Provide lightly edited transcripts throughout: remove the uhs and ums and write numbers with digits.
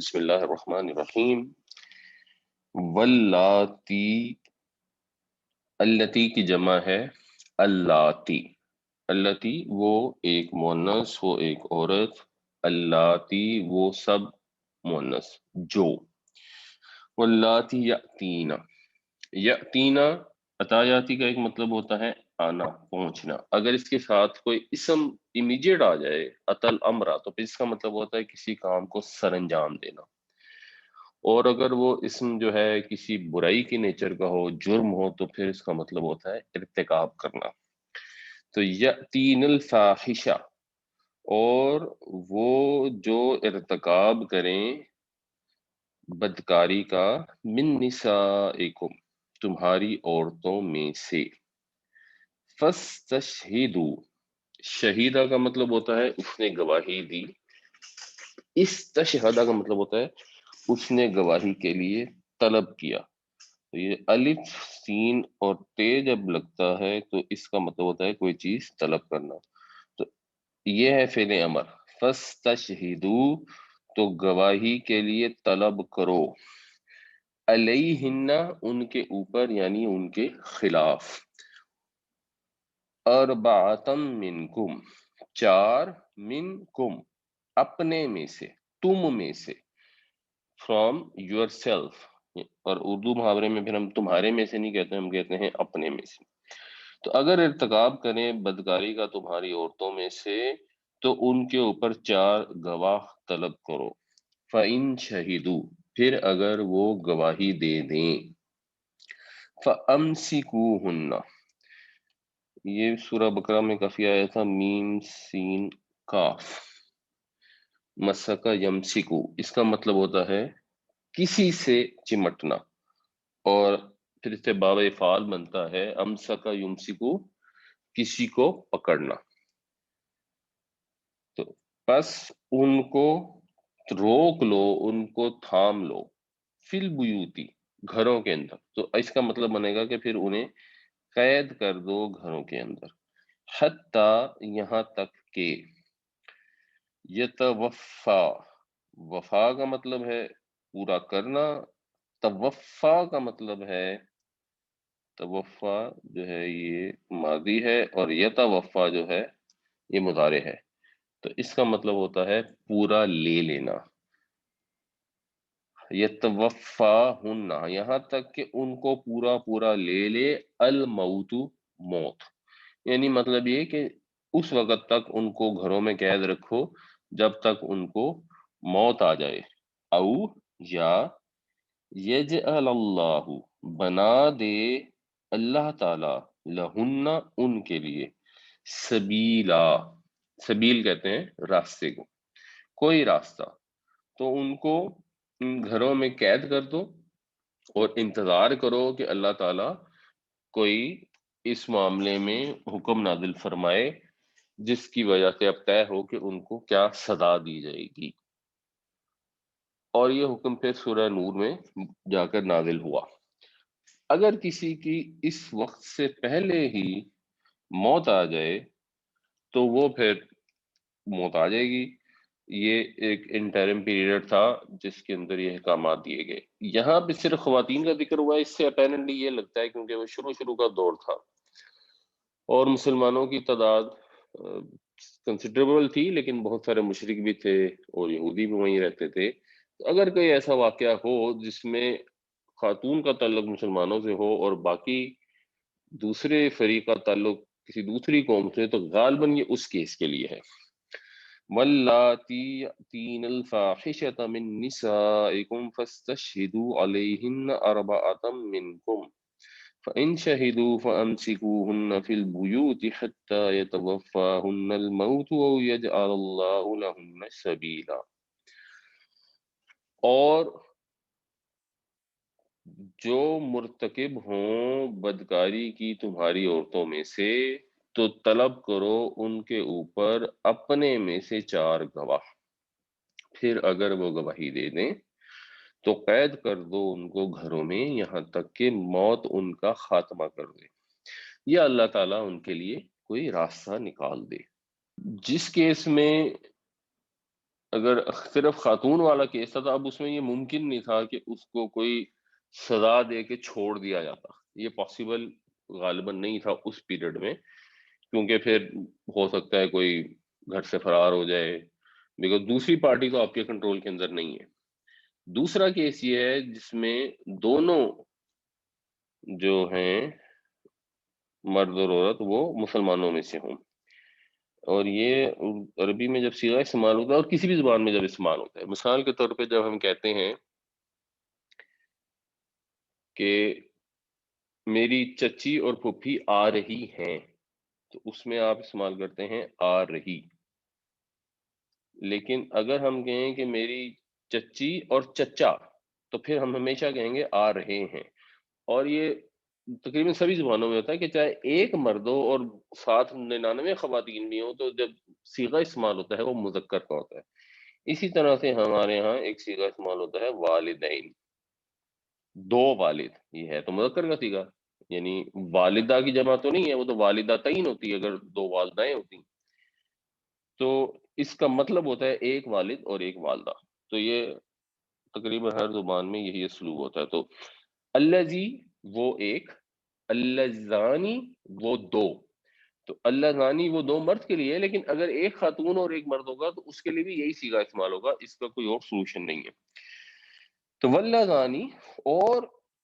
بسم اللہ الرحمن الرحیم۔ واللاتی، اللاتی کی جمع ہے اللاتی۔ اللاتی وہ ایک مؤنث، وہ ایک عورت، اللاتی وہ سب مؤنث جو۔ واللاتی یاتینا، یاتینا اتایاتی کا ایک مطلب ہوتا ہے آنا، پہنچنا۔ اگر اس کے ساتھ کوئی اسم امیجیٹ آ جائے اتل امرا، تو پھر اس کا مطلب ہوتا ہے کسی کام کو سر انجام دینا۔ اور اگر وہ اسم جو ہے کسی برائی کی نیچر کا ہو، جرم ہو، تو پھر اس کا مطلب ہوتا ہے ارتکاب کرنا۔ تو یاتین الفاحشہ، اور وہ جو ارتکاب کریں بدکاری کا، من نسائکم تمہاری عورتوں میں سے۔ فاستشہدوا، شہیدہ کا مطلب ہوتا ہے اس نے گواہی دی، استشہدہ کا مطلب ہوتا ہے اس نے گواہی کے لیے طلب کیا۔ تو یہ الف سین اور تے جب لگتا ہے تو اس کا مطلب ہوتا ہے کوئی چیز طلب کرنا۔ تو یہ ہے فعل امر، فاستشہدوا تو گواہی کے لیے طلب کرو، علیہن ان کے اوپر یعنی ان کے خلاف، اربعۃ منکم چار، منکم اپنے میں سے، تم میں سے، فرام یور سیلف۔ اور اردو محاورے میں پھر ہم تمہارے میں سے نہیں کہتے، ہم کہتے ہیں اپنے میں سے۔ تو اگر ارتکاب کریں بدکاری کا تمہاری عورتوں میں سے، تو ان کے اوپر چار گواہ طلب کرو۔ فَإِن شَهِدُوا، پھر اگر وہ گواہی دے دیں، فَأَمْسِكُوهُنَّ، یہ سورہ بقرہ میں کافی آیا تھا، میم سین کاف، مسکا یمسکو، اس کا مطلب ہوتا ہے کسی سے چمٹنا، اور پھر اس سے باب فعال بنتا ہے امسکا یمسکو، کسی کو پکڑنا۔ تو پس ان کو روک لو، ان کو تھام لو، فی البیوتی گھروں کے اندر۔ تو اس کا مطلب بنے گا کہ پھر انہیں قید کر دو گھروں کے اندر، حتی یہاں تک کہ یتوفا، وفا کا مطلب ہے پورا کرنا، توفا کا مطلب ہے، توفا جو ہے یہ ماضی ہے، اور یتوفا جو ہے یہ مضارع ہے۔ تو اس کا مطلب ہوتا ہے پورا لے لینا، یتوفا ہننا، یہاں تک کہ ان کو پورا پورا لے لے، الموت موت، یعنی مطلب یہ کہ اس وقت تک ان کو گھروں میں قید رکھو جب تک ان کو موت آ جائے، او یا یجعل اللہ، بنا دے اللہ تعالی، لہن ان کے لیے، سبیلا، سبیل کہتے ہیں راستے کو، کوئی راستہ۔ تو ان کو ان گھروں میں قید کر دو اور انتظار کرو کہ اللہ تعالیٰ کوئی اس معاملے میں حکم نازل فرمائے جس کی وجہ سے اب طے ہو کہ ان کو کیا سزا دی جائے گی۔ اور یہ حکم پھر سورہ نور میں جا کر نازل ہوا۔ اگر کسی کی اس وقت سے پہلے ہی موت آ جائے تو وہ پھر موت آ جائے گی۔ یہ ایک انٹرم پیریڈ تھا جس کے اندر یہ احکامات دیے گئے۔ یہاں پہ صرف خواتین کا ذکر ہوا ہے، اس سے اپیرنٹلی یہ لگتا ہے کیونکہ وہ شروع کا دور تھا اور مسلمانوں کی تعداد کنسیڈریبل تھی، لیکن بہت سارے مشرک بھی تھے اور یہودی بھی وہیں رہتے تھے۔ تو اگر کوئی ایسا واقعہ ہو جس میں خاتون کا تعلق مسلمانوں سے ہو اور باقی دوسرے فریق کا تعلق کسی دوسری قوم سے، تو غالباً یہ اس کیس کے لیے ہے۔ واللاتی یأتین الفاحشۃ من نسائکم فاستشہدوا علیہن اربعۃ منکم فإن شہدوا فأمسکوہن فی البیوت حتی یتوفاہن الموت او یجعل اللہ لہن سبیلا۔ اور جو مرتکب ہوں بدکاری کی تمہاری عورتوں میں سے، تو طلب کرو ان کے اوپر اپنے میں سے چار گواہ، پھر اگر وہ گواہی دے دیں تو قید کر دو ان کو گھروں میں یہاں تک کہ موت ان کا خاتمہ کر دے، یا اللہ تعالیٰ ان کے لیے کوئی راستہ نکال دے۔ جس کیس میں اگر صرف خاتون والا کیس تھا تو اب اس میں یہ ممکن نہیں تھا کہ اس کو کوئی سزا دے کے چھوڑ دیا جاتا، یہ پاسبل غالباً نہیں تھا اس پیریڈ میں، کیونکہ پھر ہو سکتا ہے کوئی گھر سے فرار ہو جائے، بیکاز دوسری پارٹی تو آپ کے کنٹرول کے اندر نہیں ہے۔ دوسرا کیس یہ ہے جس میں دونوں جو ہیں مرد اور عورت وہ مسلمانوں میں سے ہوں، اور یہ عربی میں جب صیغہ استعمال ہوتا ہے اور کسی بھی زبان میں جب استعمال ہوتا ہے، مثال کے طور پہ جب ہم کہتے ہیں کہ میری چچی اور پھوپھی آ رہی ہیں، تو اس میں آپ استعمال کرتے ہیں آ رہی، لیکن اگر ہم کہیں کہ میری چچی اور چچا، تو پھر ہم ہمیشہ کہیں گے آ رہے ہیں، اور یہ تقریباً سبھی زبانوں میں ہوتا ہے کہ چاہے ایک مرد ہو اور ساتھ 99 خواتین بھی ہوں، تو جب صیغہ استعمال ہوتا ہے وہ مذکر کا ہوتا ہے۔ اسی طرح سے ہمارے ہاں ایک صیغہ استعمال ہوتا ہے والدین، دو والد، یہ ہے تو مذکر کا صیغہ، یعنی والدہ کی جمع تو نہیں ہے، وہ تو والدتین ہوتی ہے اگر دو والدائیں ہوتی، تو اس کا مطلب ہوتا ہے ایک والد اور ایک والدہ۔ تو یہ تقریباً ہر زبان میں یہی اسلوب ہوتا ہے۔ تو الذی وہ ایک، اللذانی وہ دو، تو اللذانی وہ دو مرد کے لیے ہے، لیکن اگر ایک خاتون اور ایک مرد ہوگا تو اس کے لیے بھی یہی صیغہ استعمال ہوگا، اس کا کوئی اور سولوشن نہیں ہے۔ تو واللذانی اور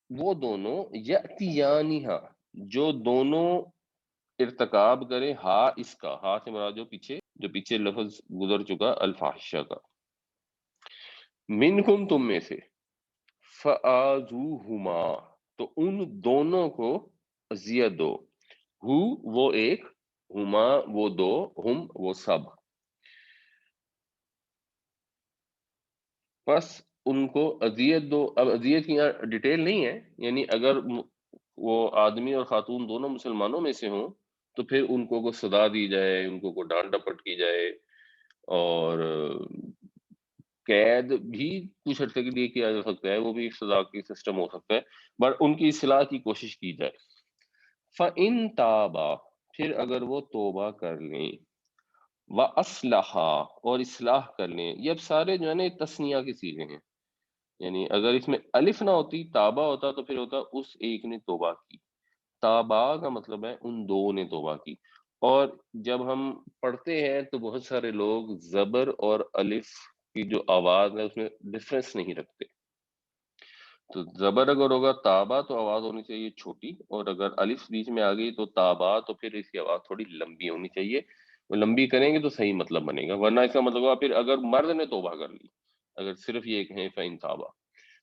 وہ دونوں، یأتیانہا جو دونوں ارتکاب کرے، ہا اس کا، ہا سے مراد جو پیچھے لفظ گزر چکا الفاحشہ کا، منکم تم میں سے، فآذوہما تو ان دونوں کو اذیت دو، ہو وہ ایک، ہما وہ دو، ہم وہ سب، بس ان کو اذیت دو۔ اب اذیت کی یہاں ڈیٹیل نہیں ہے، یعنی اگر وہ آدمی اور خاتون دونوں مسلمانوں میں سے ہوں تو پھر ان کو کوئی سزا دی جائے، ان کو کوئی ڈانٹ ڈپٹ کی جائے، اور قید بھی کچھ عرصے کے لیے کیا جا سکتا ہے، وہ بھی ایک سزا کی سسٹم ہو سکتا ہے، بٹ ان کی اصلاح کی کوشش کی جائے۔ فَإِن تَابَا پھر اگر وہ توبہ کر لیں، وَأَصْلَحَا اور اصلاح کر لیں، یہ اب سارے جو ہے نا تثنیہ کی چیزیں ہیں، یعنی اگر اس میں الف نہ ہوتی، تابا ہوتا تو پھر ہوتا اس ایک نے توبہ کی، تابا کا مطلب ہے ان دو نے توبہ کی۔ اور جب ہم پڑھتے ہیں تو بہت سارے لوگ زبر اور الف کی جو آواز ہے اس میں ڈفرنس نہیں رکھتے، تو زبر اگر ہوگا تابا تو آواز ہونی چاہیے چھوٹی، اور اگر الف بیچ میں آ گئی تو تابا تو پھر اس کی آواز تھوڑی لمبی ہونی چاہیے، وہ لمبی کریں گے تو صحیح مطلب بنے گا، ورنہ اس کا مطلب ہوگا پھر اگر مرد نے توبہ کر لی، اگر صرف یہ کہیں فَإِن تابا،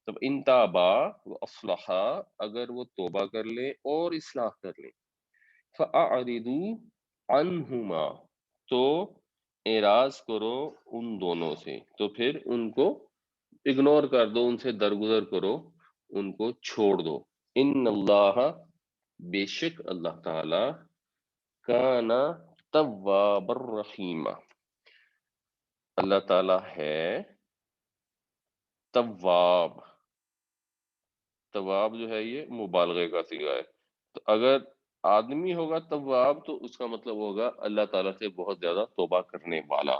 تب ان تابا و اصلحا اگر وہ توبہ کر لے اور اصلاح کر لے، فَأَعْرِضُوا عَنْهُمَا تو اعراض کرو ان دونوں سے، تو پھر ان کو اگنور کر دو، ان سے درگزر کرو، ان کو چھوڑ دو۔ ان اللہ بے شک اللہ تعالی کانا تواب الرحیم اللہ تعالی ہے تواب، تواب جو ہے یہ مبالغے کا صیغہ ہے، تو اگر آدمی ہوگا تواب تو اس کا مطلب ہوگا اللہ تعالیٰ سے بہت زیادہ توبہ کرنے والا،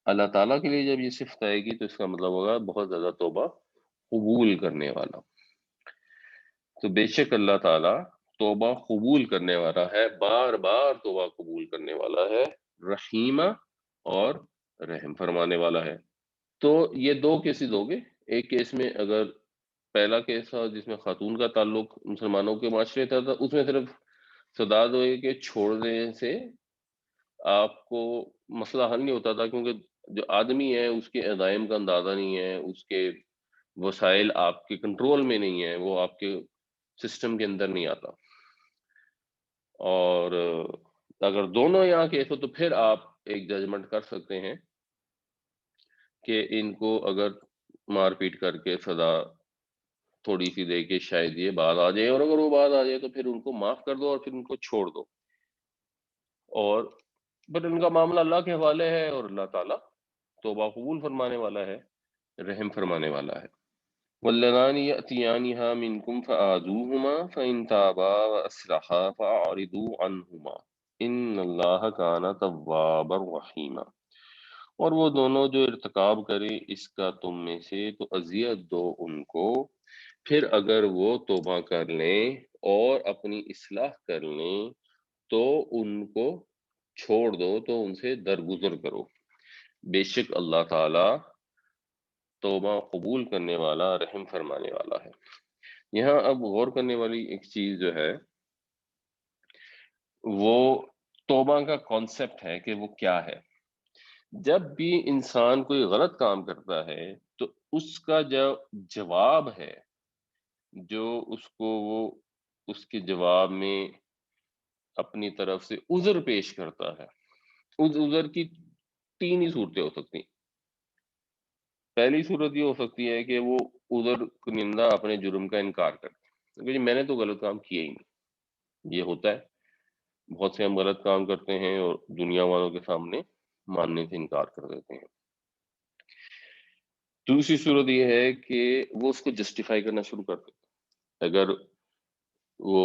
اللہ تعالیٰ کے لیے جب یہ صفت آئے گی تو اس کا مطلب ہوگا بہت زیادہ توبہ قبول کرنے والا۔ تو بے شک اللہ تعالیٰ توبہ قبول کرنے والا ہے، بار بار توبہ قبول کرنے والا ہے، رحیمہ اور رحم فرمانے والا ہے۔ تو یہ دو کیسز ہو گئے، ایک کیس میں اگر پہلا کیس تھا جس میں خاتون کا تعلق مسلمانوں کے معاشرے تھا، اس میں صرف سزا ہوئے کہ چھوڑنے سے آپ کو مسئلہ حل نہیں ہوتا تھا، کیونکہ جو آدمی ہے اس کے عزائم کا اندازہ نہیں ہے، اس کے وسائل آپ کے کنٹرول میں نہیں ہے، وہ آپ کے سسٹم کے اندر نہیں آتا، اور اگر دونوں یہاں کیس ہو تو پھر آپ ایک ججمنٹ کر سکتے ہیں کہ ان کو اگر مار پیٹ کر کے سزا تھوڑی سی دے کے شاید یہ بات آ جائے، اور اگر وہ بات آ جائے تو پھر ان کو معاف کر دو اور پھر ان کو چھوڑ دو، اور بٹ ان کا معاملہ اللہ کے حوالے ہے، اور اللہ تعالیٰ توبہ قبول فرمانے والا ہے، رحم فرمانے والا ہے۔ واللذان یأتیانہا منکم فآذوہما فإن تابا وأصلحا فأعرضوا عنہما ان اللہ کان توابا رحیما۔ اور وہ دونوں جو ارتکاب کریں اس کا تم میں سے تو اذیت دو ان کو، پھر اگر وہ توبہ کر لیں اور اپنی اصلاح کر لیں تو ان کو چھوڑ دو، تو ان سے درگزر کرو، بے شک اللہ تعالی توبہ قبول کرنے والا رحم فرمانے والا ہے۔ یہاں اب غور کرنے والی ایک چیز جو ہے وہ توبہ کا کانسیپٹ ہے کہ وہ کیا ہے۔ جب بھی انسان کوئی غلط کام کرتا ہے تو اس کا جو جواب ہے، جو اس کو وہ اس کے جواب میں اپنی طرف سے عذر پیش کرتا ہے، اس عذر کی تین ہی صورتیں ہو سکتی ہیں۔ پہلی صورت یہ ہو سکتی ہے کہ وہ عذر کنندہ اپنے جرم کا انکار کرتے کہ جی میں نے تو غلط کام کیا ہی نہیں۔ یہ ہوتا ہے، بہت سے ہم غلط کام کرتے ہیں اور دنیا والوں کے سامنے ماننے سے انکار کر دیتے ہیں۔ دوسری صورت یہ ہے کہ وہ اس کو جسٹیفائی کرنا شروع کر دیتے ہیں۔ اگر وہ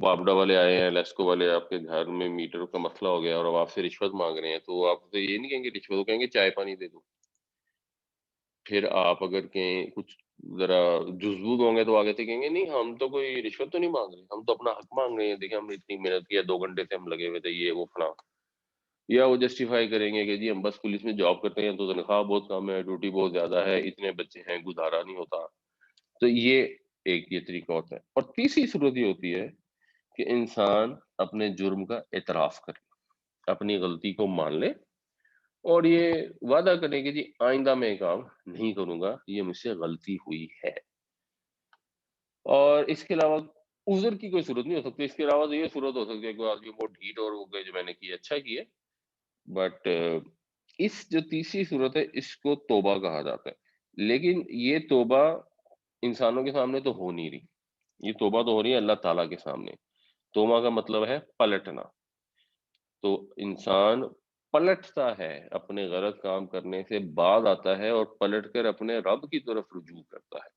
بابڈا والے آئے ہیں، لیسکو والے آپ کے گھر میں میٹر کا مسئلہ ہو گیا اور اب آپ سے رشوت مانگ رہے ہیں، تو وہ آپ سے یہ نہیں کہیں گے رشوت، وہ کہیں گے چائے پانی دے دو۔ پھر آپ اگر کہیں کچھ ذرا جزبوط ہوں گے تو آگے سے کہیں گے نہیں ہم تو کوئی رشوت تو نہیں مانگ رہے، ہم تو اپنا حق مانگ رہے ہیں، دیکھیں ہم نے اتنی محنت کیا، 2 گھنٹے سے ہم لگے ہوئے تھے، یہ وہ فلاں۔ یا وہ جسٹیفائی کریں گے کہ جی ہم بس پولیس میں جاب کرتے ہیں تو تنخواہ بہت کم ہے، ڈیوٹی بہت زیادہ ہے، اتنے بچے ہیں، گزارا نہیں ہوتا۔ تو یہ طریقہ ہوتا ہے۔ اور تیسری صورت یہ ہوتی ہے کہ انسان اپنے جرم کا اعتراف کرے، اپنی غلطی کو مان لے اور یہ وعدہ کرے کہ جی آئندہ میں یہ کام نہیں کروں گا، یہ مجھ سے غلطی ہوئی ہے۔ اور اس کے علاوہ عذر کی کوئی صورت نہیں ہو سکتی، اس کے علاوہ تو یہ صورت ہو سکتی ہے کہ آدمی بہت ڈھیٹ اور ہو گئے جو میں نے کیا اچھا کیا، بٹ اس جو تیسری صورت ہے اس کو توبہ کہا جاتا ہے۔ لیکن یہ توبہ انسانوں کے سامنے تو ہو نہیں رہی، یہ توبہ تو ہو رہی ہے اللہ تعالیٰ کے سامنے۔ توبہ کا مطلب ہے پلٹنا، تو انسان پلٹتا ہے، اپنے غلط کام کرنے سے باز آتا ہے اور پلٹ کر اپنے رب کی طرف رجوع کرتا ہے،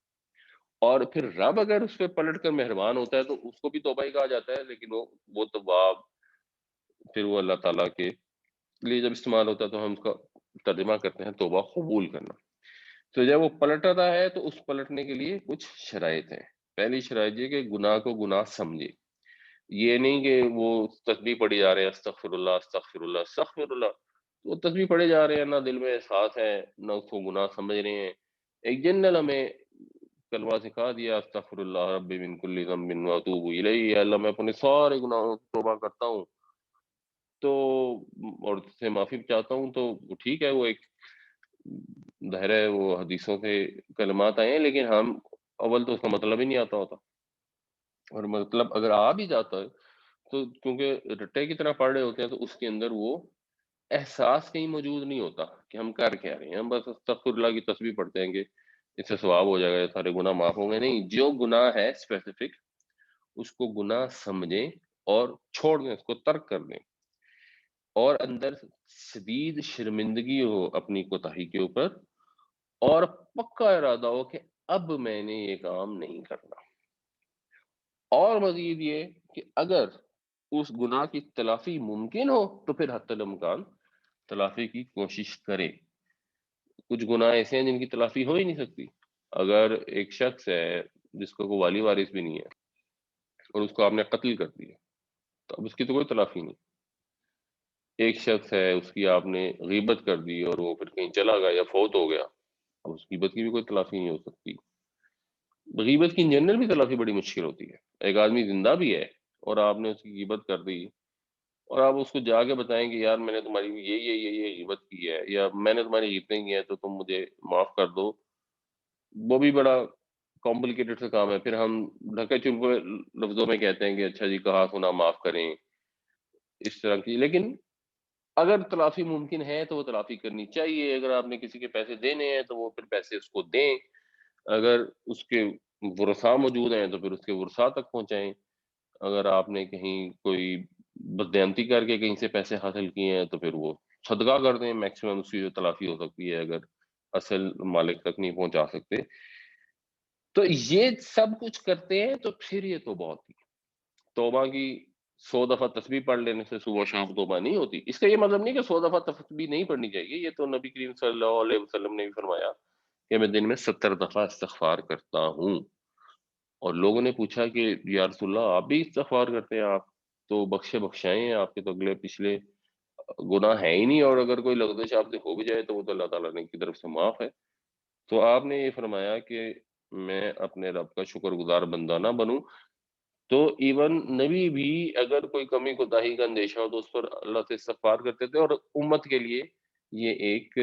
اور پھر رب اگر اس پہ پلٹ کر مہربان ہوتا ہے تو اس کو بھی توبہ ہی کہا جاتا ہے، لیکن وہ تواب پھر وہ اللہ تعالیٰ کے لیے جب استعمال ہوتا ہے تو ہم اس کا ترجمہ کرتے ہیں توبہ قبول کرنا۔ تو جب وہ پلٹتا ہے تو اس پلٹنے کے لیے کچھ شرائط ہیں۔ پہلی شرائط یہ کہ گناہ کو گناہ سمجھے، یہ نہیں کہ وہ تسبیح پڑھی جا رہے ہیں استغفر اللہ استغفر اللہ استغفر اللہ، وہ تسبیح پڑھے جا رہے ہیں، نہ دل میں احساس ہے، نہ اس کو گناہ سمجھ رہے ہیں۔ ایک جنرل ہمیں کلمہ سکھا دیا استغفر اللہ ربی من کل ذنب واتوب الیہ، اللہ میں اپنے سارے گناہوں سے توبہ کرتا ہوں تو اور اس سے معافی چاہتا ہوں، تو وہ ٹھیک ہے، وہ ایک ظاہر ہے وہ حدیثوں سے کلمات آئے ہیں، لیکن ہم اول تو اس کا مطلب ہی نہیں آتا ہوتا، اور مطلب اگر آ بھی جاتا ہے تو کیونکہ رٹے کی طرح پڑھ رہے ہوتے ہیں تو اس کے اندر وہ احساس کہیں موجود نہیں ہوتا کہ ہم کر کیا رہے ہیں، ہم بس استغفر اللہ کی تسبیح پڑھتے ہیں کہ اس سے ثواب ہو جائے گا، سارے گناہ معاف ہوں گے۔ نہیں، جو گناہ ہے اسپیسیفک اس کو گناہ سمجھیں اور چھوڑ دیں، اس کو ترک کر دیں، اور اندر شدید شرمندگی ہو اپنی کوتاہی کے اوپر، اور پکا ارادہ ہو کہ اب میں نے یہ کام نہیں کرنا۔ اور مزید یہ کہ اگر اس گناہ کی تلافی ممکن ہو تو پھر حتی الامکان تلافی کی کوشش کرے۔ کچھ گناہ ایسے ہیں جن کی تلافی ہو ہی نہیں سکتی۔ اگر ایک شخص ہے جس کو کوئی والی وارث بھی نہیں ہے اور اس کو آپ نے قتل کر دیا تو اب اس کی تو کوئی تلافی نہیں۔ ایک شخص ہے اس کی آپ نے غیبت کر دی اور وہ پھر کہیں چلا گیا یا فوت ہو گیا، اب اس غیبت کی بھی کوئی تلافی نہیں ہو سکتی۔ غیبت کی ان جنرل بھی تلافی بڑی مشکل ہوتی ہے۔ ایک آدمی زندہ بھی ہے اور آپ نے اس کی غیبت کر دی اور آپ اس کو جا کے بتائیں کہ یار میں نے تمہاری یہ غیبت کی ہے یا میں نے تمہاری غیبتیں کی ہیں تو تم مجھے معاف کر دو، وہ بھی بڑا کمپلیکیٹڈ سا کام ہے۔ پھر ہم ڈھکے چپے لفظوں میں کہتے ہیں کہ اچھا جی کہا سنا معاف کریں، اس طرح کی۔ لیکن اگر تلافی ممکن ہے تو وہ تلافی کرنی چاہیے۔ اگر آپ نے کسی کے پیسے دینے ہیں تو وہ پھر پیسے اس کو دیں، اگر اس کے ورثاء موجود ہیں تو پھر اس کے ورثاء تک پہنچائیں، اگر آپ نے کہیں کوئی بددیانتی کر کے کہیں سے پیسے حاصل کیے ہیں تو پھر وہ صدقہ کر دیں، میکسیمم اس کی جو تلافی ہو سکتی ہے اگر اصل مالک تک نہیں پہنچا سکتے۔ تو یہ سب کچھ کرتے ہیں تو پھر یہ توبہ ہوتی ہے۔ توبہ کی 100 دفعہ تسبیح پڑھ لینے سے صبح و شام توبہ نہیں ہوتی. اس کا یہ مطلب نہیں کہ 100 دفعہ تسبیح نہیں پڑھنی چاہیے. یہ تو نبی کریم صلی اللہ علیہ وسلم نے بھی فرمایا کہ میں دن میں 70 دفعہ استغفار کرتا ہوں. اور لوگوں نے پوچھا کہ یا رسول اللہ آپ بھی استغفار کرتے ہیں؟ آپ تو بخشے بخشائے ہیں، آپ کے تو اگلے پچھلے گناہ ہے ہی نہیں، اور اگر کوئی لغزش آپ سے ہو بھی جائے تو وہ تو اللہ تعالیٰ نے کی طرف سے معاف ہے. تو آپ نے یہ فرمایا کہ میں اپنے رب کا شکر گزار بندہ نہ بنوں. تو ایون نبی بھی اگر کوئی کمی کوتاہی کا اندیشہ ہو تو اس پر اللہ سے استغفار کرتے تھے. اور امت کے لیے یہ ایک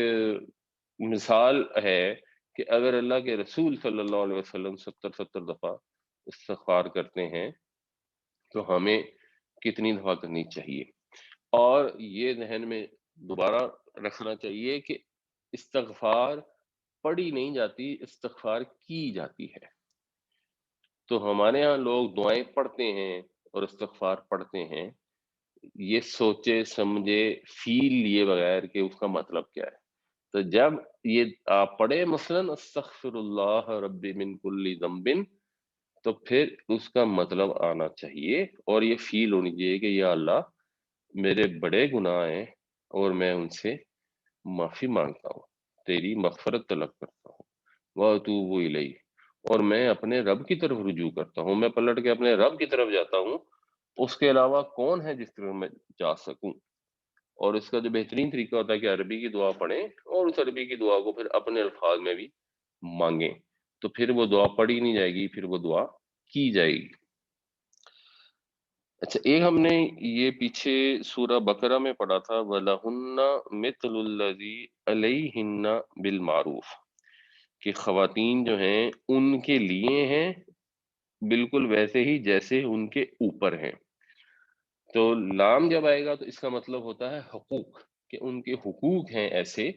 مثال ہے کہ اگر اللہ کے رسول صلی اللہ علیہ وسلم 70 دفعہ استغفار کرتے ہیں تو ہمیں کتنی دفعہ کرنی چاہیے. اور یہ ذہن میں دوبارہ رکھنا چاہیے کہ استغفار پڑھی نہیں جاتی، استغفار کی جاتی ہے. تو ہمارے ہاں لوگ دعائیں پڑھتے ہیں اور استغفار پڑھتے ہیں یہ سوچے سمجھے فیل لیے بغیر کہ اس کا مطلب کیا ہے. تو جب یہ آپ پڑھے مثلا استغفر اللہ ربی من کل ذنب، تو پھر اس کا مطلب آنا چاہیے اور یہ فیل ہونی چاہیے کہ یا اللہ میرے بڑے گناہ ہیں اور میں ان سے معافی مانگتا ہوں، تیری مغفرت طلب کرتا ہوں، وَأَتُوبُ إِلَيْهِ، اور میں اپنے رب کی طرف رجوع کرتا ہوں، میں پلٹ کے اپنے رب کی طرف جاتا ہوں. اس کے علاوہ کون ہے جس طرف میں جا سکوں؟ اور اس کا جو بہترین طریقہ ہوتا ہے کہ عربی کی دعا پڑھیں اور اس عربی کی دعا کو پھر اپنے الفاظ میں بھی مانگیں، تو پھر وہ دعا پڑھی نہیں جائے گی، پھر وہ دعا کی جائے گی. اچھا، ایک ہم نے یہ پیچھے سورہ بقرہ میں پڑھا تھا وَلَهُنَّ مِثْلُ الَّذِي عَلَيْهِنَّ بِالْمَعْرُوفِ، کہ خواتین جو ہیں ان کے لیے ہیں بالکل ویسے ہی جیسے ان کے اوپر ہیں. تو لام جب آئے گا تو اس کا مطلب ہوتا ہے حقوق، کہ ان کے حقوق ہیں ایسے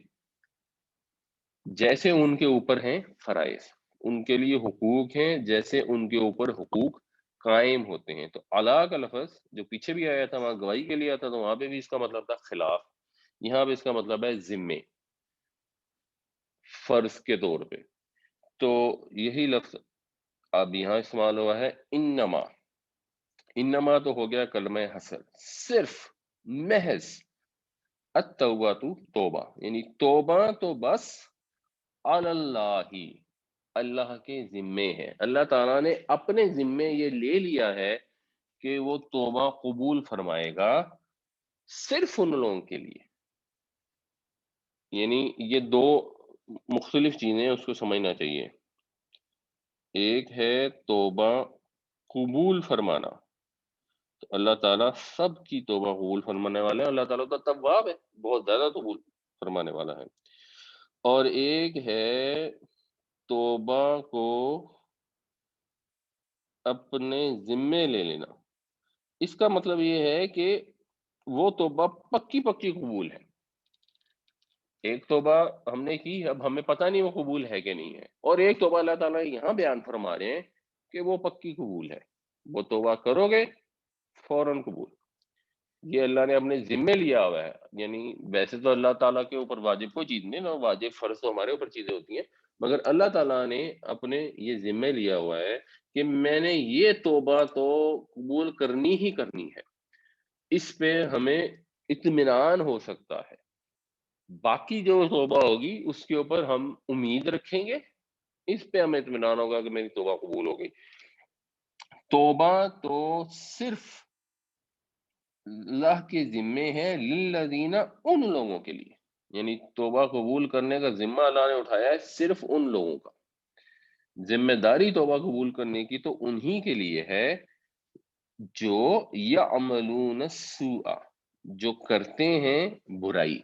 جیسے ان کے اوپر ہیں فرائض. ان کے لیے حقوق ہیں جیسے ان کے اوپر حقوق قائم ہوتے ہیں. تو علا کا لفظ جو پیچھے بھی آیا تھا وہاں گواہی کے لیے آتا تو وہاں پہ بھی اس کا مطلب تھا خلاف، یہاں پہ اس کا مطلب ہے ذمے، فرض کے طور پہ. تو یہی لفظ اب یہاں استعمال ہوا ہے انما. انما تو ہو گیا کلمہ حسر، صرف محض، التوبہ تو توبہ، یعنی توبہ تو بس علی اللہ، اللہ کے ذمے ہے. اللہ تعالیٰ نے اپنے ذمے یہ لے لیا ہے کہ وہ توبہ قبول فرمائے گا صرف ان لوگوں کے لیے. یعنی یہ دو مختلف چیزیں اس کو سمجھنا چاہیے. ایک ہے توبہ قبول فرمانا، تو اللہ تعالیٰ سب کی توبہ قبول فرمانے والا ہے. اللہ تعالیٰ تو تواب ہے، بہت زیادہ قبول فرمانے والا ہے. اور ایک ہے توبہ کو اپنے ذمے لے لینا. اس کا مطلب یہ ہے کہ وہ توبہ پکی پکی قبول ہے. ایک توبہ ہم نے کی، اب ہمیں پتہ نہیں وہ قبول ہے کہ نہیں ہے، اور ایک توبہ اللہ تعالیٰ یہاں بیان فرما رہے ہیں کہ وہ پکی قبول ہے. وہ توبہ کرو گے فوراً قبول. یہ اللہ نے اپنے ذمے لیا ہوا ہے. یعنی ویسے تو اللہ تعالیٰ کے اوپر واجب کوئی چیز نہیں نا، واجب فرض تو ہمارے اوپر چیزیں ہوتی ہیں، مگر اللہ تعالیٰ نے اپنے یہ ذمے لیا ہوا ہے کہ میں نے یہ توبہ تو قبول کرنی ہی کرنی ہے. اس پہ ہمیں اطمینان ہو سکتا ہے. باقی جو توبہ ہوگی اس کے اوپر ہم امید رکھیں گے، اس پہ ہمیں اطمینان ہوگا کہ میری توبہ قبول ہو گئی. توبہ تو صرف اللہ کے ذمے ہے، للذین، ان لوگوں کے لیے. یعنی توبہ قبول کرنے کا ذمہ اللہ نے اٹھایا ہے صرف ان لوگوں کا. ذمہ داری توبہ قبول کرنے کی تو انہی کے لیے ہے جو یعملون السوء، جو کرتے ہیں برائی،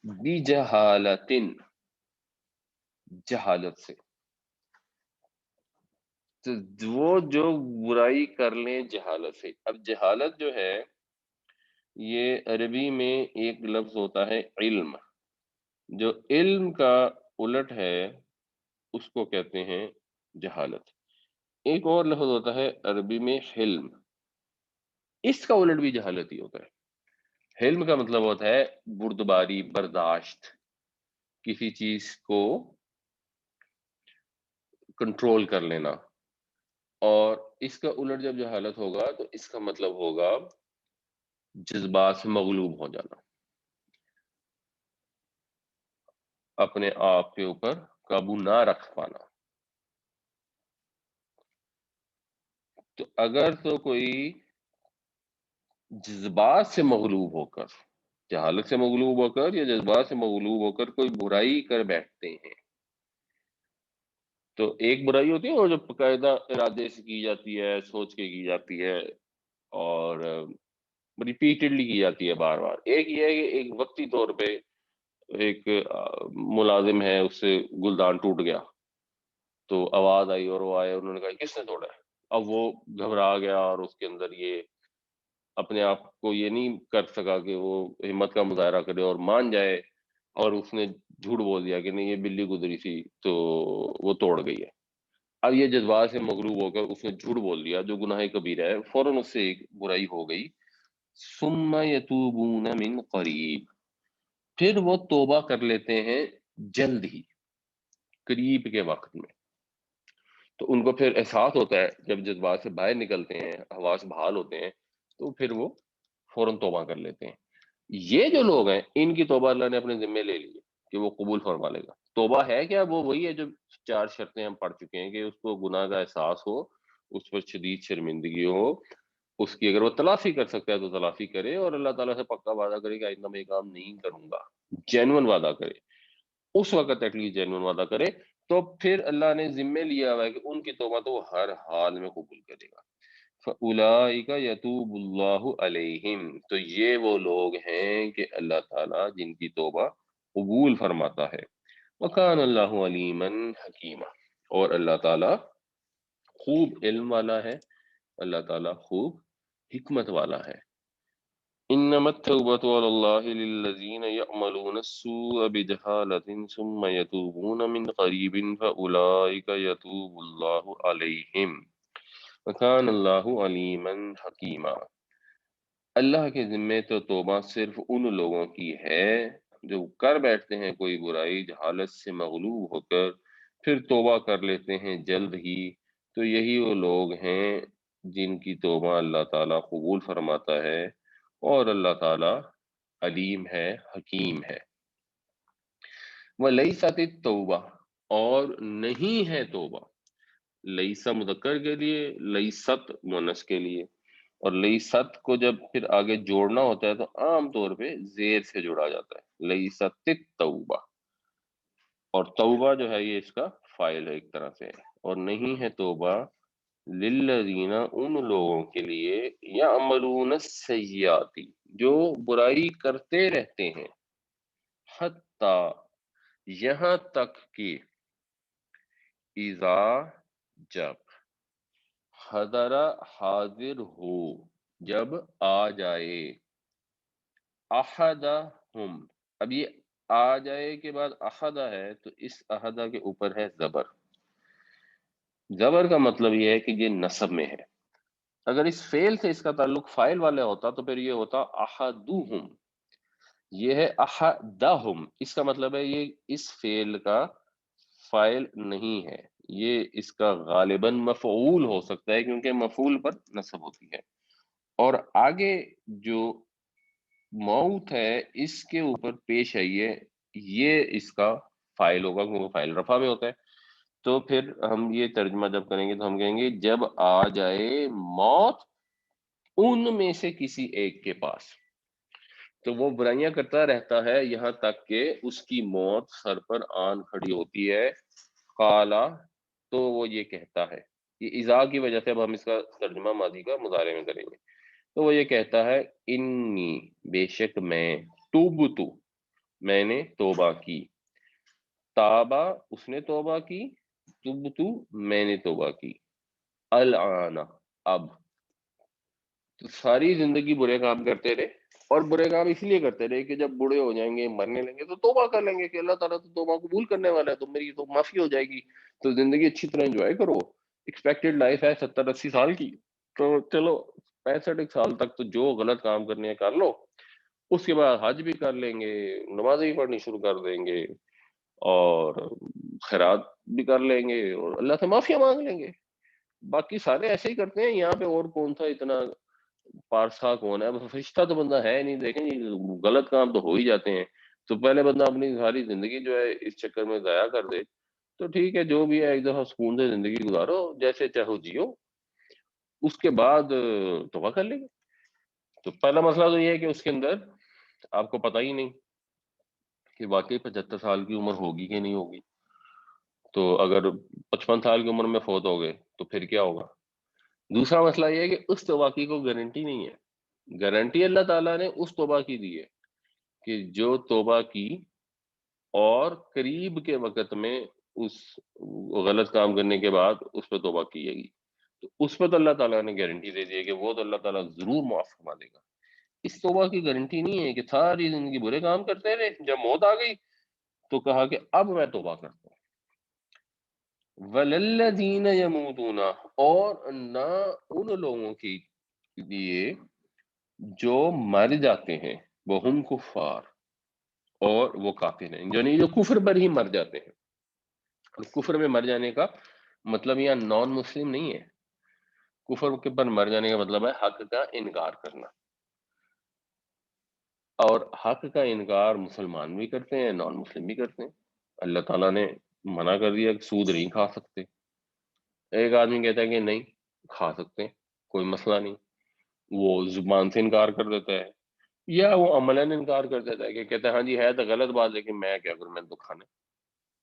بجہالت، جہالت سے. تو وہ جو برائی کر لیں جہالت سے. اب جہالت جو ہے یہ عربی میں ایک لفظ ہوتا ہے علم، جو علم کا الٹ ہے اس کو کہتے ہیں جہالت. ایک اور لفظ ہوتا ہے عربی میں حلم، اس کا الٹ بھی جہالت ہی ہوتا ہے. حلم کا مطلب ہوتا ہے بردباری، برداشت، کسی چیز کو کنٹرول کر لینا. اور اس کا الٹ جب جہالت ہوگا تو اس کا مطلب ہوگا جذبات سے مغلوب ہو جانا، اپنے آپ کے اوپر قابو نہ رکھ پانا۔ تو اگر تو کوئی جذبات سے مغلوب ہو کر، جہالت سے مغلوب ہو کر یا جذبات سے مغلوب ہو کر کوئی برائی کر بیٹھتے ہیں، تو ایک برائی ہوتی ہے وہ جو باقاعدہ ارادے سے کی جاتی ہے، سوچ کے کی جاتی ہے، اور ریپیٹڈلی کی جاتی ہے بار بار۔ ایک یہ ہے کہ ایک وقتی طور پہ ایک ملازم ہے، اس سے گلدان ٹوٹ گیا تو آواز آئی اور وہ آئے، انہوں نے کہا کس نے توڑا ہے؟ اب وہ گھبرا گیا اور اس کے اندر یہ اپنے آپ کو یہ نہیں کر سکا کہ وہ ہمت کا مظاہرہ کرے اور مان جائے، اور اس نے جھوٹ بول دیا کہ نہیں یہ بلی گزری تھی تو وہ توڑ گئی ہے۔ اب یہ جذبات سے مغلوب ہو کر اس نے جھوٹ بول دیا جو گناہ کبیرہ ہے، فوراً اس سے ایک برائی ہو گئی۔ ثم یتوبون من قریب، پھر وہ توبہ کر لیتے ہیں جلد ہی، قریب کے وقت میں۔ تو ان کو پھر احساس ہوتا ہے جب جذبات سے باہر نکلتے ہیں، حواس بحال ہوتے ہیں، تو پھر وہ فوراً توبہ کر لیتے ہیں۔ یہ جو لوگ ہیں ان کی توبہ اللہ نے اپنے ذمے لے لی ہے کہ وہ قبول فرما لے گا۔ توبہ ہے کیا؟ وہ وہی ہے جو چار شرطیں ہم پڑھ چکے ہیں، کہ اس کو گناہ کا احساس ہو، اس پر شدید شرمندگی ہو، اس کی اگر وہ تلافی کر سکتا ہے تو تلافی کرے، اور اللہ تعالیٰ سے پکا وعدہ کرے کہ آئندہ میں یہ کام نہیں کروں گا، جینون وعدہ کرے، اس وقت ایٹ لیسٹ جینون وعدہ کرے، تو پھر اللہ نے ذمے لیا ہوا ہے کہ ان کی توبہ تو وہ ہر حال میں قبول کرے گا۔ فَأُولَٰئِكَ يَتُوبُ اللَّهُ عَلَيْهِمْ، تو یہ وہ لوگ ہیں کہ اللہ تعالیٰ جن کی توبہ قبول فرماتا ہے۔ وَكَانَ اللَّهُ عَلِيمًا حَكِيمًا، اور اللہ تعالیٰ خوب علم والا ہے، اللہ تعالیٰ خوب حکمت والا ہے۔ انما التوبة على الله للذين يعملون السوء بجهالة ثم يتوبون من قريب فأولئك يتوب الله عليهم وكان الله عليما حكيما۔ اللہ کے ذمے تو توبہ صرف ان لوگوں کی ہے جو کر بیٹھتے ہیں کوئی برائی جہالت سے مغلوب ہو کر، پھر توبہ کر لیتے ہیں جلد ہی، تو یہی وہ لوگ ہیں جن کی توبہ اللہ تعالیٰ قبول فرماتا ہے، اور اللہ تعالیٰ علیم ہے، حکیم ہے۔ وَلَيْسَتِ التَّوْبَةُ، اور نہیں ہے توبہ، لئیسا مذکر کے لیے، لئیست مونس کے لیے، اور لئیست کو جب پھر آگے جوڑنا ہوتا ہے تو عام طور پہ زیر سے جوڑا جاتا ہے، لئیست التوبہ، اور توبہ جو ہے یہ اس کا فائل ہے ایک طرح سے، اور نہیں ہے توبہ للذین، ان لوگوں کے لیے، یعملون السیئات، جو برائی کرتے رہتے ہیں، حتی، یہاں تک کہ، اذا، جب، حضر، حاضر ہو، جب آ جائے، احدہم، اب یہ آ جائے کے بعد احدہ ہے تو اس احدہ کے اوپر ہے زبر۔ زبر کا مطلب یہ ہے کہ یہ نصب میں ہے، اگر اس فعل سے اس کا تعلق فاعل والے ہوتا تو پھر یہ ہوتا احدہم، یہ ہے احدہم، اس کا مطلب ہے یہ اس فعل کا فاعل نہیں ہے، یہ اس کا غالباً مفعول ہو سکتا ہے کیونکہ مفعول پر نصب ہوتی ہے، اور آگے جو موت ہے اس کے اوپر پیش آئیے، یہ اس کا فاعل ہوگا کیونکہ فاعل رفع میں ہوتا ہے۔ تو پھر ہم یہ ترجمہ جب کریں گے تو ہم کہیں گے جب آ جائے موت ان میں سے کسی ایک کے پاس، تو وہ برائیاں کرتا رہتا ہے یہاں تک کہ اس کی موت سر پر آن کھڑی ہوتی ہے، قالا، تو وہ یہ کہتا ہے، یہ اذا کی وجہ سے اب ہم اس کا ترجمہ ماضی کا مضارع میں کریں گے، تو وہ یہ کہتا ہے انی، بے شک میں، توبتو، میں نے توبہ کی، تابا، اس نے توبہ کی، توبتو، میں نے توبہ کی، الآن، اب، تو ساری زندگی برے کام کرتے رہے، اور برے کام اس لیے کرتے رہے کہ جب بوڑھے ہو جائیں گے، مرنے لیں گے تو توبہ کر لیں گے کہ اللہ تعالیٰ تو توبہ قبول کرنے والا ہے، تو میری تو معافی ہو جائے گی، تو زندگی اچھی طرح انجوائے کرو، ایکسپیکٹڈ لائف ہے 70-80 سال کی، تو چلو 65 سال تک تو جو غلط کام کرنے ہیں کر لو، اس کے بعد حج بھی کر لیں گے، نمازیں بھی پڑھنی شروع کر دیں گے، اور خیرات بھی کر لیں گے، اور اللہ سے معافیا مانگ لیں گے، باقی سارے ایسے ہی کرتے ہیں، یہاں پہ اور کون تھا اتنا پارسا کون ہے؟ فرشتہ تو بندہ ہے نہیں، دیکھیں جی غلط کام تو ہو ہی جاتے ہیں، تو پہلے بندہ اپنی ساری زندگی جو ہے اس چکر میں ضائع کر دے، تو ٹھیک ہے جو بھی ہے ایک دفعہ سکون سے زندگی گزارو جیسے چاہو جیو، اس کے بعد توبہ کر لیں گے۔ تو پہلا مسئلہ تو یہ ہے کہ اس کے اندر آپ کو پتہ ہی نہیں کہ واقعی 75 سال کی عمر ہوگی کہ نہیں ہوگی، تو اگر 55 سال کی عمر میں فوت ہو گئے تو پھر کیا ہوگا؟ دوسرا مسئلہ یہ ہے کہ اس توبہ کی کوئی گارنٹی نہیں ہے، گارنٹی اللہ تعالیٰ نے اس توبہ کی دی ہے کہ جو توبہ کی اور قریب کے وقت میں اس غلط کام کرنے کے بعد اس پہ توبہ کی جائے گی، تو اس پہ تو اللہ تعالیٰ نے گارنٹی دے دی ہے کہ وہ تو اللہ تعالیٰ ضرور معاف فرما دے گا۔ اس توبہ کی گارنٹی نہیں ہے کہ ساری زندگی برے کام کرتے رہے، جب موت آ گئی تو کہا کہ اب میں توبہ کرتا ہوں۔ وَلَلَّذِينَ يَمُوتُونَ، اور نہ ان لوگوں کے لیے جو مر جاتے ہیں، وہ ہم کفار، اور وہ کافر ہیں، یعنی جو کفر پر ہی مر جاتے ہیں۔ اور کفر میں مر جانے کا مطلب یہاں نان مسلم نہیں ہے، کفر کے پر مر جانے کا مطلب ہے حق کا انکار کرنا، اور حق کا انکار مسلمان بھی کرتے ہیں، نان مسلم بھی کرتے ہیں۔ اللہ تعالیٰ نے منع کر دیا کہ سود نہیں کھا سکتے، ایک آدمی کہتا ہے کہ نہیں کھا سکتے ہیں، کوئی مسئلہ نہیں، وہ زبان سے انکار کر دیتا ہے یا وہ عملاً انکار کر دیتا ہے کہ کہتا ہے ہاں جی ہے تو غلط بات لیکن میں کیا کروں، میں نے تو کھانا ہے۔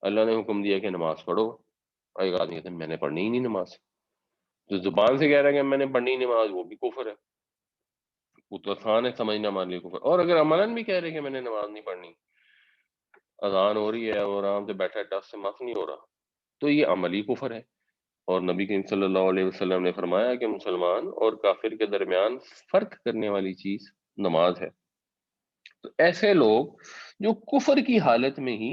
اللہ نے حکم دیا کہ نماز پڑھو، اور ایک آدمی کہتا ہے میں نے پڑھنی ہی نہیں نماز، جو زبان سے کہہ رہا ہے کہ میں نے پڑھنی ہی نماز، وہ بھی کفر ہے، وہ تو آسان ہے سمجھنا مان لی کفر، اور اگر عملاً بھی کہہ رہے کہ میں نے نماز نہیں پڑھنی، اذان ہو رہی ہے اور آرام سے بیٹھا ہے ٹس سے معاف نہیں ہو رہا، تو یہ عملی کفر ہے۔ اور نبی کریم صلی اللہ علیہ وسلم نے فرمایا کہ مسلمان اور کافر کے درمیان فرق کرنے والی چیز نماز ہے۔ تو ایسے لوگ جو کفر کی حالت میں ہی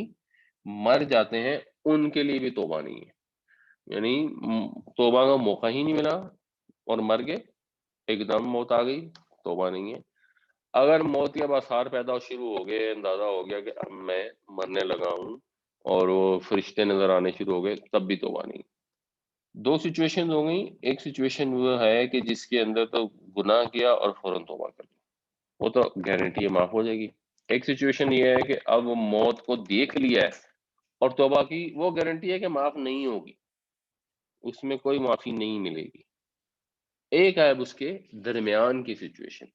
مر جاتے ہیں ان کے لیے بھی توبہ نہیں ہے، یعنی توبہ کا موقع ہی نہیں ملا اور مر گئے، ایک دم موت آ گئی، توبہ نہیں ہے۔ اگر موت کے آثار پیدا شروع ہو گئے، اندازہ ہو گیا کہ اب میں مرنے لگا ہوں اور وہ فرشتے نظر آنے شروع ہو گئے، تب بھی توبہ نہیں۔ دو سچویشن ہو گئی، ایک سچویشن وہ ہے کہ جس کے اندر تو گناہ کیا اور فوراً توبہ کر لی، وہ تو گارنٹی ہے معاف ہو جائے گی۔ ایک سچویشن یہ ہے کہ اب وہ موت کو دیکھ لیا ہے اور توبہ کی، وہ گارنٹی ہے کہ معاف نہیں ہوگی، اس میں کوئی معافی نہیں ملے گی۔ ایک ہے اب اس کے درمیان کی سچویشن،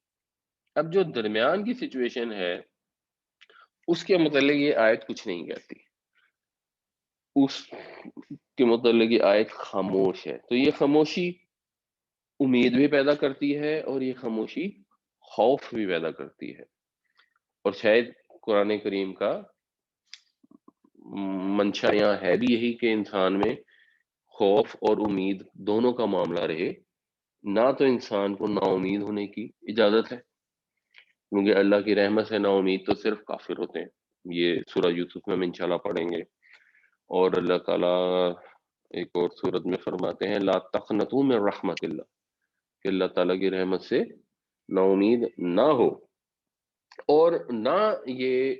اب جو درمیان کی سچویشن ہے اس کے متعلق یہ آیت کچھ نہیں کہتی، اس کے متعلق یہ آیت خاموش ہے، تو یہ خاموشی امید بھی پیدا کرتی ہے اور یہ خاموشی خوف بھی پیدا کرتی ہے، اور شاید قرآن کریم کا منشا یہاں ہے بھی یہی کہ انسان میں خوف اور امید دونوں کا معاملہ رہے، نہ تو انسان کو نا امید ہونے کی اجازت ہے، کیونکہ اللہ کی رحمت سے نا امید تو صرف کافر ہوتے ہیں، یہ سورہ یوسف میں ہم انشاءاللہ پڑھیں گے، اور اللہ تعالیٰ ایک اور سورت میں فرماتے ہیں لا تقنطوا من رحمت اللہ، کہ اللہ تعالیٰ کی رحمت سے نا امید نہ ہو، اور نہ یہ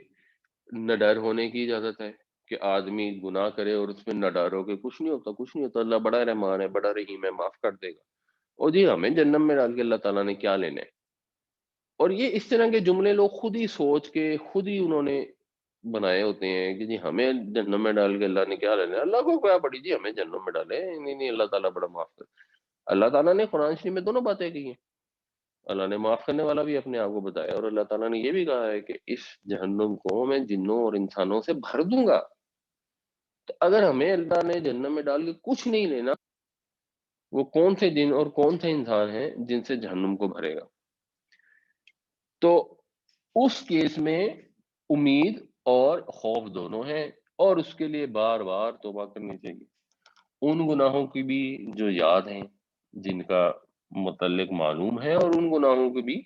نہ ڈر ہونے کی اجازت ہے کہ آدمی گناہ کرے اور اس میں نہ ڈر ہو کہ کچھ نہیں ہوتا، کچھ نہیں ہوتا، اللہ بڑا رحمان ہے، بڑا رحیم ہے، معاف کر دے گا، اور جی ہمیں جہنم میں ڈال کے اللہ تعالیٰ نے کیا لینا ہے۔ اور یہ اس طرح کے جملے لوگ خود ہی سوچ کے خود ہی انہوں نے بنائے ہوتے ہیں کہ جی ہمیں جہنم میں ڈال کے اللہ نے کیا لینا ہے، اللہ کو کیا پڑی جی ہمیں جہنم میں ڈالے، نہیں نہیں اللہ تعالیٰ بڑا معاف کر۔ اللہ تعالیٰ نے قرآن شریف میں دونوں باتیں کی ہیں، اللہ نے معاف کرنے والا بھی اپنے آپ کو بتایا، اور اللہ تعالیٰ نے یہ بھی کہا ہے کہ اس جہنم کو میں جنوں اور انسانوں سے بھر دوں گا۔ تو اگر ہمیں اللہ نے جہنم میں ڈال کے کچھ نہیں لینا، وہ کون سے جن اور کون سے انسان ہیں جن سے جہنم کو بھرے گا؟ تو اس کیس میں امید اور خوف دونوں ہیں، اور اس کے لیے بار بار توبہ کرنی چاہیے، ان گناہوں کی بھی جو یاد ہیں، جن کا متعلق معلوم ہے، اور ان گناہوں کی بھی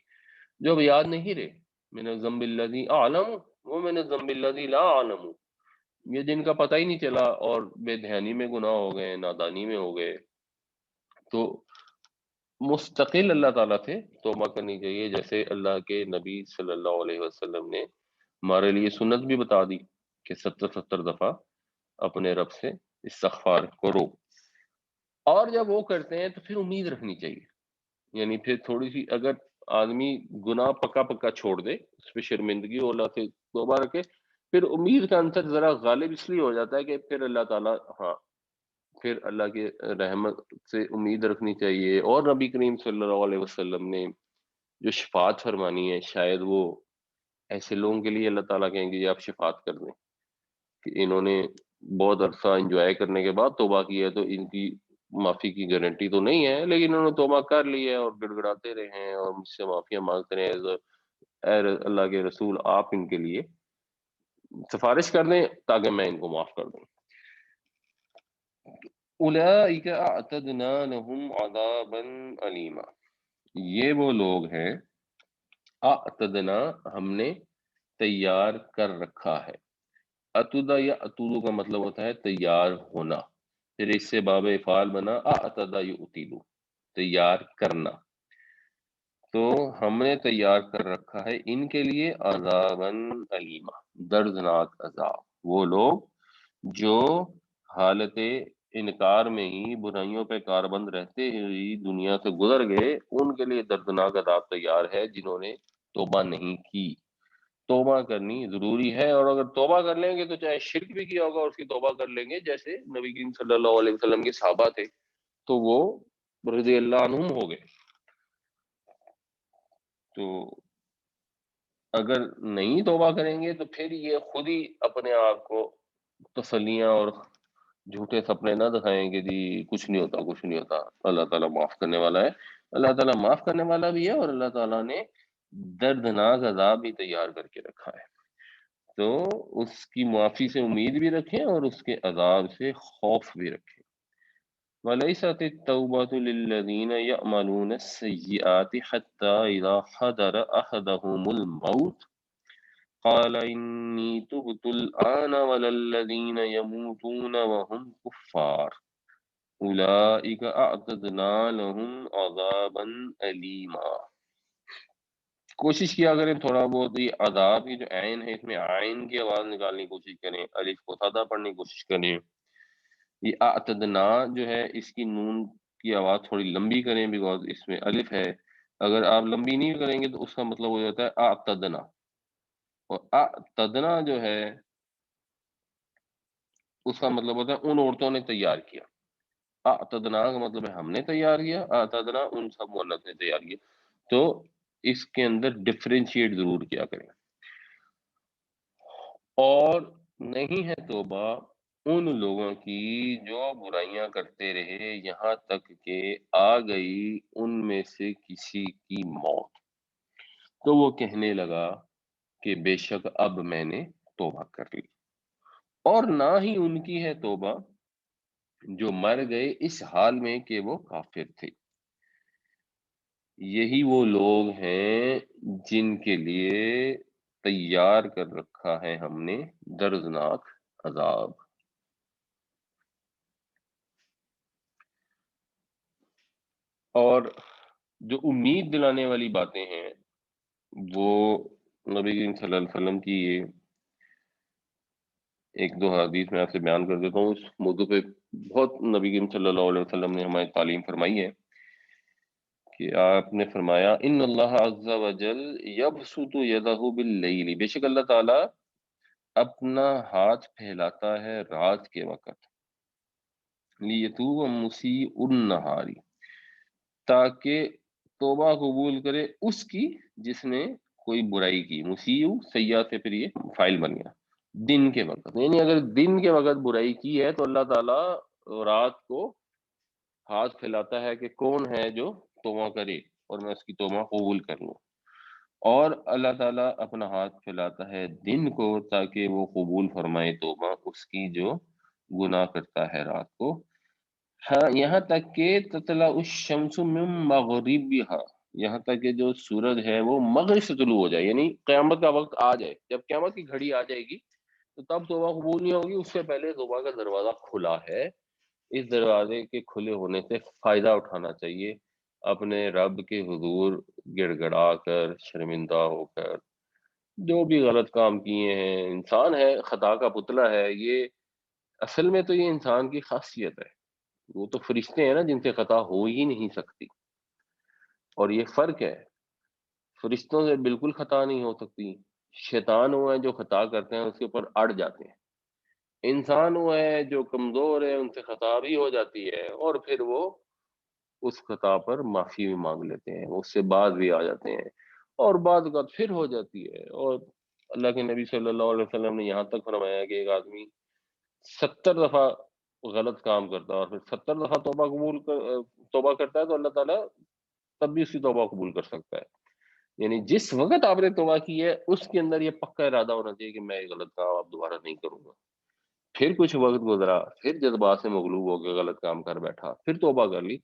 جو اب یاد نہیں رہے، من الذنب الذی اعلم و من الذنب الذی لا اعلم، یہ جن کا پتہ ہی نہیں چلا اور بے دھیانی میں گناہ ہو گئے، نادانی میں ہو گئے، تو مستقل اللہ تعالیٰ سے توبہ کرنی چاہیے، جیسے اللہ کے نبی صلی اللہ علیہ وسلم نے ہمارے لیے سنت بھی بتا دی کہ 70 دفعہ اپنے رب سے استغفار کرو۔ اور جب وہ کرتے ہیں تو پھر امید رکھنی چاہیے، یعنی پھر تھوڑی سی اگر آدمی گناہ پکا پکا چھوڑ دے، اس پہ شرمندگی اور اللہ سے توبہ رکھے، پھر امید کا عنصر ذرا غالب اس لیے ہو جاتا ہے کہ پھر اللہ تعالیٰ، ہاں، پھر اللہ کے رحمت سے امید رکھنی چاہیے۔ اور نبی کریم صلی اللہ علیہ وسلم نے جو شفاعت فرمانی ہے، شاید وہ ایسے لوگوں کے لیے اللہ تعالیٰ کہیں گے یہ آپ شفاعت کر دیں کہ انہوں نے بہت عرصہ انجوائے کرنے کے بعد توبہ کی ہے، تو ان کی معافی کی گارنٹی تو نہیں ہے، لیکن انہوں نے توبہ کر لی ہے اور گڑ گڑاتے رہے ہیں اور مجھ سے معافیاں مانگتے رہے ہیں، اے اللہ کے رسول آپ ان کے لیے سفارش کر دیں تاکہ میں ان کو معاف کر دوں۔ اولئک اعتدنا لهم عذابا علیما، یہ وہ لوگ ہیں، اعتدنا ہم نے تیار کر رکھا ہے، اتدا یا اتودو کا مطلب ہوتا ہے تیار ہونا، پھر اس سے باب افعال بنا اعتدا یعتدو، تیار کرنا، تو ہم نے تیار کر رکھا ہے ان کے لیے عذاباً علیما، دردناک عذاب۔ وہ لوگ جو حالت انکار میں ہی برائیوں پہ کاربند رہتے ہی دنیا سے گزر گئے، ان کے لیے دردناک عذاب تیار ہے جنہوں نے توبہ نہیں کی۔ توبہ کرنی ضروری ہے، اور اگر توبہ کر لیں گے تو چاہے شرک بھی کیا ہوگا اس کی توبہ کر لیں گے، جیسے نبی کریم صلی اللہ علیہ وسلم کے صحابہ تھے تو وہ رضی اللہ عنہم ہو گئے۔ تو اگر نہیں توبہ کریں گے تو پھر یہ خود ہی اپنے آپ کو تسلیاں اور جھوٹے سپنے نہ دکھائیں کہ جی کچھ نہیں ہوتا، کچھ نہیں ہوتا، اللہ تعالیٰ معاف کرنے والا ہے۔ اللہ تعالیٰ معاف کرنے والا بھی ہے، اور اللہ تعالیٰ نے دردناک عذاب بھی تیار کر کے رکھا ہے، تو اس کی معافی سے امید بھی رکھیں اور اس کے عذاب سے خوف بھی رکھیں۔ وَلَيْسَتِ التَّوْبَةُ لِلَّذِينَ يَعْمَلُونَ السَّيِّئَاتِ حَتَّى إِذَا حَضَرَ أَحَدَهُمُ الْمَوْتُ قَالَ إِنِّي تُبْتُ الْآنَ وَلَا الَّذِينَ يَمُوتُونَ وَهُمْ كُفَّارٌ أُولَئِكَ أَعْتَدْنَا لَهُمْ عَذَابًا أَلِيمًا۔ کوشش کیا کریں تھوڑا بہت یہ عذاب کی جو عین ہے، اس میں عین کی آواز نکالنے کی کوشش کریں، الف کو سادہ پڑھنے کی کوشش کریں۔ یہ اعتدنا جو ہے اس کی نون کی آواز تھوڑی لمبی کریں، بیکاز اس میں الف ہے، اگر آپ لمبی نہیں کریں گے تو اس کا مطلب ہو جاتا ہے اعتدنا، اور اعتدنا جو ہے اس کا مطلب ہوتا ہے ان عورتوں نے تیار کیا۔ اعتدنا کا مطلب ہے ہم نے تیار کیا، اعتدنا ان سب مؤنث نے تیار کیا، تو اس کے اندر ڈفرینشیٹ ضرور کیا کریں۔ اور نہیں ہے توبہ ان لوگوں کی جو برائیاں کرتے رہے یہاں تک کہ آ گئی ان میں سے کسی کی موت، تو وہ کہنے لگا کہ بے شک اب میں نے توبہ کر لی۔ اور نہ ہی ان کی ہے توبہ جو مر گئے اس حال میں کہ وہ کافر تھے، یہی وہ لوگ ہیں جن کے لیے تیار کر رکھا ہے ہم نے دردناک عذاب۔ اور جو امید دلانے والی باتیں ہیں وہ نبی کریم صلی اللہ علیہ وسلم کی یہ ایک دو حدیث میں آپ سے بیان کر دیتا ہوں، اس موضوع پہ بہت نبی کریم صلی اللہ علیہ وسلم نے ہمیں تعلیم فرمائی ہے کہ آپ نے فرمایا ان اللہ عز وجل یبسط یدہ باللیل، بے شک اللہ تعالیٰ اپنا ہاتھ پھیلاتا ہے رات کے وقت، لیتوب مسیء النہاری، تاکہ توبہ قبول کرے اس کی جس نے کوئی برائی کی، مسیء سیاح سے پھر یہ فائل بن گیا، دن کے وقت، یعنی اگر دن کے وقت برائی کی ہے تو اللہ تعالیٰ رات کو ہاتھ پھیلاتا ہے کہ کون ہے جو توبہ کرے اور میں اس کی توبہ قبول کر لوں، اور اللہ تعالیٰ اپنا ہاتھ پھیلاتا ہے دن کو تاکہ وہ قبول فرمائے توبہ اس کی جو گناہ کرتا ہے رات کو، ہاں یہاں تک کہ تطلع الشمس من مغربها، یہاں تک کہ جو سورج ہے وہ مغرب سے طلوع ہو جائے، یعنی قیامت کا وقت آ جائے، جب قیامت کی گھڑی آ جائے گی تو تب توبہ قبول نہیں ہوگی، اس سے پہلے توبہ کا دروازہ کھلا ہے۔ اس دروازے کے کھلے ہونے سے فائدہ اٹھانا چاہیے، اپنے رب کے حضور گڑ گڑا کر شرمندہ ہو کر جو بھی غلط کام کیے ہیں، انسان ہے، خطا کا پتلا ہے، یہ اصل میں تو یہ انسان کی خاصیت ہے وہ تو فرشتے ہیں نا جن سے خطا ہو ہی نہیں سکتی، اور یہ فرق ہے، فرشتوں سے بالکل خطا نہیں ہو سکتی، شیطان وہ ہیں جو خطا کرتے ہیں اس کے اوپر اڑ جاتے ہیں، انسان وہ ہے جو کمزور ہے ان سے خطا بھی ہو جاتی ہے اور پھر وہ اس خطا پر معافی بھی مانگ لیتے ہیں، اس سے باز بھی آ جاتے ہیں، اور بعض اوقات پھر ہو جاتی ہے، اور اللہ کے نبی صلی اللہ علیہ وسلم نے یہاں تک فرمایا کہ ایک آدمی 70 دفعہ غلط کام کرتا ہے اور پھر 70 دفعہ توبہ کرتا ہے تو اللہ تعالیٰ تب بھی اس کی توبہ قبول کر سکتا ہے، یعنی جس وقت آپ نے توبہ کی ہے اس کے اندر یہ پکا ارادہ ہونا چاہیے کہ میں یہ غلط کام اب دوبارہ نہیں کروں گا، پھر کچھ وقت گزرا، پھر جذبات سے مغلوب ہو کے غلط کام کر بیٹھا، پھر توبہ کر لی،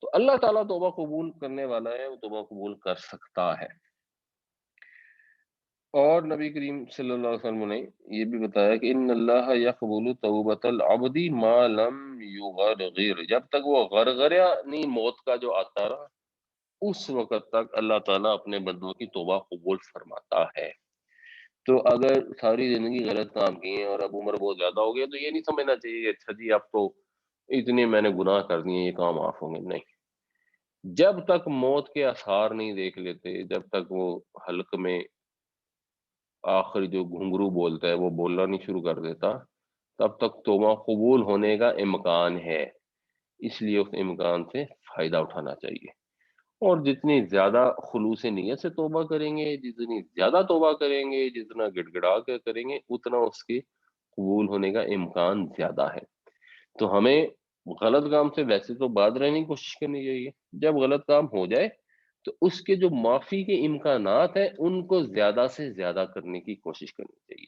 تو اللہ تعالیٰ توبہ قبول کرنے والا ہے، وہ توبہ قبول کر سکتا ہے۔ اور نبی کریم صلی اللہ علیہ وسلم نے یہ بھی بتایا کہ ان اللہ یقبل توبۃ العبد ما لم یغرغر، جب تک وہ غرغرہ نہیں موت کا جو آتا رہا اس وقت تک اللہ تعالیٰ اپنے بندوں کی توبہ قبول فرماتا ہے۔ تو اگر ساری زندگی غلط کام کیے ہیں اور اب عمر بہت زیادہ ہو گئی ہے تو یہ نہیں سمجھنا چاہیے کہ اچھا جی اب تو اتنے میں نے گناہ کر دیے یہ کام معاف ہوں گے، نہیں، جب تک موت کے آثار نہیں دیکھ لیتے، جب تک وہ حلق میں آخر جو گھنگرو بولتا ہے وہ بولنا نہیں شروع کر دیتا، تب تک توبہ قبول ہونے کا امکان ہے، اس لیے اس امکان سے فائدہ اٹھانا چاہیے، اور جتنی زیادہ خلوص نیت سے توبہ کریں گے، جتنی زیادہ توبہ کریں گے، جتنا گڑ گڑا کے کریں گے اتنا اس کے قبول ہونے کا امکان زیادہ ہے۔ تو ہمیں غلط کام سے ویسے تو بعد رہنے کی کوشش کرنی چاہیے، جب غلط کام ہو جائے تو اس کے جو معافی کے امکانات ہیں ان کو زیادہ سے زیادہ کرنے کی کوشش کرنی چاہیے،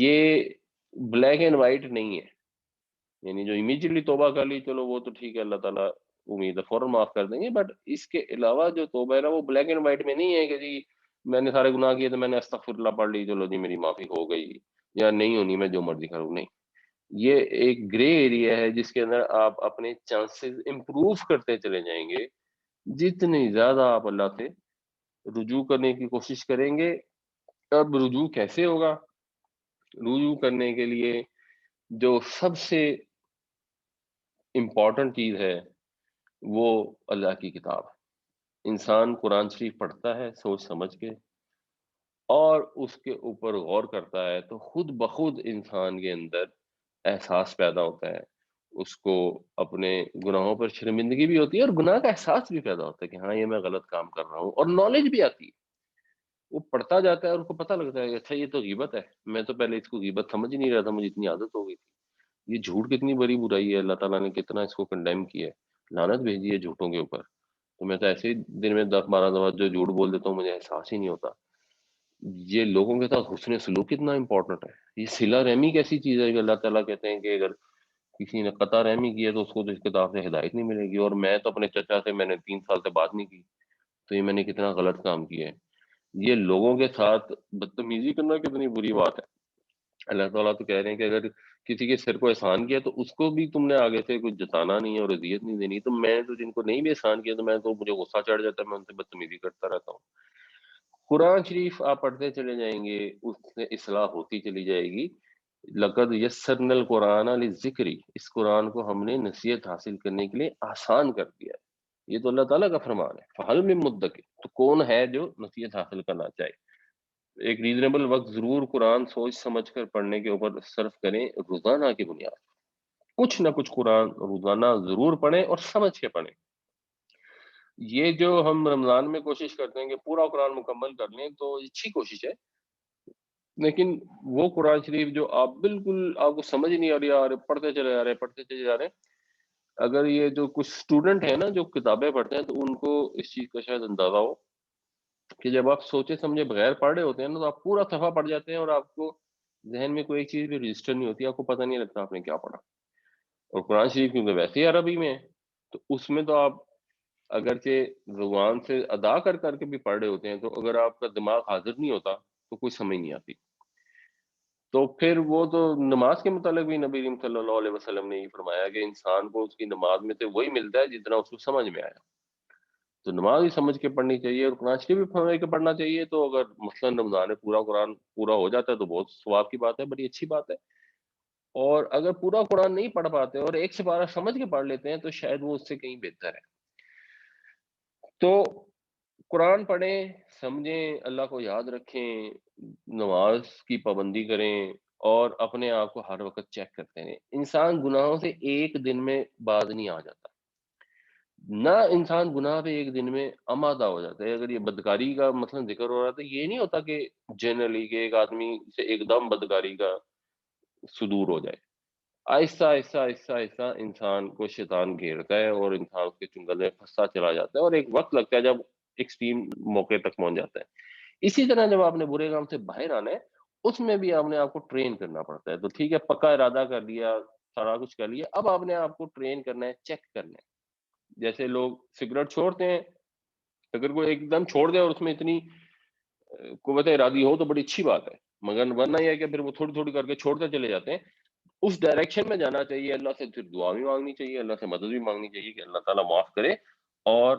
یہ بلیک اینڈ وائٹ نہیں ہے، یعنی جو امیجیٹلی توبہ کر لی چلو وہ تو ٹھیک ہے، اللہ تعالیٰ امید ہے فوراً معاف کر دیں گے، بٹ اس کے علاوہ جو توبہ ہے نا وہ بلیک اینڈ وائٹ میں نہیں ہے کہ جی میں نے سارے گناہ کیے تو میں نے استغفر اللہ پڑھ لی چلو جی میری معافی ہو گئی، یا نہیں ہونی میں جو مرضی کروں، نہیں، یہ ایک گرے ایریا ہے جس کے اندر آپ اپنے چانسز امپروو کرتے چلے جائیں گے، جتنی زیادہ آپ اللہ سے رجوع کرنے کی کوشش کریں گے۔ اب رجوع کیسے ہوگا؟ رجوع کرنے کے لیے جو سب سے امپورٹنٹ چیز ہے وہ اللہ کی کتاب ہے، انسان قرآن شریف پڑھتا ہے سوچ سمجھ کے اور اس کے اوپر غور کرتا ہے تو خود بخود انسان کے اندر احساس پیدا ہوتا ہے، اس کو اپنے گناہوں پر شرمندگی بھی ہوتی ہے اور گناہ کا احساس بھی پیدا ہوتا ہے کہ ہاں یہ میں غلط کام کر رہا ہوں، اور نالج بھی آتی ہے، وہ پڑھتا جاتا ہے اور اس کو پتہ لگتا ہے کہ اچھا یہ تو غیبت ہے، میں تو پہلے اس کو غیبت سمجھ ہی نہیں رہا تھا، مجھے اتنی عادت ہو گئی تھی، یہ جھوٹ کتنی بڑی برائی ہے، اللہ تعالیٰ نے کتنا اس کو کنڈیم کیا ہے، لعنت بھیجی ہے جھوٹوں کے اوپر، تو میں تو ایسے ہی دن میں 10 12 دفعہ جو جھوٹ بول دیتا ہوں مجھے احساس ہی نہیں ہوتا۔ یہ لوگوں کے ساتھ حسن سلوک کتنا امپورٹنٹ ہے، یہ صلہ رحمی کیسی چیز ہے کہ اللہ تعالیٰ کہتے ہیں کہ اگر کسی نے قطع رحمی کی ہے تو اس کو تو اس کتاب سے ہدایت نہیں ملے گی، اور میں تو اپنے چچا سے میں نے 3 سال سے بات نہیں کی، تو یہ میں نے کتنا غلط کام کیا ہے، یہ لوگوں کے ساتھ بدتمیزی کرنا کتنی بری بات ہے۔ اللہ تعالیٰ تو کہہ رہے ہیں کہ اگر کسی کے سر کو احسان کیا تو اس کو بھی تم نے آگے سے کچھ جتانا نہیں ہے اور اذیت نہیں دینی، تو میں تو جن کو نہیں بھی احسان کیا تو میں تو مجھے غصہ چڑھ جاتا ہے، میں ان سے بدتمیزی کرتا رہتا ہوں۔ قرآن شریف آپ پڑھتے چلے جائیں گے اس سے اصلاح ہوتی چلی جائے گی، لقد یسرنا القرآن للذکر، اس قرآن کو ہم نے نصیحت حاصل کرنے کے لیے آسان کر دیا ہے، یہ تو اللہ تعالیٰ کا فرمان ہے، فہل من مدکر، تو کون ہے جو نصیحت حاصل کرنا چاہے، ایک ریزنیبل وقت ضرور قرآن سوچ سمجھ کر پڑھنے کے اوپر صرف کریں، روزانہ کی بنیاد کچھ نہ کچھ قرآن روزانہ ضرور پڑھیں اور سمجھ کے پڑھیں، یہ جو ہم رمضان میں کوشش کرتے ہیں کہ پورا قرآن مکمل کر لیں تو یہ اچھی کوشش ہے، لیکن وہ قرآن شریف جو آپ بالکل آپ کو سمجھ نہیں آ رہی آ رہے پڑھتے چلے جا رہے پڑھتے چلے جا رہے ہیں، اگر یہ جو کچھ اسٹوڈنٹ ہیں نا جو کتابیں پڑھتے ہیں تو ان کو اس چیز کا شاید اندازہ ہو کہ جب آپ سوچے سمجھے بغیر پڑھ رہے ہوتے ہیں نا تو آپ پورا صفحہ پڑھ جاتے ہیں اور آپ کو ذہن میں کوئی ایک چیز بھی رجسٹر نہیں ہوتی، آپ کو پتہ نہیں لگتا آپ نے کیا پڑھا، اور قرآن شریف کیونکہ ویسے ہی عربی میں ہے تو اس میں تو آپ اگرچہ زبان سے ادا کر کر کے بھی پڑھ رہے ہوتے ہیں تو اگر آپ کا دماغ حاضر نہیں ہوتا تو کوئی سمجھ نہیں آتی، تو پھر وہ تو نماز کے متعلق بھی نبی کریم صلی اللہ علیہ وسلم نے یہ فرمایا کہ انسان کو اس کی نماز میں سے وہی ملتا ہے جتنا اس کو سمجھ میں آیا، تو نماز بھی سمجھ کے پڑھنی چاہیے اور قرآن شریف بھی سمجھ کے پڑھنا چاہیے، تو اگر مثلاً رمضان میں پورا قرآن پورا ہو جاتا ہے تو بہت ثواب کی بات ہے، بڑی اچھی بات ہے، اور اگر پورا قرآن نہیں پڑھ پاتے اور ایک سپارہ سمجھ کے پڑھ لیتے ہیں تو شاید وہ اس سے کہیں بہتر ہے. تو قرآن پڑھیں، سمجھیں، اللہ کو یاد رکھیں، نماز کی پابندی کریں اور اپنے آپ کو ہر وقت چیک کرتے رہیں. انسان گناہوں سے ایک دن میں باز نہیں آ جاتا، نہ انسان گناہ پہ ایک دن میں آمادہ ہو جاتا ہے. اگر یہ بدکاری کا مثلا ذکر ہو رہا ہے تو یہ نہیں ہوتا کہ جنرلی کہ ایک آدمی سے ایک دم بدکاری کا صدور ہو جائے. آہستہ آہستہ آہستہ آہستہ انسان کو شیطان گھیرتا ہے اور انسان اس کے چنگل میں پھنستا چلا جاتا ہے اور ایک وقت لگتا ہے جب ایکسٹریم موقع تک پہنچ جاتا ہے. اسی طرح جب آپ نے برے کام سے باہر آنا ہے اس میں بھی آپ نے آپ کو ٹرین کرنا پڑتا ہے. تو ٹھیک ہے، پکا ارادہ کر لیا، سارا کچھ کر لیا، اب آپ نے آپ کو ٹرین کرنا ہے، چیک کرنا ہے. جیسے لوگ سگریٹ چھوڑتے ہیں، اگر کوئی ایک دم چھوڑ دے اور اس میں اتنی قوت ارادی ہو تو بڑی اچھی بات ہے، مگر ورنہ یہ ہے کہ پھر وہ تھوڑی تھوڑی کر کے چھوڑتے چلے جاتے ہیں. اس ڈائریکشن میں جانا چاہیے، اللہ سے پھر دعا بھی مانگنی چاہیے، اللہ سے مدد بھی مانگنی چاہیے کہ اللہ تعالیٰ معاف کرے اور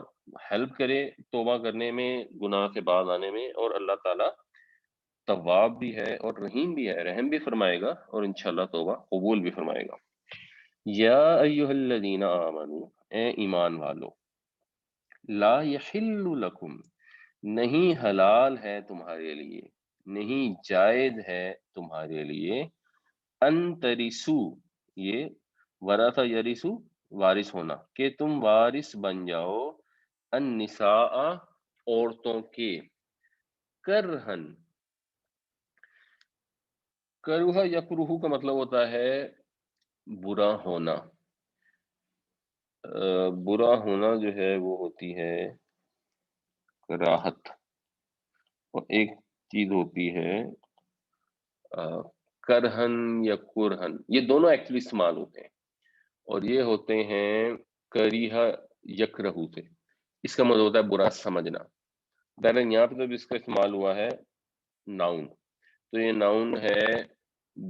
ہیلپ کرے توبہ کرنے میں، گناہ سے باز آنے میں. اور اللہ تعالیٰ تواب بھی ہے اور رحیم بھی ہے، رحم بھی فرمائے گا اور انشاءاللہ توبہ قبول بھی فرمائے گا. یا ایہا الذین آمنو، اے ایمان والو، لا یحل لکم، نہیں حلال ہے تمہارے لیے، نہیں جائز ہے تمہارے لیے، ان ترثو، یہ ورثہ یرثو وارث ہونا، کہ تم وارث بن جاؤ، النساء عورتوں کے، کرہن، کرہ یکرہ کا مطلب ہوتا ہے برا ہونا. برا ہونا جو ہے وہ ہوتی ہے راحت، اور ایک چیز ہوتی ہے کرہن یا کرہن، یہ دونوں ایکچولی استعمال ہوتے ہیں اور یہ ہوتے ہیں کریہ یکرہو سے. اس کا مطلب ہوتا ہے برا سمجھنا. بہرحال یہاں پہ جب اس کا استعمال ہوا ہے ناؤن، تو یہ ناؤن ہے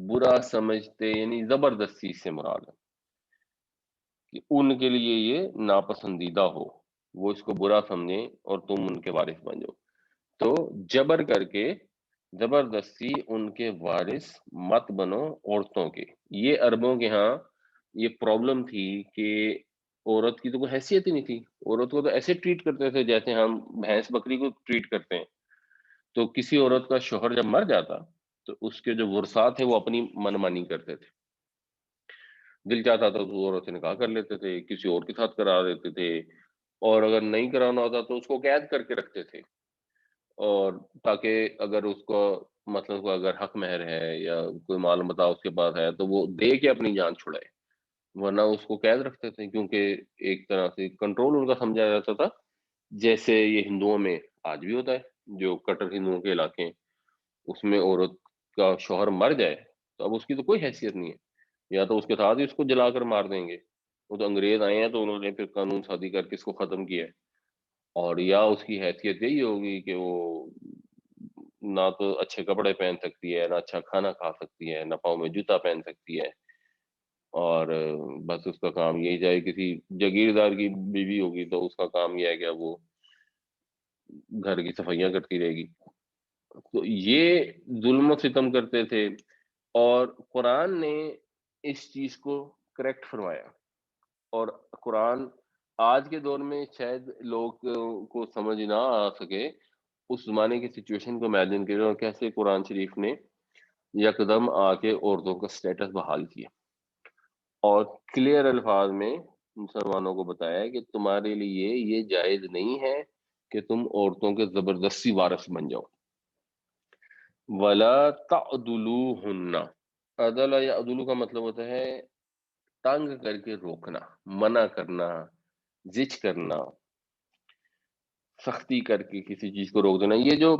برا سمجھتے، یعنی زبردستی سے مراد ہے کہ ان کے لیے یہ ناپسندیدہ ہو، وہ اس کو برا سمجھیں اور تم ان کے وارث بن جاؤ. تو جبر کر کے، زبردستی ان کے وارث مت بنو عورتوں کے. یہ عربوں کے ہاں یہ پرابلم تھی کہ عورت کی تو کوئی حیثیت ہی نہیں تھی، عورت کو تو ایسے ٹریٹ کرتے تھے جیسے ہم بھینس بکری کو ٹریٹ کرتے ہیں. تو کسی عورت کا شوہر جب مر جاتا تو اس کے جو ورثات تھے وہ اپنی منمانی کرتے تھے، دل چاہتا تھا تو عورت سے نکاح کر لیتے تھے، کسی اور کے ساتھ کرا دیتے تھے، اور اگر نہیں کرانا ہوتا تو اس کو قید کر کے رکھتے تھے، اور تاکہ اگر اس کو مطلب کو اگر حق مہر ہے یا کوئی مال متا اس کے پاس ہے تو وہ دے کے اپنی جان چھڑائے، ورنہ اس کو قید رکھتے تھے. کیونکہ ایک طرح سے کنٹرول ان کا سمجھا جاتا تھا، جیسے یہ ہندوؤں میں آج بھی ہوتا ہے، جو کٹر ہندوؤں کے علاقے ہیں اس میں عورت کا شوہر مر جائے تو اب اس کی تو کوئی حیثیت نہیں ہے، یا تو اس کے ساتھ ہی اس کو جلا کر مار دیں گے. وہ تو انگریز آئے ہیں تو انہوں نے پھر قانون سازی کر کے اس کو ختم کیا ہے. اور یا اس کی حیثیت یہی ہوگی کہ وہ نہ تو اچھے کپڑے پہن سکتی ہے، نہ اچھا کھانا کھا سکتی ہے، نہ پاؤں میں جوتا پہن سکتی ہے، اور بس اس کا کام یہی جائے کسی جاگیردار کی بیوی ہوگی تو اس کا کام یہ ہے کہ وہ گھر کی صفائیاں کرتی رہے گی. تو یہ ظلم و ستم کرتے تھے، اور قرآن نے اس چیز کو کریکٹ فرمایا. اور قرآن آج کے دور میں شاید لوگ کو سمجھ نہ آ سکے، اس زمانے کی سچویشن کو امیجن کریں اور کیسے قرآن شریف نے یکدم آ کے عورتوں کا سٹیٹس بحال کیا اور کلیئر الفاظ میں مسلمانوں کو بتایا ہے کہ تمہارے لیے یہ جائز نہیں ہے کہ تم عورتوں کے زبردستی وارث بن جاؤ. ولا تعدلوہن، عدل یا عدلو کا مطلب ہوتا ہے تنگ کر کے روکنا، منع کرنا، زج کرنا، سختی کر کے کسی چیز کو روک دینا. یہ جو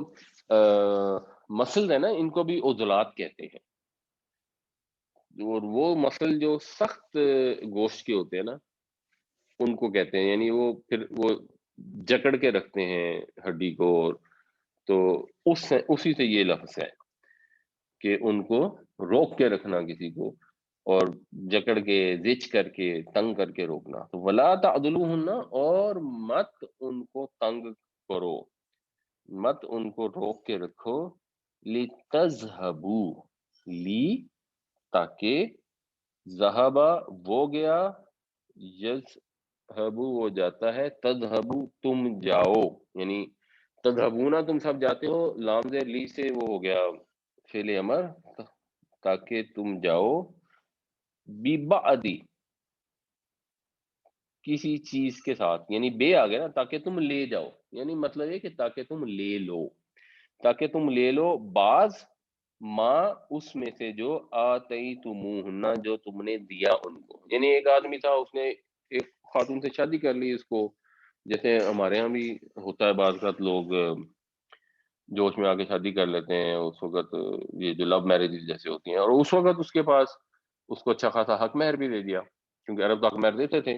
مسل ہے نا، ان کو بھی عضلات کہتے ہیں، اور وہ مسل جو سخت گوشت کے ہوتے ہیں نا ان کو کہتے ہیں، یعنی وہ پھر وہ جکڑ کے رکھتے ہیں ہڈی کو. تو اسی سے یہ لفظ ہے کہ ان کو روک کے رکھنا کسی کو، اور جکڑ کے، زچ کر کے، تنگ کر کے روکنا. تو ولا تعدلوہن، اور مت ان کو تنگ کرو، مت ان کو روک کے رکھو، لتذہبوا، لی تاکہ ذہبا وہ گیا، یذہبو وہ جاتا ہے، تذہبو تم جاؤ، یعنی تذہبونا تم سب جاتے ہو، لام زیر لی سے وہ ہو گیا فعل امر، تاکہ تم جاؤ، ببعدی کسی چیز کے ساتھ، یعنی بے آ گیا نا، تاکہ تم لے جاؤ، یعنی مطلب یہ کہ تاکہ تم لے لو، تاکہ تم لے لو بعض ماں اس میں سے جو آتیتموہن جو تم نے دیا ان کو، یعنی ایک آدمی تھا، اس نے ایک خاتون سے شادی کر لی، اس کو جیسے ہمارے ہاں بھی ہوتا ہے بعض اوقات لوگ جوش میں آ کے شادی کر لیتے ہیں اس وقت، یہ جو لو میرجز جیسے ہوتی ہیں، اور اس وقت اس کے پاس اس کو اچھا خاصا حق مہر بھی دے دیا، کیونکہ عرب تو حق مہر دیتے تھے۔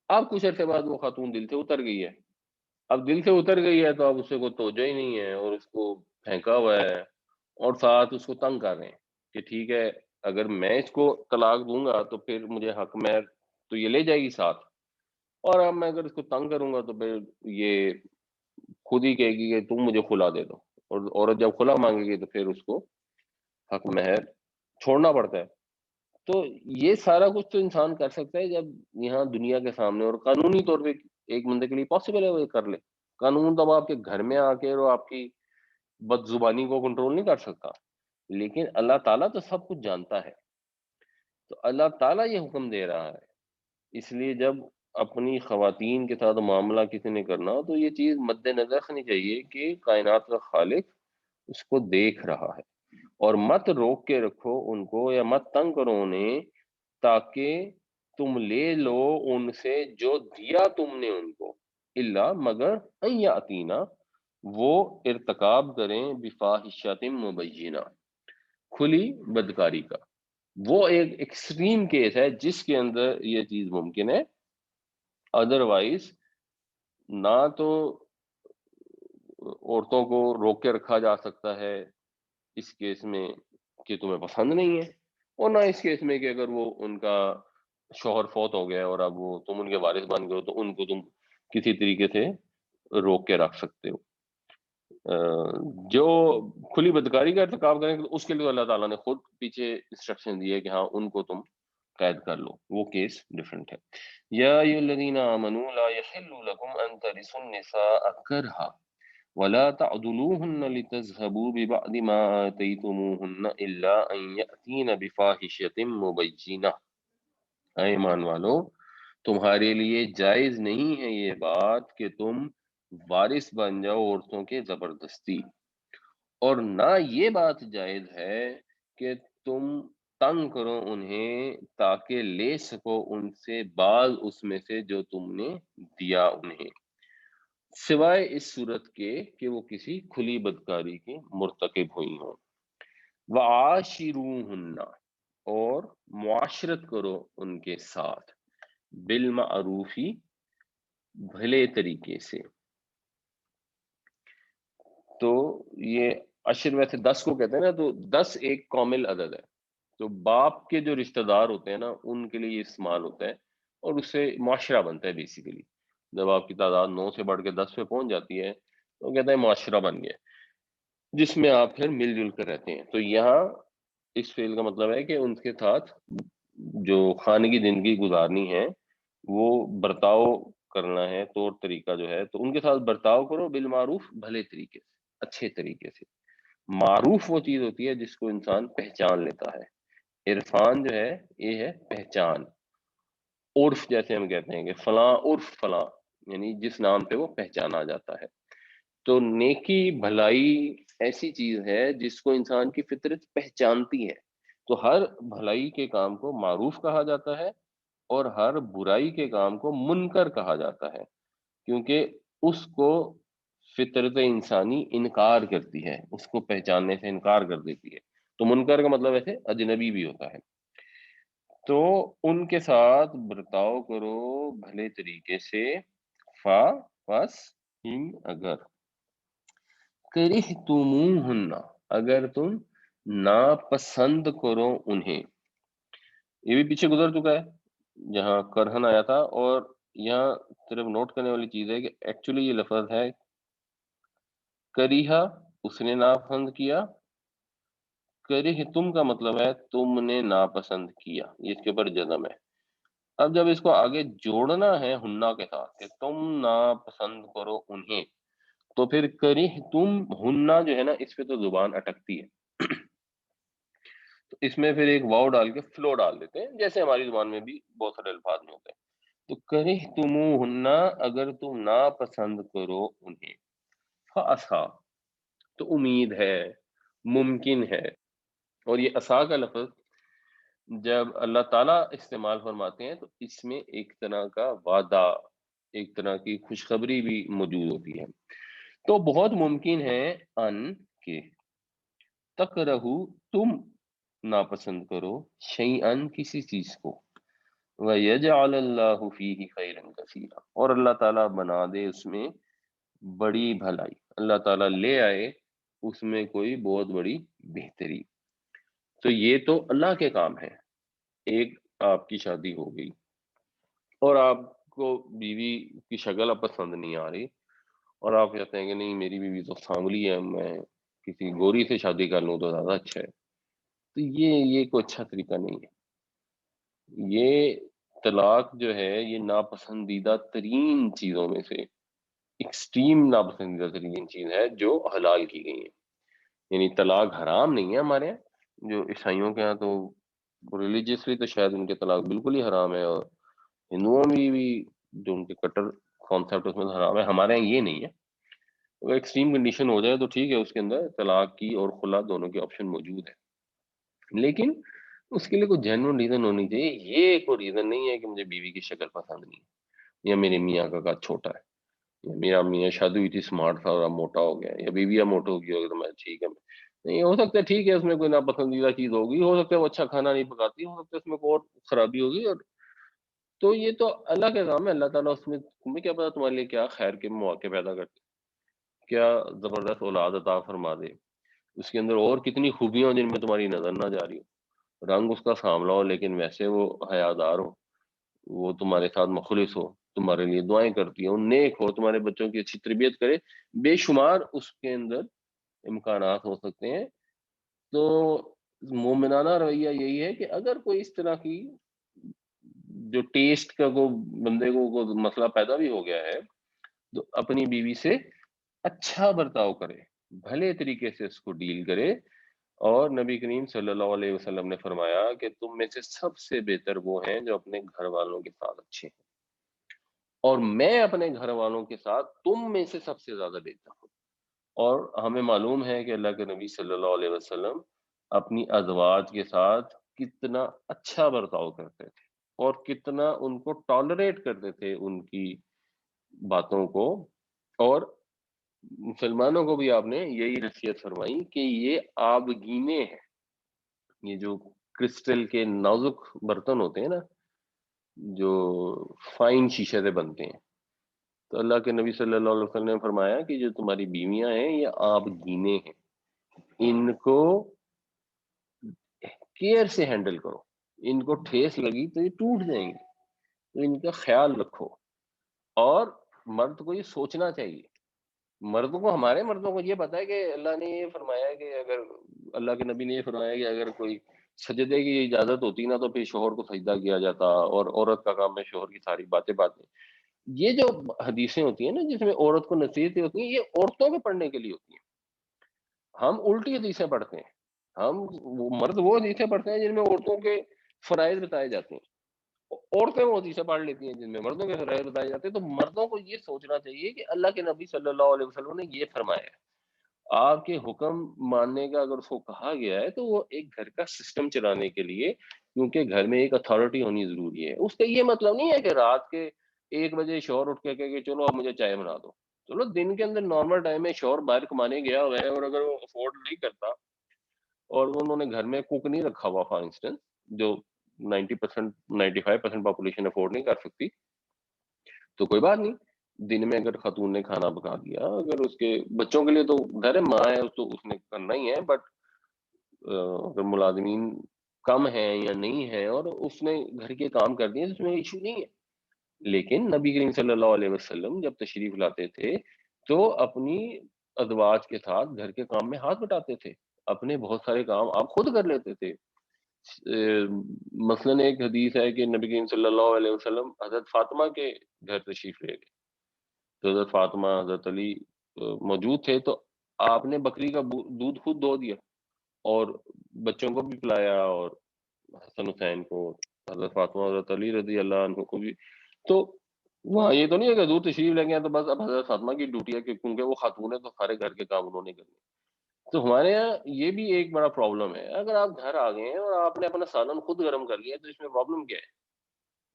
اب کچھ عرصے بعد وہ خاتون دل سے اتر گئی ہے، اب دل سے اتر گئی ہے تو اب اسے کوئی توجہ ہی نہیں ہے، اور اس کو پھینکا ہوا ہے، اور ساتھ اس کو تنگ کر رہے ہیں کہ ٹھیک ہے اگر میں اس کو طلاق دوں گا تو پھر مجھے حق مہر تو یہ لے جائے گی ساتھ، اور اب میں اگر اس کو تنگ کروں گا تو پھر یہ خود ہی کہے گی کہ تم مجھے خلا دے دو، اور عورت جب خلا مانگے گی تو پھر اس کو حق مہر چھوڑنا پڑتا ہے۔ تو یہ سارا کچھ تو انسان کر سکتا ہے جب یہاں دنیا کے سامنے، اور قانونی طور پہ ایک بندے کے لیے پاسبل ہے وہ یہ کر لے، قانون تو اب آپ کے گھر میں آ کے اور آپ کی بد زبانی کو کنٹرول نہیں کر سکتا، لیکن اللہ تعالیٰ تو سب کچھ جانتا ہے، تو اللہ تعالیٰ یہ حکم دے رہا ہے، اس لیے جب اپنی خواتین کے ساتھ معاملہ کسی نے کرنا ہو تو یہ چیز مد نظر رکھنی چاہیے کہ کائنات کا خالق اس کو دیکھ رہا ہے، اور مت روک کے رکھو ان کو یا مت تنگ کرو انہیں، تاکہ تم لے لو ان سے جو دیا تم نے ان کو، اللہ مگر ان یاتینا وہ ارتکاب کریں بفاحشۃ مبینہ کھلی بدکاری کا، وہ ایک ایکسٹریم کیس ہے جس کے اندر یہ چیز ممکن ہے، ادروائز نہ تو عورتوں کو روک کے رکھا جا سکتا ہے اس کیس میں کہ تمہیں پسند نہیں ہے، اور نہ اس کیس میں کہ اگر وہ ان کا شوہر فوت ہو گیا اور اب وہ تم ان کے وارث بن گئے ہو تو ان کو تم کسی طریقے سے روک کے رکھ سکتے ہو۔ جو کھلی بدکاری کا ارتکاب کریں گے تو اس کے لیے اللہ تعالیٰ نے خود پیچھے انسٹرکشن دی ہے کہ ہاں ان کو تم قید کر لو، وہ کیس ڈفرنٹ ہے۔ یا ایھا الذین آمنوا لا یحل لکم ان ترثوا النساء کرہا ولا تعضلوهن لتذهبوا ببعض ما آتيتموهن إلا أن يأتين بفاحشة مبينة، اے ایمان والو تمہارے لیے جائز نہیں ہے یہ بات کہ تم وارث بن جاؤ عورتوں کے زبردستی، اور نہ یہ بات جائز ہے کہ تم تنگ کرو انہیں تاکہ لے سکو ان سے بعض اس میں سے جو تم نے دیا انہیں، سوائے اس صورت کے کہ وہ کسی کھلی بدکاری کے مرتکب ہوئی ہوں۔ وعاشروہن اور معاشرت کرو ان کے ساتھ، بالمعروفی بھلے طریقے سے، تو یہ عشر ویسے 10 کو کہتے ہیں نا، تو 10 ایک کامل عدد ہے، تو باپ کے جو رشتہ دار ہوتے ہیں نا ان کے لیے یہ استعمال ہوتا ہے، اور اس سے معاشرہ بنتا ہے بیسیکلی، جب آپ کی تعداد 9 سے بڑھ کے 10 پہ پہنچ جاتی ہے تو کہتے ہیں معاشرہ بن گیا، جس میں آپ پھر مل جل کر رہتے ہیں۔ تو یہاں اس فعل کا مطلب ہے کہ ان کے ساتھ جو خانگی زندگی گزارنی ہے، وہ برتاؤ کرنا ہے، طور طریقہ جو ہے تو ان کے ساتھ برتاؤ کرو بالمعروف بھلے طریقے سے، اچھے طریقے سے۔ معروف وہ چیز ہوتی ہے جس کو انسان پہچان لیتا ہے، عرفان جو ہے یہ ہے پہچان، عرف جیسے ہم کہتے ہیں کہ فلاں عرف فلاں، یعنی جس نام پہ وہ پہچانا جاتا ہے۔ تو نیکی بھلائی ایسی چیز ہے جس کو انسان کی فطرت پہچانتی ہے، تو ہر بھلائی کے کام کو معروف کہا جاتا ہے، اور ہر برائی کے کام کو منکر کہا جاتا ہے، کیونکہ اس کو فطرت انسانی انکار کرتی ہے، اس کو پہچاننے سے انکار کر دیتی ہے، تو منکر کا مطلب ایسے اجنبی بھی ہوتا ہے۔ تو ان کے ساتھ برتاؤ کرو بھلے طریقے سے، فا پس ان اگر کرہتموہن اگر تم ناپسند کرو انہیں، یہ بھی پیچھے گزر چکا ہے جہاں کرہن آیا تھا، اور یہاں صرف نوٹ کرنے والی چیز ہے کہ ایکچولی یہ لفظ ہے کریہا، اس نے ناپسند کیا، کرہ تم کا مطلب ہے تم نے ناپسند کیا، یہ اس کے اوپر جزم ہے۔ اب جب اس کو آگے جوڑنا ہے ہننا کے ساتھ کہ تم ناپسند کرو انہیں، تو پھر کرہ تم ہننا جو ہے نا، اس پہ تو زبان اٹکتی ہے تو اس میں پھر ایک واو ڈال کے فلو ڈال دیتے ہیں، جیسے ہماری زبان میں بھی بہت سارے الفاظ میں ہوتے ہیں۔ تو کرہ تم ہننا، اگر تم ناپسند کرو انہیں، فَعَسَىٰ، تو امید ہے، ممکن ہے۔ اور یہ عصا کا لفظ جب اللہ تعالیٰ استعمال فرماتے ہیں تو اس میں ایک طرح کا وعدہ، ایک طرح کی خوشخبری بھی موجود ہوتی ہے۔ تو بہت ممکن ہے ان کہ تکرہ تم ناپسند کرو شیئن کسی چیز کو، وَيَجْعَلَ اللَّهُ فِيهِ خَيْرًا كَثِيرًا، اور اللہ تعالیٰ بنا دے اس میں بڑی بھلائی، اللہ تعالیٰ لے آئے اس میں کوئی بہت بڑی بہتری۔ تو یہ تو اللہ کے کام ہے۔ ایک آپ کی شادی ہو گئی اور آپ کو بیوی کی شکل اب پسند نہیں آ رہی، اور آپ کہتے ہیں کہ نہیں میری بیوی تو سانولی ہے، میں کسی گوری سے شادی کر لوں تو زیادہ اچھا ہے، تو یہ کوئی اچھا طریقہ نہیں ہے۔ یہ طلاق جو ہے یہ ناپسندیدہ ترین چیزوں میں سے ایکسٹریم ناپسندیدہ ترین چیز ہے جو حلال کی گئی ہے۔ یعنی طلاق حرام نہیں ہے ہمارے یہاں، جو عیسائیوں کے یہاں تو ریلیجیسلی تو شاید ان کے طلاق بالکل ہی حرام ہے، اور ہندوؤں میں بھی جو ان کے کٹر کانسیپٹ اس میں تو حرام ہے، ہمارے یہاں یہ نہیں ہے۔ اگر ایکسٹریم کنڈیشن ہو جائے تو ٹھیک ہے، اس کے اندر طلاق کی اور خلا دونوں کے آپشن موجود ہے، لیکن اس کے لیے کوئی جینون ریزن ہونی چاہیے۔ یہ کوئی ریزن نہیں ہے کہ مجھے بیوی کی شکل پسند نہیں ہے، یا میرے میاں کا قد چھوٹا ہے، یا میرا میاں شادی ہوئی تھی اسمارٹ تھا اور اب موٹا ہو گیا ہے، یا بیوی اب موٹا ہو گئی ہوگی تو میں ٹھیک ہے نہیں ہو سکتا ہے، ٹھیک ہے اس میں کوئی ناپسندیدہ چیز ہوگی، ہو سکتا ہے وہ اچھا کھانا نہیں پکاتی، ہو سکتا ہے اس میں کوئی اور خرابی ہوگی، اور تو یہ تو اللہ کے کام ہے، اللہ تعالیٰ اس میں تمہیں کیا پتا تمہارے لیے کیا خیر کے مواقع پیدا کرتے، کیا زبردست اولاد عطا فرما دے، اس کے اندر اور کتنی خوبیاں ہوں جن میں تمہاری نظر نہ جا رہی ہو، رنگ اس کا سانولا ہو لیکن ویسے وہ حیادار ہو، وہ تمہارے ساتھ مخلص ہو، تمہارے لیے دعائیں کرتی ہو، نیک ہو، تمہارے بچوں کی اچھی تربیت کرے، بے شمار اس کے اندر امکانات ہو سکتے ہیں۔ تو مومنانہ رویہ یہی ہے کہ اگر کوئی اس طرح کی جو ٹیسٹ کا کو بندے کو مسئلہ پیدا بھی ہو گیا ہے، تو اپنی بیوی سے اچھا برتاؤ کرے، بھلے طریقے سے اس کو ڈیل کرے، اور نبی کریم صلی اللہ علیہ وسلم نے فرمایا کہ تم میں سے سب سے بہتر وہ ہیں جو اپنے گھر والوں کے ساتھ اچھے ہیں، اور میں اپنے گھر والوں کے ساتھ تم میں سے سب سے زیادہ بہتر ہوں۔ اور ہمیں معلوم ہے کہ اللہ کے نبی صلی اللہ علیہ وسلم اپنی ازواج کے ساتھ کتنا اچھا برتاؤ کرتے تھے، اور کتنا ان کو ٹالریٹ کرتے تھے ان کی باتوں کو، اور مسلمانوں کو بھی آپ نے یہی نصیحت فرمائی کہ یہ آبگینے ہیں، یہ جو کرسٹل کے نازک برتن ہوتے ہیں نا، جو فائن شیشے سے بنتے ہیں، تو اللہ کے نبی صلی اللہ علیہ وسلم نے فرمایا کہ جو تمہاری بیویاں ہیں یہ آبگینے ہیں، ان کو کیئر سے ہینڈل کرو، ان کو ٹھیس لگی تو یہ ٹوٹ جائیں گے، تو ان کا خیال رکھو۔ اور مرد کو یہ سوچنا چاہیے، مردوں کو، ہمارے مردوں کو یہ پتا ہے کہ اللہ نے یہ فرمایا ہے کہ اگر اللہ کے نبی نے یہ فرمایا کہ اگر کوئی سجدے کی اجازت ہوتی نا تو پھر شوہر کو سجدہ کیا جاتا، اور عورت کا کام ہے شوہر کی ساری باتیں باتیں۔ یہ جو حدیثیں ہوتی ہیں نا جس میں عورت کو نصیحتیں ہوتی ہیں، یہ عورتوں کے پڑھنے کے لیے ہوتی ہیں، ہم الٹی حدیثیں پڑھتے ہیں، ہم مرد وہ حدیثیں پڑھتے ہیں جن میں عورتوں کے فرائض بتائے جاتے ہیں، عورتیں وہ حدیثیں پڑھ لیتی ہیں جن میں مردوں کے فرائض بتائے جاتے ہیں۔ تو مردوں کو یہ سوچنا چاہیے کہ اللہ کے نبی صلی اللہ علیہ وسلم نے یہ فرمایا ہے، آپ کے حکم ماننے کا اگر اس کو کہا گیا ہے تو وہ ایک گھر کا سسٹم چلانے کے لیے، کیونکہ گھر میں ایک اتھارٹی ہونی ضروری ہے۔ اس کا یہ مطلب نہیں ہے کہ رات کے 1 بجے شوہر اٹھ کے کہے کہ چلو اب مجھے چائے بنا دو، چلو دن کے اندر نارمل ٹائم میں شوہر باہر کمانے گیا ہوا ہے، اور اگر وہ افورڈ نہیں کرتا اور انہوں نے گھر میں کوک نہیں رکھا ہوا فار انسٹنس، جو 90% 95% پاپولیشن افورڈ نہیں کر سکتی، تو کوئی بات نہیں، دن میں اگر خاتون نے کھانا پکا دیا، اگر اس کے بچوں کے لیے تو ظاہر ہے ماں ہے تو اس نے کرنا ہی ہے، بٹ اگر ملازمین کم ہیں یا نہیں ہیں اور اس نے گھر کے کام کر دیے تو اس میں ایشو نہیں ہے۔ لیکن نبی کریم صلی اللہ علیہ وسلم جب تشریف لاتے تھے تو اپنی ازواج کے ساتھ گھر کے کام میں ہاتھ بٹاتے تھے، اپنے بہت سارے کام آپ خود کر لیتے تھے. مثلاً ایک حدیث ہے کہ نبی کریم صلی اللہ علیہ وسلم حضرت فاطمہ کے گھر تشریف لے گئے، تو حضرت فاطمہ حضرت علی موجود تھے، تو آپ نے بکری کا دودھ خود دھو دیا اور بچوں کو بھی پلایا، اور حسن حسین کو، حضرت فاطمہ حضرت علی رضی اللہ عنہ کو بھی. تو وہاں یہ تو نہیں ہے کہ حضور تشریف لے گئے ہیں تو بس اب حضرت فاطمہ کی ڈیوٹی ہے کہ کیونکہ وہ خاتون ہے تو سارے گھر کے کام انہوں نے کرنے. تو ہمارے یہاں یہ بھی ایک بڑا پرابلم ہے، اگر آپ گھر آ گئے ہیں اور آپ نے اپنا سالن خود گرم کر لیا تو اس میں پرابلم کیا ہے؟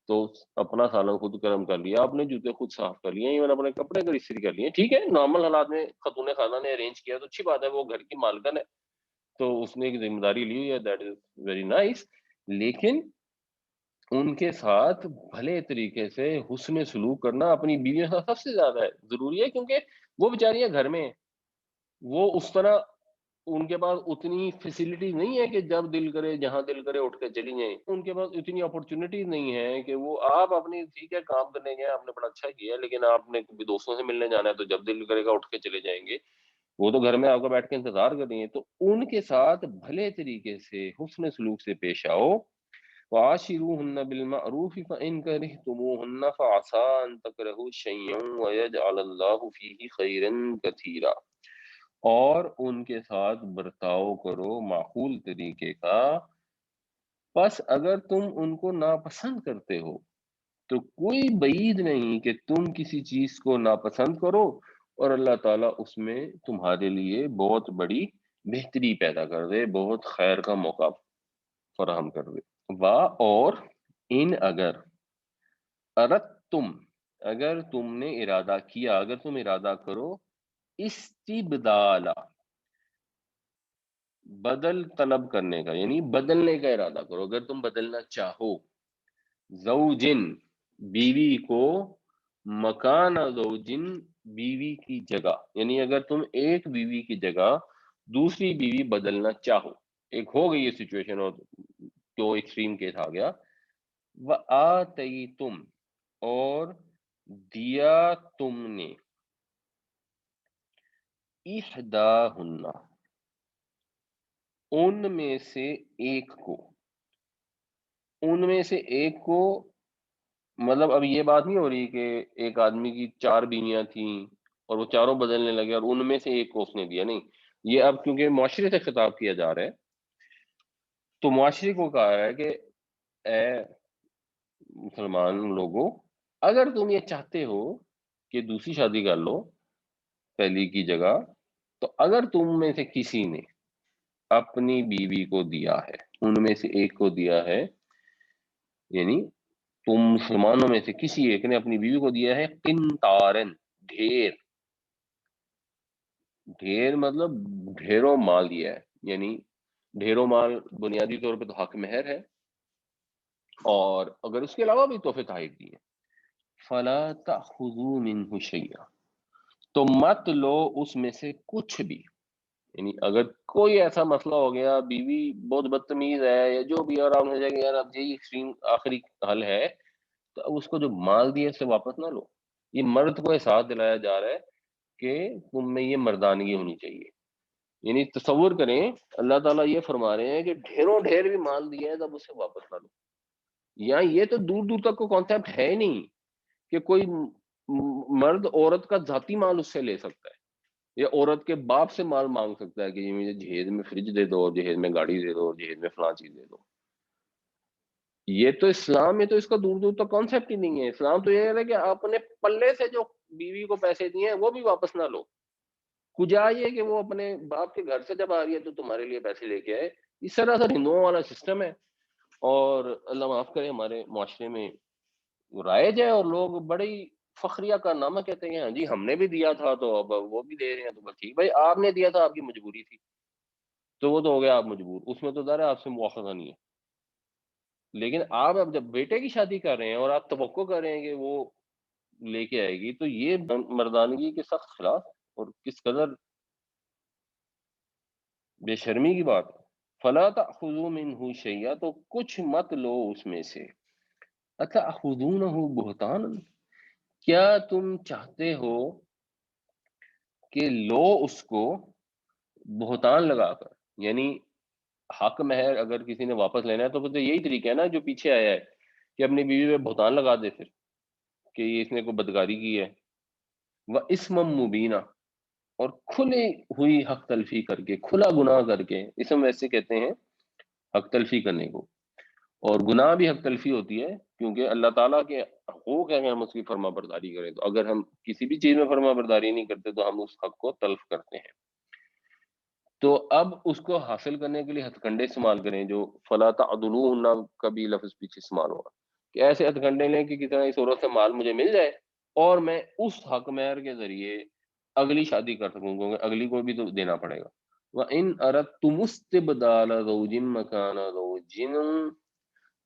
تو اپنا سالن خود گرم کر لیا، اپنے جوتے خود صاف کر لیے، ایون اپنے کپڑے اگر استری کر لیے، ٹھیک ہے نارمل حالات میں خاتون خانہ نے ارینج کیا تو اچھی بات ہے، وہ گھر کی مالکن ہے تو اس نے ایک ذمہ داری لی ہوئی ہے، دیٹ از ویری نائس. لیکن ان کے ساتھ بھلے طریقے سے حسن سلوک کرنا اپنی بیویوں کے ساتھ سب سے زیادہ ہے ضروری ہے، کیونکہ وہ بیچاریاں گھر میں ہیں، وہ اس طرح ان کے پاس اتنی فیسلٹیز نہیں ہے کہ جب دل کرے جہاں دل کرے اٹھ کے چلی جائیں، ان کے پاس اتنی اپرچونٹیز نہیں ہے کہ وہ آپ اپنی ٹھیک ہے کام کرنے گئے آپ نے بڑا اچھا کیا لیکن آپ نے کبھی دوستوں سے ملنے جانا ہے تو جب دل کرے گا اٹھ کے چلے جائیں گے، وہ تو گھر میں آپ کا بیٹھ کے انتظار کر رہی ہیں. تو ان کے ساتھ بھلے طریقے سے حسن سلوک سے پیش آؤ. وعاشروهن بالمعروف فإن كرهتموهن فعسى أن تكرهوا شيئا ويجعل الله فيه خيرا كثيرا. اور ان کے ساتھ برتاؤ کرو معقول طریقے کا، بس اگر تم ان کو ناپسند کرتے ہو تو کوئی بعید نہیں کہ تم کسی چیز کو ناپسند کرو اور اللہ تعالیٰ اس میں تمہارے لیے بہت بڑی بہتری پیدا کر دے، بہت خیر کا موقع فراہم کر دے. اور ان اگر تم اگر تم نے ارادہ کیا، اگر تم ارادہ کرو استبدالا بدل طلب کرنے کا، یعنی بدلنے کا ارادہ کرو، اگر تم بدلنا چاہو زوجن بیوی کو مکان زوجن بیوی کی جگہ، یعنی اگر تم ایک بیوی کی جگہ دوسری بیوی بدلنا چاہو، ایک ہو گئی یہ سچویشن اور تو ایکسٹریم کیس آ گیا. وَآتَيْتُمْ اور دیا تم نے احداہن ان میں سے ایک کو، ان میں سے ایک کو مطلب اب یہ بات نہیں ہو رہی کہ ایک آدمی کی 4 بیویاں تھیں اور وہ چاروں بدلنے لگے اور ان میں سے ایک کو اس نے دیا، نہیں، یہ اب کیونکہ معاشرے سے خطاب کیا جا رہا ہے تو معاشرے کو کہا ہے کہ اے مسلمان لوگوں، اگر تم یہ چاہتے ہو کہ دوسری شادی کر لو پہلی کی جگہ، تو اگر تم میں سے کسی نے اپنی بیوی کو دیا ہے، ان میں سے ایک کو دیا ہے، یعنی تم مسلمانوں میں سے کسی ایک نے اپنی بیوی کو دیا ہے قنطارن ڈھیر، ڈھیر مطلب ڈھیروں مال دیا ہے، یعنی ڈھیروں مال بنیادی طور پہ تو حق مہر ہے، اور اگر اس کے علاوہ بھی تحفے تحائف دیے، فلا تأخذوا منه شیئا تو مت لو اس میں سے کچھ بھی. یعنی اگر کوئی ایسا مسئلہ ہو گیا بیوی بہت بدتمیز ہے یا جو بھی، اور آپ نے کہا کہ یار اب یہی ایکسٹریم آخری حل ہے، تو اب اس کو جو مال دیا اس سے واپس نہ لو. یہ مرد کو احساس دلایا جا رہا ہے کہ تم میں یہ مردانگی ہونی چاہیے. یعنی تصور کریں اللہ تعالیٰ یہ فرما رہے ہیں کہ ڈھیروں ڈھیر بھی مال دیا ہے تب اسے واپس نہ لو. یا یہ تو دور دور تک کو کانسیپٹ ہے ہی نہیں کہ کوئی مرد عورت کا ذاتی مال اس سے لے سکتا ہے یا عورت کے باپ سے مال مانگ سکتا ہے کہ یہ مجھے جہیز میں فریج دے دو، جہیز میں گاڑی دے دو، جہیز میں فلاں چیز دے دو. یہ تو اسلام میں تو اس کا دور دور تک کانسیپٹ ہی نہیں ہے. اسلام تو یہ ہے کہ اپنے پلے سے جو بیوی کو پیسے دیے ہیں وہ بھی واپس نہ لو. کجا یہ کہ وہ اپنے باپ کے گھر سے جب آ رہی ہے تو تمہارے لیے پیسے لے کے آئے. اس طرح سے ہندوؤں والا سسٹم ہے اور اللہ معاف کرے ہمارے معاشرے میں رائج ہے، اور لوگ بڑی فخریہ کارنامہ کہتے ہیں ہاں جی ہم نے بھی دیا تھا تو اب وہ بھی دے رہے ہیں. تو بس ٹھیک بھائی، آپ نے دیا تھا آپ کی مجبوری تھی تو وہ تو ہو گیا آپ مجبور، اس میں تو ظاہر ہے آپ سے مواخذہ نہیں ہے. لیکن آپ اب جب بیٹے کی شادی کر رہے ہیں اور آپ توقع کر رہے ہیں کہ وہ لے کے آئے گی، تو یہ مردانگی کے سخت خلاف ہے اور کس قدر بے شرمی کی بات ہے. فلا تأخذوا منه شیئا تو کچھ مت لو اس میں سے. اتأخذونه بہتانا کیا تم چاہتے ہو کہ لو اس کو بہتان لگا کر. یعنی حق مہر اگر کسی نے واپس لینا ہے تو پھر تو یہی طریقہ ہے نا جو پیچھے آیا ہے کہ اپنی بیوی پہ بہتان لگا دے پھر کہ یہ اس نے کوئی بدکاری کی ہے، وہ اسم مبینہ، اور کھلی ہوئی حق تلفی کر کے، کھلا گناہ کر کے، اسم ویسے کہتے ہیں حق تلفی کرنے کو، اور گناہ بھی حق تلفی ہوتی ہے کیونکہ اللہ تعالیٰ کے حقوق ہیں کہ ہم اس کی فرما برداری کریں، تو اگر ہم کسی بھی چیز میں فرما برداری نہیں کرتے تو ہم اس حق کو تلف کرتے ہیں۔ تو اب اس کو حاصل کرنے کے لیے ہتھ کنڈے استعمال کریں، جو فلا تعدلوہن کا بھی لفظ پیچھے استعمال ہوا کہ ایسے ہتھ کنڈے لیں کہ کتنا اس عورت سے مال مجھے مل جائے اور میں اس حق مہر کے ذریعے اگلی شادی کر سکوں، کیونکہ اگلی کو بھی تو دینا پڑے گا۔ وَإِنْ أَرَدْتُمُ اسْتِبْدَالَ زَوْجٍ مَّكَانَ زَوْجٍ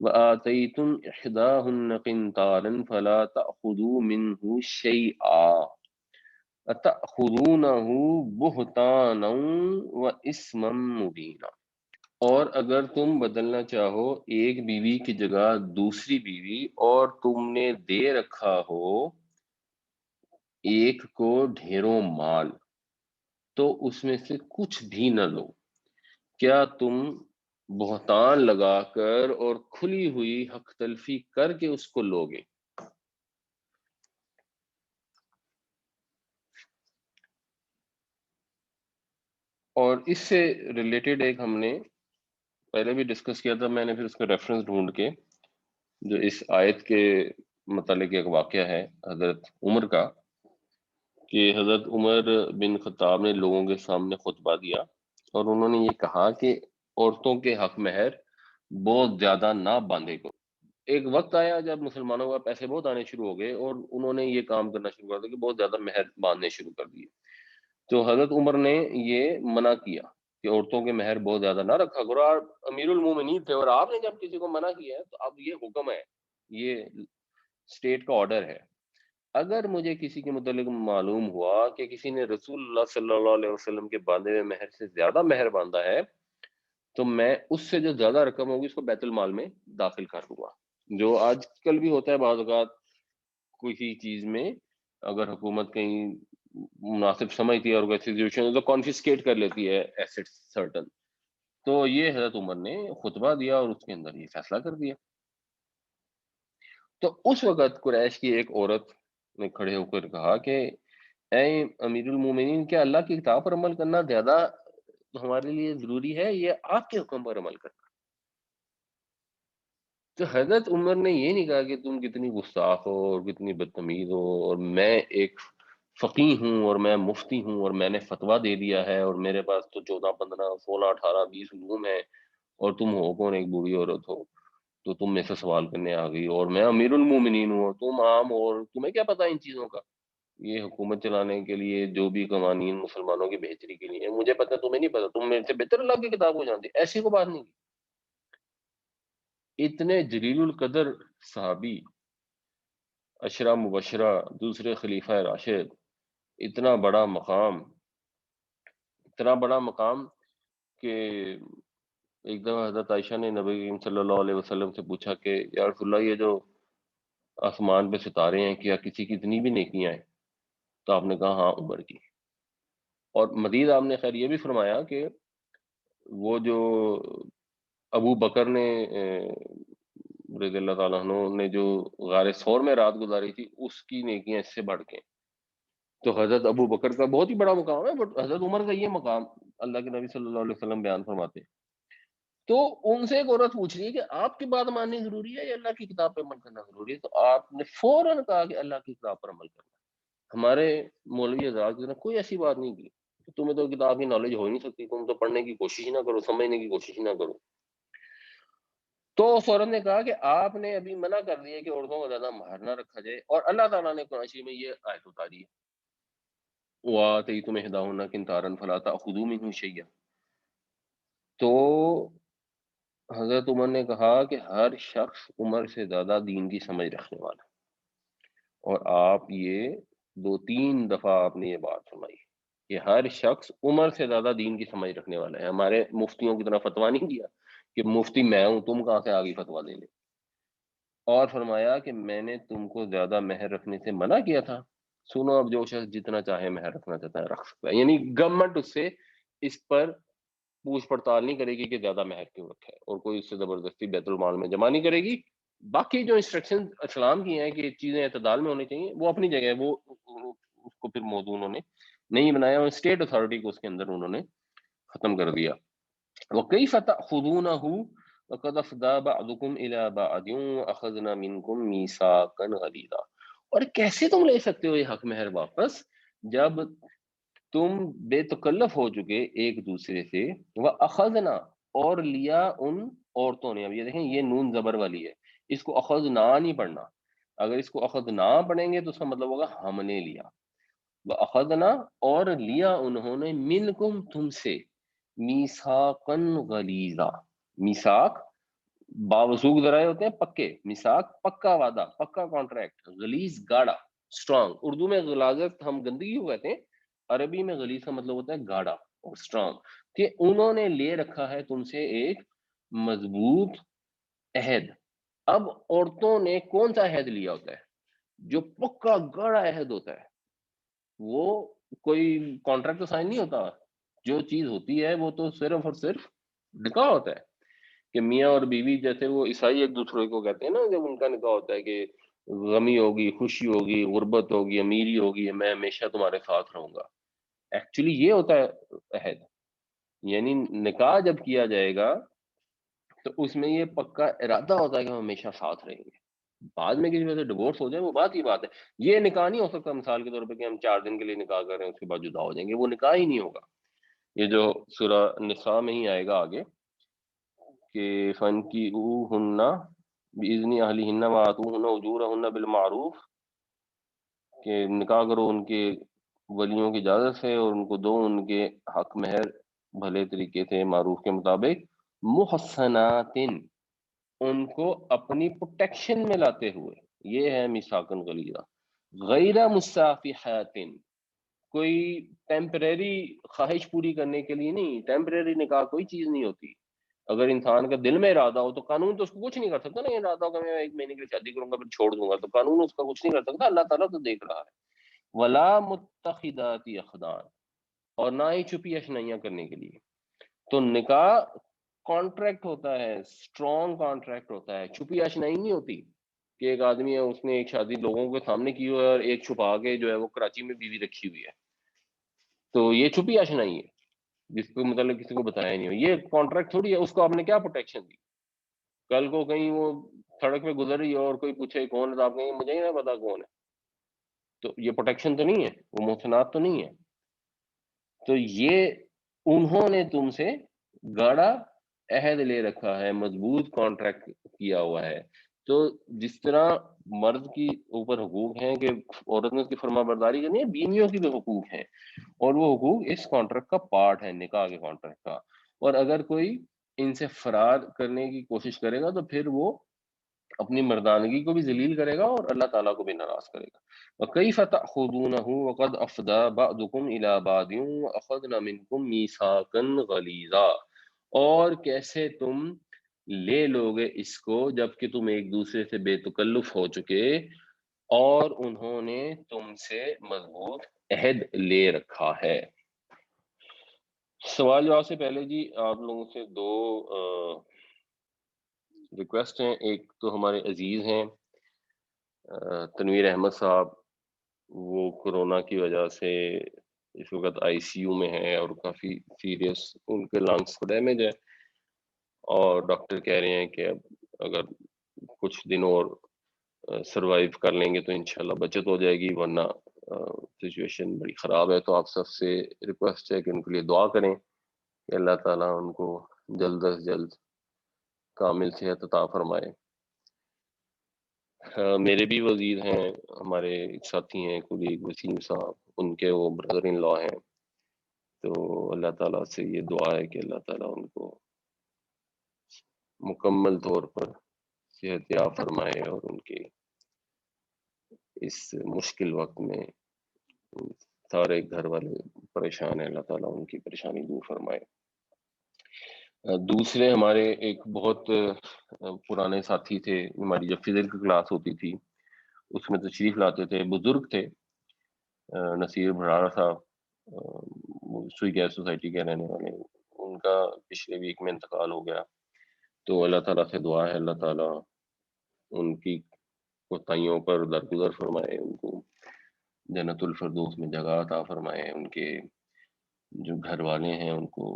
وَآتَيْتُمْ إِحْدَاهُنَّ قِنطَارًا فَلَا تَأْخُذُوا مِنْهُ شَيْئًا أَتَأْخُذُونَهُ بُهْتَانًا وَإِثْمًا مُّبِينًا۔ اور اگر تم بدلنا چاہو ایک بیوی کی جگہ دوسری بیوی اور تم نے دے رکھا ہو ایک کو ڈھیروں مال، تو اس میں سے کچھ بھی نہ لو، کیا تم بہتان لگا کر اور کھلی ہوئی حق تلفی کر کے اس کو لوگے؟ اور اس سے ریلیٹڈ ایک ہم نے پہلے بھی ڈسکس کیا تھا، میں نے پھر اس کا ریفرنس ڈھونڈ کے جو اس آیت کے متعلق ایک واقعہ ہے حضرت عمر کا، کہ حضرت عمر بن خطاب نے لوگوں کے سامنے خطبہ دیا اور انہوں نے یہ کہا کہ عورتوں کے حق مہر بہت زیادہ نہ باندھے کو۔ ایک وقت آیا جب مسلمانوں کا پیسے بہت آنے شروع ہو گئے اور انہوں نے یہ کام کرنا شروع کر دیا کہ بہت زیادہ مہر باندھنے شروع کر دیے، تو حضرت عمر نے یہ منع کیا کہ عورتوں کے مہر بہت زیادہ نہ رکھا کرو، آپ امیر المومنین تھے اور آپ نے جب کسی کو منع کیا ہے تو اب یہ حکم ہے، یہ اسٹیٹ کا آرڈر ہے۔ اگر مجھے کسی کے متعلق معلوم ہوا کہ کسی نے رسول اللہ صلی اللہ علیہ وسلم کے باندھے ہوئے مہر سے زیادہ مہر باندھا ہے تو میں اس سے جو زیادہ رقم ہوگی اس کو بیت المال میں داخل کر دوں گا، جو آج کل بھی ہوتا ہے بعض اوقات کسی چیز میں اگر حکومت کہیں مناسب سمجھتی ہے اور کوئی سچویشن ہے تو کانفiscate کر لیتی ہے ایسٹ سرٹن۔ تو یہ حضرت عمر نے خطبہ دیا اور اس کے اندر یہ فیصلہ کر دیا۔ تو اس وقت قریش کی ایک عورت نے کھڑے ہو کر کہا کہ اے امیر المومنین، کیا اللہ کی کتاب پر عمل کرنا زیادہ ہمارے لیے ضروری ہے یہ آپ کے حکم پر عمل کرنا؟ تو حضرت عمر نے یہ نہیں کہا کہ تم کتنی گستاخ ہو اور کتنی بدتمیز ہو اور میں ایک فقیہ ہوں اور میں مفتی ہوں اور میں نے فتویٰ دے دیا ہے اور میرے پاس تو 14 15 16 18 20 علوم ہے اور تم ہو کون، ایک بوڑھی عورت ہو تو تم میں سے سوال کرنے آ گئی، اور میں امیر المومنین ہوں اور تم عام ہو اور تمہیں کیا پتا ان چیزوں کا؟ یہ حکومت چلانے کے لیے جو بھی قوانین مسلمانوں کی بہتری کے لیے مجھے پتا تمہیں نہیں پتا، تم میرے سے بہتر اللہ کی کتاب کو جانتے، ایسی کو بات نہیں کی۔ اتنے جلیل القدر صحابی، اشرا مبشرہ، دوسرے خلیفہ راشد، اتنا بڑا مقام، اتنا بڑا مقام کہ ایک دفعہ حضرت عائشہ نے نبی کریم صلی اللہ علیہ وسلم سے پوچھا کہ یا رسول اللہ، یہ جو آسمان پہ ستارے ہیں کیا کسی کی اتنی بھی نیکیاں ہیں؟ تو آپ نے کہا ہاں، عمر کی۔ اور مزید آپ نے خیر یہ بھی فرمایا کہ وہ جو ابو بکر نے رضی اللہ تعالیٰ عنہ نے جو غار ثور میں رات گزاری تھی اس کی نیکیاں اس سے بڑھ کے ہیں۔ تو حضرت ابو بکر کا بہت ہی بڑا مقام ہے، بٹ حضرت عمر کا یہ مقام اللہ کے نبی صلی اللہ علیہ وسلم بیان فرماتے ہیں۔ تو ان سے ایک عورت پوچھ رہی ہے کہ آپ کی بات ماننی ضروری ہے یا اللہ کی کتاب پہ عمل کرنا ضروری ہے؟ تو آپ نے فوراً کہا کہ اللہ کی کتاب پر عمل کرنا۔ ہمارے مولوی حضرات نے کوئی ایسی بات نہیں کی کہ تمہیں تو کتاب کی نالج ہو ہی نہیں سکتی، تم تو پڑھنے کی کوشش ہی نہ کرو، سمجھنے کی کوشش ہی نہ کرو۔ تو فوراً نے کہا کہ آپ نے ابھی منع کر دیا کہ عورتوں کو زیادہ مہر نہ رکھا جائے، اور اللہ تعالیٰ نے قرآن شریف میں یہ آیت اتاری ہے، وَآتَيْتُمْ إِحْدَاهُنَّ قِنطَارًا فَلَا تَأْخُذُوا مِنْهُ شَيْئًا۔ تو حضرت عمر نے کہا کہ ہر شخص عمر سے زیادہ دین کی سمجھ رکھنے والا ہے، اور آپ یہ 2 3 دفعہ آپ نے یہ بات فرمائی کہ ہر شخص عمر سے زیادہ دین کی سمجھ رکھنے والا ہے۔ ہمارے مفتیوں کی طرح فتویٰ نہیں دیا کہ مفتی میں ہوں، تم کہاں سے آگے فتویٰ دینے، اور فرمایا کہ میں نے تم کو زیادہ مہر رکھنے سے منع کیا تھا، سنو اب جو شخص جتنا چاہے مہر رکھنا چاہتا ہے رکھ سکتا ہے، یعنی گورنمنٹ اس سے اس پر پوچھ پڑتال نہیں کرے گی کہ زیادہ مہر کیوں رکھا ہے، اور کوئی اس سے زبردستی بیت المال میں جمع نہیں کرے گی. باقی جو انسٹرکشن اسلام کی ہیں کہ چیزیں اعتدال میں ہونی چاہیے، وہ اپنی جگہ ہے، وہ اس کو پھر موضوع انہوں نے نہیں بنایا، اور اسٹیٹ اتھارٹی کو اس کے اندر انہوں نے ختم کر دیا. وَكَيْفَ تَأْخُذُونَهُ وَقَدْ أَفْضَىٰ بَعْضُكُمْ إِلَىٰ بَعْضٍ وَأَخَذْنَا مِنْكُمْ مِيثَاقًا غَلِيظًا. اور کیسے تم لے سکتے ہو یہ حق مہر واپس جب تم بے تکلف ہو چکے ایک دوسرے سے. وَأَخَذْنَا، اور لیا ان عورتوں نے. اب یہ دیکھیں، یہ نون زبر والی ہے، اس کو اخذنا نہیں پڑھنا. اگر اس کو اخذنا پڑھیں گے تو اس کا مطلب ہوگا ہم نے لیا. وَأَخَذْنَا، اور لیا انہوں نے، منکم تم سے، میثاقاً غلیظا. میثاق باوسوق ذرائع ہوتے ہیں پکے، میثاق پکا وعدہ، پکا کانٹریکٹ. غلیظ گاڑا، اسٹرانگ. اردو میں غلاظت ہم گندگی کو کہتے ہیں، عربی میں غلیظ کا مطلب ہوتا ہے گاڑا اور اسٹرانگ. کہ انہوں نے لے رکھا ہے تم سے ایک مضبوط عہد. اب عورتوں نے کون سا عہد لیا ہوتا ہے؟ جو پکا گاڑا عہد ہوتا ہے. وہ کوئی کانٹریکٹ تو سائن نہیں ہوتا. جو چیز ہوتی ہے وہ تو صرف اور صرف نکاح ہوتا ہے. کہ میاں اور بیوی، جیسے وہ عیسائی ایک دوسرے کو کہتے ہیں نا جب ان کا نکاح ہوتا ہے کہ غمی ہوگی، خوشی ہوگی، غربت ہوگی، امیری ہوگی، میں ہمیشہ تمہارے ساتھ رہوں گا. ایکچولی یہ ہوتا ہے عہد. یعنی نکاح جب کیا جائے گا تو اس میں یہ پکا ارادہ ہوتا ہے کہ ہم ہمیشہ ساتھ رہیں گے. بعد میں کسی وجہ سے ڈیورس ہو جائے وہ بات ہی بات ہے. یہ نکاح نہیں ہو سکتا مثال کے طور پہ کہ ہم 4 دن کے لیے نکاح کر رہے ہیں اس کے بعد جدا ہو جائیں گے، وہ نکاح ہی نہیں ہوگا. یہ جو سورہ نساء میں ہی آئے گا آگے کہ فَانكِحُوهُنَّ بِإِذْنِ أَهْلِهِنَّ وَآتُوهُنَّ أُجُورَهُنَّ بِالْمَعْرُوفِ، کہ نکاح کرو ان کے ولیوں کی اجازت سے اور ان کو دو ان کے حق مہر بھلے طریقے سے معروف کے مطابق. محسنات، ان کو اپنی پروٹیکشن میں لاتے ہوئے. یہ ہے میثاقاً غلیظا. غیر مصافحات، کوئی ٹیمپریری خواہش پوری کرنے کے لیے نہیں. ٹیمپریری نکاح کوئی چیز نہیں ہوتی. اگر انسان کا دل میں ارادہ ہو تو قانون تو اس کو کچھ نہیں کر سکتا نا. ارادہ ہو کہ میں 1 مہینے کے لیے شادی کروں گا پھر چھوڑ دوں گا، تو قانون اس کا کچھ نہیں کر سکتا. اللہ تعالیٰ تو دیکھ رہا ہے. ولا متخذات اخدان، اور نہ ہی چھپی اشنائیاں کرنے کے لیے. تو نکاح کانٹریکٹ ہوتا ہے، اسٹرانگ کانٹریکٹ ہوتا ہے، چھپی اشنائی نہیں ہوتی. کہ ایک آدمی ہے اس نے ایک شادی لوگوں کے سامنے کی ہوئی ہے اور ایک چھپا کے جو ہے وہ کراچی میں بیوی رکھی ہوئی ہے، تو یہ چھپی اشنائی ہے جس کو مطلب کسی کو بتایا نہیں ہو. یہ کانٹریکٹ تھوڑی ہے. اس کو آپ نے کیا پروٹیکشن دی؟ کل کو کہیں وہ سڑک پہ گزر رہی ہو اور کوئی پوچھے کون ہے تو آپ کہیں مجھے ہی نہیں پتا کون ہے. تو یہ پروٹیکشن تو نہیں ہے، وہ محسنات تو نہیں ہے. تو یہ انہوں نے تم سے گاڑا عہد لے رکھا ہے، مضبوط کانٹریکٹ کیا ہوا ہے. تو جس طرح مرد کی اوپر حقوق ہیں کہ عورت نے اس کی فرما برداری کرنی ہے، بیویوں کی بھی حقوق ہیں، اور وہ حقوق اس کانٹریکٹ کا پارٹ ہے، نکاح کے کانٹریکٹ کا. اور اگر کوئی ان سے فرار کرنے کی کوشش کرے گا تو پھر وہ اپنی مردانگی کو بھی ذلیل کرے گا اور اللہ تعالیٰ کو بھی ناراض کرے گا. وَكَيْفَ تَأْخُذُونَهُ وَقَدْ أَفْضَىٰ بَعْضُكُمْ إِلَىٰ بَعْضٍ وَأَخَذْنَ مِنْكُمْ مِيثَاقًا غَلِيظًا. اور کیسے تم لے لوگے اس کو جبکہ تم ایک دوسرے سے بے تکلف ہو چکے اور انہوں نے تم سے مضبوط عہد لے رکھا ہے. سوال جواب سے پہلے جی آپ لوگوں سے دو ریکویسٹ ہیں. ایک تو ہمارے عزیز ہیں تنویر احمد صاحب، وہ کورونا کی وجہ سے اس وقت آئی سی یو میں ہیں اور کافی سیریس ان کے لنگس کو ڈیمیج ہے، اور ڈاکٹر کہہ رہے ہیں کہ اب اگر کچھ دن اور سروائیو کر لیں گے تو انشاءاللہ بچت ہو جائے گی، ورنہ سچویشن بڑی خراب ہے. تو آپ سب سے ریکویسٹ ہے کہ ان کے لیے دعا کریں کہ اللہ تعالیٰ ان کو جلد از جلد کامل صحت عطا فرمائے. میرے بھی وزیر ہیں، ہمارے ایک ساتھی ہیں کولیگ وسیم صاحب، ان کے وہ بردر ان لا ہیں. تو اللہ تعالیٰ سے یہ دعا ہے کہ اللہ تعالیٰ ان کو مکمل طور پر صحت یاب فرمائے اور ان کے اس مشکل وقت میں سارے گھر والے پریشان ہیں، اللہ تعالیٰ ان کی پریشانی دور فرمائے. دوسرے ہمارے ایک بہت پرانے ساتھی تھے، ہماری جب فزر کی کلاس ہوتی تھی اس میں تشریف لاتے تھے، بزرگ تھے، نصیر بھرارا صاحب، سوئی گیس سوسائٹی کے رہنے والے. ان کا پچھلے ویک میں انتقال ہو گیا، تو اللہ تعالیٰ سے دعا ہے اللہ تعالیٰ ان کی کوتاہیوں پر درگزر فرمائے، ان کو جنت الفردوس میں جگہ عطا فرمائے، ان کے جو گھر والے ہیں ان کو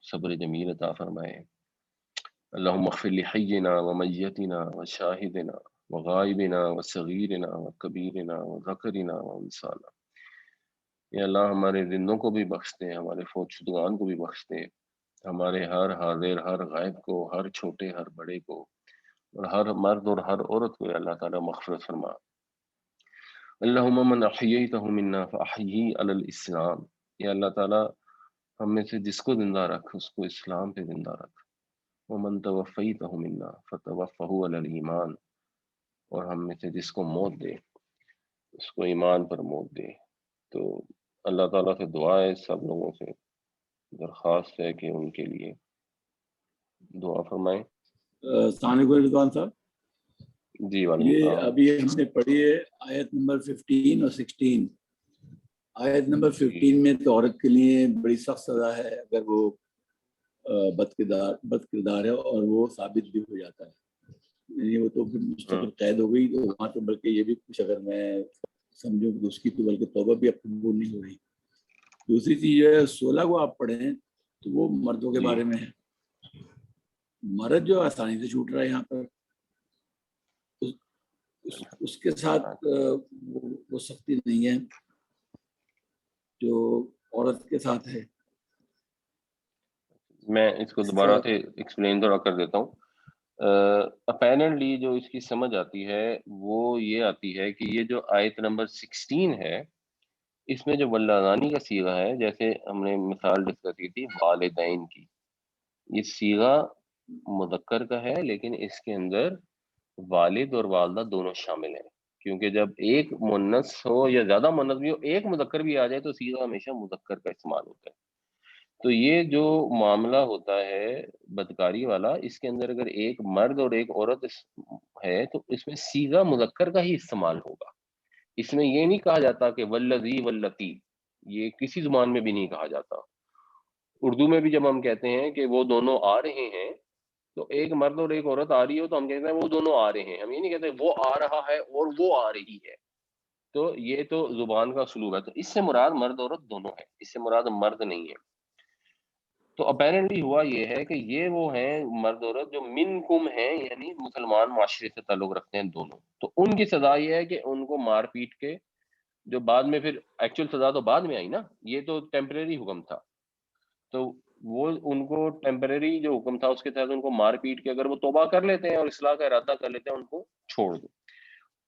صبر جمیل عطا فرمائے۔ اللہم اغفر لحینا ومیتنا وشاہدنا وغائبنا وصغیرنا وکبیرنا وذکرنا وانسانا۔ یا اللہ ہمارے زندوں کو بھی بخش دے، ہمارے فوت شدگان کو بھی بخش دے، ہمارے ہر حاضر ہر غائب کو، ہر چھوٹے ہر بڑے کو، اور ہر مرد اور ہر عورت کو اللہ تعالیٰ مغفرت فرما۔ اللہم من احییتہ منا فاحیہ علی الاسلام۔ یا اللہ تعالیٰ ہم میں سے جس کو زندہ رکھ اس کو اسلام پہ زندہ رکھ۔ ومن توفیتہ منا فتوفہ علی الایمان۔ اور ہم میں سے جس کو موت دے اس کو ایمان پر موت دے۔ تو اللہ تعالیٰ سے دعا ہے، سب لوگوں سے درخواست ہے کہ ان کے لیے دعا فرمائیں۔ السلام علیکم رضوان صاحب، جی وعلیکم یہ السلام۔ ابھی ہم نے پڑھی ہے آیت نمبر 15 اور 16۔ آیت نمبر 15 میں تو عورت کے لیے بڑی سخت سزا ہے اگر وہ بد کردار ہے اور وہ ثابت بھی ہو جاتا ہے، یعنی وہ تو پھر مستقل قید ہو گئی، تو وہاں تو بلکہ یہ بھی کچھ اگر میں سمجھوں کہ اس کی تو بلکہ توبہ بھی اب قبول نہیں ہو رہی۔ دوسری چیز جو ہے 16 کو آپ پڑھیں تو وہ مردوں کے بارے میں ہے۔ مرد جو آسانی سے چھوٹ رہا ہے یہاں پر، اس کے ساتھ وہ سختی نہیں ہے جو عورت کے ساتھ ہے۔ میں اس کو دوبارہ سے ایکسپلین تھوڑا کر دیتا ہوں۔ اپیرنٹلی جو اس کی سمجھ آتی ہے وہ یہ آتی ہے کہ یہ جو آیت نمبر 16 ہے اس میں جو واللذانی کا صیغہ ہے، جیسے ہم نے مثال ڈسکس کی تھی والدین کی، یہ صیغہ مذکر کا ہے لیکن اس کے اندر والد اور والدہ دونوں شامل ہیں، کیونکہ جب ایک مؤنث ہو یا زیادہ مؤنث بھی ہو، ایک مذکر بھی آ جائے تو صیغہ ہمیشہ مذکر کا استعمال ہوتا ہے۔ تو یہ جو معاملہ ہوتا ہے بدکاری والا، اس کے اندر اگر ایک مرد اور ایک عورت ہے تو اس میں صیغہ مذکر کا ہی استعمال ہوگا۔ اس میں یہ نہیں کہا جاتا کہ والذی واللتی، یہ کسی زبان میں بھی نہیں کہا جاتا۔ اردو میں بھی جب ہم کہتے ہیں کہ وہ دونوں آ رہے ہیں تو ایک مرد اور ایک عورت آ رہی ہو تو ہم کہتے ہیں وہ دونوں آ رہے ہیں، ہم یہ نہیں کہتے وہ آ رہا ہے اور وہ آ رہی ہے۔ تو یہ تو زبان کا اسلوب ہے، تو اس سے مراد مرد عورت دونوں ہے، اس سے مراد مرد نہیں ہے۔ تو اپیرنٹلی ہوا یہ ہے کہ یہ وہ ہیں مرد عورت جو منکم ہیں، یعنی مسلمان معاشرے سے تعلق رکھتے ہیں دونوں، تو ان کی سزا یہ ہے کہ ان کو مار پیٹ کے، جو بعد میں پھر ایکچوئل سزا تو بعد میں آئی نا، یہ تو ٹیمپریری حکم تھا، تو وہ ان کو ٹیمپریری جو حکم تھا اس کے تحت ان کو مار پیٹ کے اگر وہ توبہ کر لیتے ہیں اور اصلاح کا ارادہ کر لیتے ہیں ان کو چھوڑ دو۔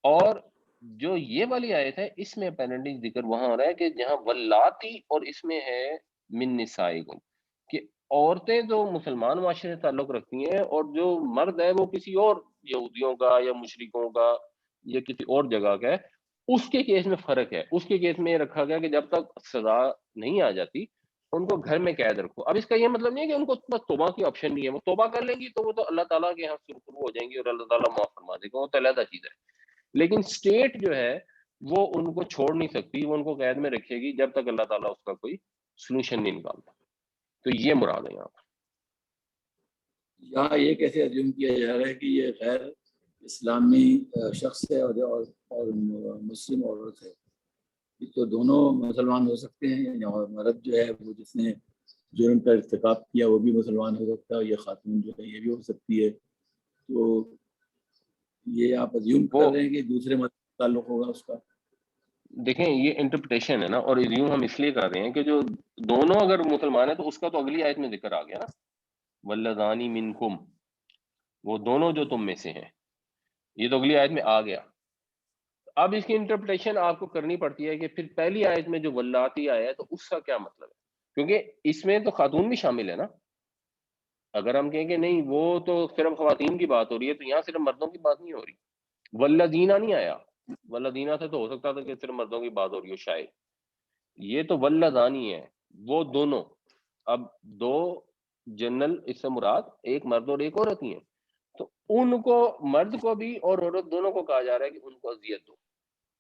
اور جو یہ والی آیت ہے اس میں اپیرنٹلی ذکر وہاں ہو رہا ہے کہ جہاں ولاتی اور اس میں ہے من نسائکم، کہ عورتیں جو مسلمان معاشرے سے تعلق رکھتی ہیں اور جو مرد ہے وہ کسی اور یہودیوں کا یا مشرکوں کا یا کسی اور جگہ کا ہے، اس کے کیس میں فرق ہے۔ اس کے کیس میں یہ رکھا گیا کہ جب تک سزا نہیں آ جاتی ان کو گھر میں قید رکھو۔ اب اس کا یہ مطلب نہیں ہے کہ ان کو بس توبہ کی آپشن نہیں ہے، وہ توبہ کر لیں گی تو وہ تو اللہ تعالیٰ کے یہاں سرخرو ہو جائیں گی اور اللہ تعالیٰ معاف فرما دے گا، وہ تو علیحدہ چیز ہے۔ لیکن اسٹیٹ جو ہے وہ ان کو چھوڑ نہیں سکتی، وہ ان کو قید میں رکھے گی جب تک اللہ تعالیٰ اس کا کوئی سلوشن نہیں نکالتا۔ تو یہ مراد ہے یہاں پر۔ یہاں یہ کیسے ازیوم کیا جا رہا ہے کہ یہ غیر اسلامی شخص ہے اور مسلم عورت ہے، تو دونوں مسلمان ہو سکتے ہیں، یعنی مرد جو ہے وہ جس نے جرم کا ارتکاب کیا وہ بھی مسلمان ہو سکتا ہے، اور یہ خاتون جو ہے یہ بھی ہو سکتی ہے، تو یہ آپ ازیوم کر رہے ہیں کہ دوسرے مذہب کا تعلق ہوگا اس کا؟ دیکھیں یہ انٹرپریٹیشن ہے نا، اور ازیوم ہم اس لیے کر رہے ہیں کہ جو دونوں اگر مسلمان ہیں تو اس کا تو اگلی آیت میں ذکر آ گیا نا، واللذانی منکم، وہ دونوں جو تم میں سے ہیں، یہ تو اگلی آیت میں آ گیا۔ اب اس کی انٹرپریٹیشن آپ کو کرنی پڑتی ہے کہ پھر پہلی آیت میں جو ولاتی آیا ہے تو اس کا کیا مطلب ہے، کیونکہ اس میں تو خاتون بھی شامل ہے نا۔ اگر ہم کہیں کہ نہیں وہ تو صرف خواتین کی بات ہو رہی ہے تو یہاں صرف مردوں کی بات نہیں ہو رہی، والذینہ نہیں آیا، والذینہ سے تو ہو سکتا تھا کہ صرف مردوں کی بات ہو رہی ہو شاید، یہ تو واللذانی ہے، وہ دونوں۔ اب دو جنرل اس سے مراد ایک مرد اور ایک عورت ہی ہیں، تو ان کو مرد کو بھی اور عورت دونوں کو کہا جا رہا ہے کہ ان کو اذیت دو،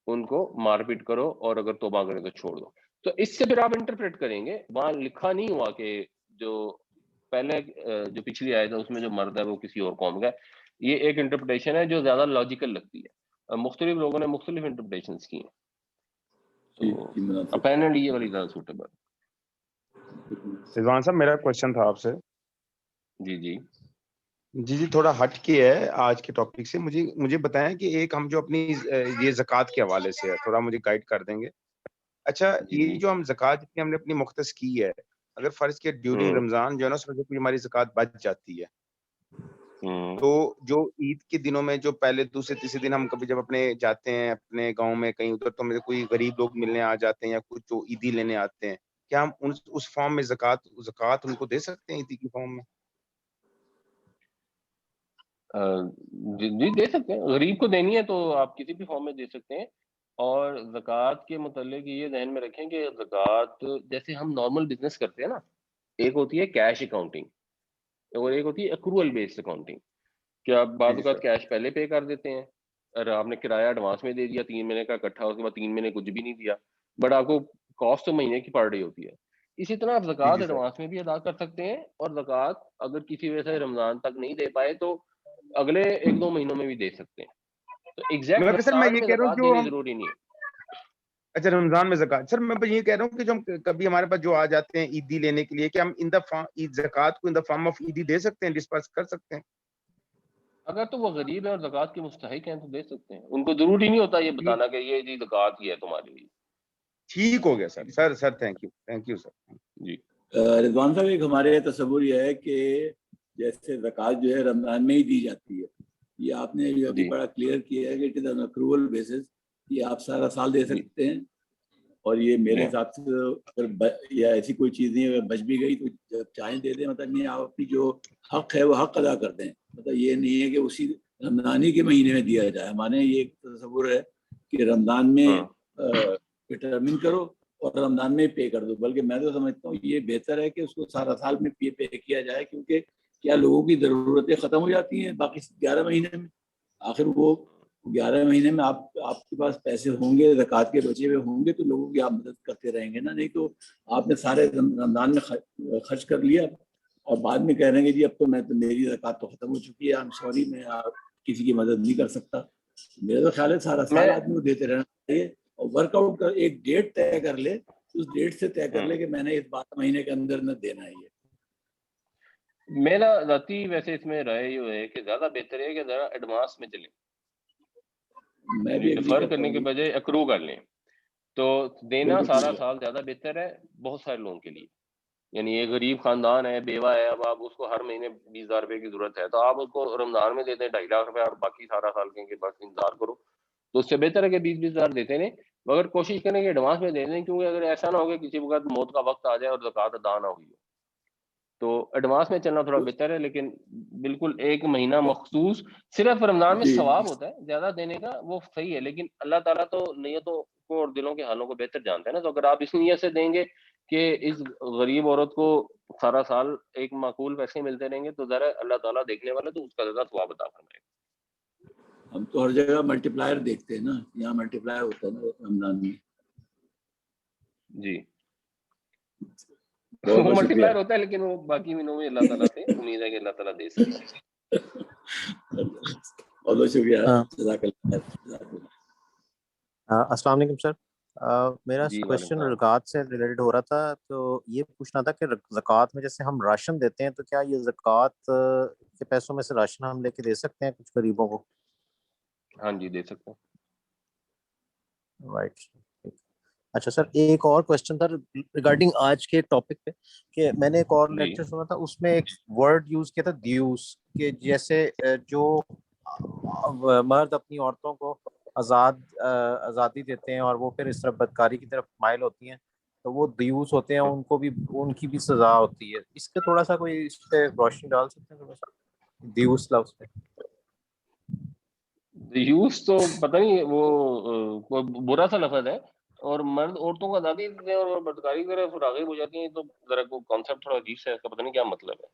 ان کو مار پیٹ کرو، اور اگر توبہ کرے تو چھوڑ دو۔ تو اس سے پھر آپ انٹرپریٹ کریں گے، وہاں لکھا نہیں ہوا کہ جو پہلے جو پچھلی آیت ہے اس میں جو مرد ہے وہ کسی اور قوم کا ہے. یہ ایک انٹرپریٹیشن ہے جو زیادہ لاجیکل لگتی ہے. مختلف لوگوں نے مختلف انٹرپریٹیشنز کی ہیں. تو اپینڈلی یہ والی زیادہ سوٹیبل. رضوان صاحب میرا کوشچن تھا آپ سے. جی جی جی تھوڑا ہٹ کے ہے آج کے ٹاپک سے. مجھے بتائیں کہ ایک ہم جو اپنی یہ زکوٰۃ کے حوالے سے ہے, تھوڑا مجھے گائیڈ کر دیں گے. اچھا یہ جو ہم زکوٰۃ ہم نے اپنی مختص کی ہے, اگر فرض کیا ڈیورنگ رمضان جو ہے نا اس میں ہماری زکوٰۃ بچ جاتی ہے, تو جو عید کے دنوں میں جو پہلے دوسرے تیسرے دن ہم کبھی جب اپنے جاتے ہیں اپنے گاؤں میں کہیں ادھر, تو ہمیں کوئی غریب لوگ ملنے آ جاتے ہیں یا کچھ جو عیدی لینے آتے ہیں, کیا ہم اس فارم میں زکوٰۃ ان کو دے سکتے ہیں عیدی کی فارم میں؟ جی دے سکتے ہیں. غریب کو دینی ہے تو آپ کسی بھی فارم میں دے سکتے ہیں. اور زکوٰۃ کے متعلق یہ ذہن میں رکھیں کہ زکوٰۃ جیسے ہم نارمل بزنس کرتے ہیں نا, ایک ہوتی ہے کیش اکاؤنٹنگ اور ایک ہوتی ہے ایکروول بیسڈ اکاؤنٹنگ. کہ آپ بعض اوقات کیش پہلے پے کر دیتے ہیں, اور آپ نے کرایہ ایڈوانس میں دے دیا 3 مہینے کا اکٹھا, اس کے بعد 3 مہینے کچھ بھی نہیں دیا, بٹ آپ کو کاسٹ تو مہینے کی پر ڈے ہوتی ہے. اسی طرح آپ زکوٰۃ ایڈوانس میں بھی ادا کر سکتے ہیں, اور زکوٰۃ اگر کسی وجہ سے رمضان تک نہیں دے پائے تو اگلے 1-2 مہینوں میں بھی دے سکتے ہیں. تو ایگزیکٹ رمضان میں زکوٰۃ دینی ضروری نہیں ہے. اچھا رمضان میں زکوٰۃ, سر میں یہ کہہ رہا ہوں کہ جو ہم کبھی ہمارے پاس جو آ جاتے ہیں عیدی لینے کے لیے, کہ ہم زکوٰۃ کو ان دا فارم آف عیدی دے سکتے ہیں, ڈسپرس کر سکتے ہیں؟ اگر تو وہ غریب ہیں اور زکوٰۃ کے مستحق ہیں تو دے سکتے ہیں. ان کو ضروری نہیں ہوتا یہ بتانا کہ یہ جی زکوٰۃ ہی ہے تمہارے لیے. ٹھیک ہو گیا سر تھینک یو سر. جی رضوان صاحب, ایک ہمارے تصور یہ ہے کہ جیسے زکوٰۃ جو ہے رمضان میں ہی دی جاتی ہے, یہ آپ نے جو ابھی بڑا کلیئر کیا ہے کہ it is on accrual basis, یہ آپ سارا سال دے سکتے ہیں. اور یہ میرے حساب سے اگر یا ایسی کوئی چیز نہیں اگر بچ بھی گئی تو جب چاہیں دے دیں, مطلب نہیں آپ اپنی جو حق ہے وہ حق ادا کر دیں. مطلب یہ نہیں ہے کہ اسی رمضانی کے مہینے میں دیا جائے. ہمارے یہ ایک تصور ہے کہ رمضان میں ڈٹرمن کرو اور رمضان میں پے کر دو, بلکہ میں تو سمجھتا ہوں یہ بہتر ہے کہ اس کو سارا سال میں پے کیا جائے, کیونکہ کیا لوگوں کی ضرورتیں ختم ہو جاتی ہیں باقی 11 مہینے میں. آخر وہ 11 مہینے میں آپ کے پاس پیسے ہوں گے, زکوٰۃ کے بچے ہوئے ہوں گے, تو لوگوں کی آپ مدد کرتے رہیں گے نا. نہیں تو آپ نے سارے رمضان میں خرچ کر لیا اور بعد میں کہہ رہے ہیں کہ جی اب تو میری زکوٰۃ تو ختم ہو چکی ہے, سوری میں کسی کی مدد نہیں کر سکتا. میرا تو خیال ہے سارا سال آدمی کو دیتے رہنا چاہیے, اور ورک آؤٹ کر ایک ڈیٹ طے کر لے, اس ڈیٹ سے طے کر لے کہ میں نے اس 12 مہینے کے اندر نہ دینا ہے. میرا ذاتی ویسے اس میں رائے یہ ہے کہ زیادہ بہتر ہے کہ ذرا ایڈوانس میں چلیں, میں بھی ڈیفر کرنے کے بجائے اکرو کر لیں. تو دینا سارا سال زیادہ بہتر ہے بہت سارے لوگوں کے لیے. یعنی ایک غریب خاندان ہے, بیوہ ہے, اب آپ اس کو ہر مہینے 20,000 روپے کی ضرورت ہے, تو آپ اس کو رمضان میں دیتے ہیں 2.5 لاکھ روپے اور باقی سارا سال کہیں کہ بس انتظار کرو. تو اس سے بہتر ہے کہ 20,000 دیتے ہیں, مگر کوشش کریں کہ ایڈوانس میں دے دیں, کیونکہ اگر ایسا نہ ہو کہ کسی وقت موت کا وقت آ جائے اور زکوٰۃ ادا نہ ہوئی ہو, تو ایڈوانس میں چلنا تھوڑا بہتر ہے. لیکن بالکل ایک مہینہ مخصوص صرف رمضان میں ثواب ہوتا ہے زیادہ دینے کا, وہ صحیح ہے, لیکن اللہ تعالیٰ تو نیتوں کو اور دلوں کے حالوں کو بہتر جانتا ہے نا. تو اگر آپ اس نیت سے دیں گے کہ اس غریب عورت کو سارا سال ایک معقول پیسے ملتے رہیں گے, تو ذرا اللہ تعالیٰ دیکھنے والا تو اس کا زیادہ ثواب عطا فرمائے گا. ہم تو ہر جگہ ملٹی پلائر دیکھتے ہیں نا, یہاں ملٹی پلائر ہوتا ہے نا رمضان میں. جی وہ ملٹی پلائر ہوتا ہے, لیکن وہ باقی مہینوں میں اللہ تعالیٰ سے امید ہے کہ اللہ تعالیٰ دے سکتا ہے. بہت بہت شکریہ. السلام علیکم سر. میرا کوشچن زکوٰۃ سے ریلیٹڈ ہو رہا تھا, تو یہ پوچھنا تھا کہ زکوٰۃ میں جیسے ہم راشن دیتے ہیں, تو کیا یہ زکوٰۃ کے پیسوں میں سے راشن ہم لے کے دے سکتے ہیں کچھ غریبوں کو؟ ہاں جی دے سکتے ہیں. رائٹ. اچھا سر, ایک اور کوشچن تھا ریگارڈنگ آج کے ٹاپک پہ, کہ میں نے ایک اور لیکچر سنا تھا, اس میں ایک ورڈ یوز کیا تھا دیوس, کہ جیسے جو مرد اپنی عورتوں کو آزادی دیتے ہیں اور وہ پھر اس طرح بدکاری کی طرف مائل ہوتی ہیں, تو وہ دیوس ہوتے ہیں, ان کو بھی ان کی بھی سزا ہوتی ہے. اس پہ تھوڑا سا کوئی اس پہ روشنی ڈال سکتے ہیں تھوڑا سا, دیوس لفظ پہ؟ دیوس تو پتہ نہیں, وہ برا سا لفظ ہے, اور مرد عورتوں کو آزادی دیتے ہیں اور بدکاری کی طرف راغب ہو جاتی ہیں, تو ذرا کو کانسیپٹ تھوڑا عجیب سا ہے, اس کا پتہ نہیں کیا مطلب ہے.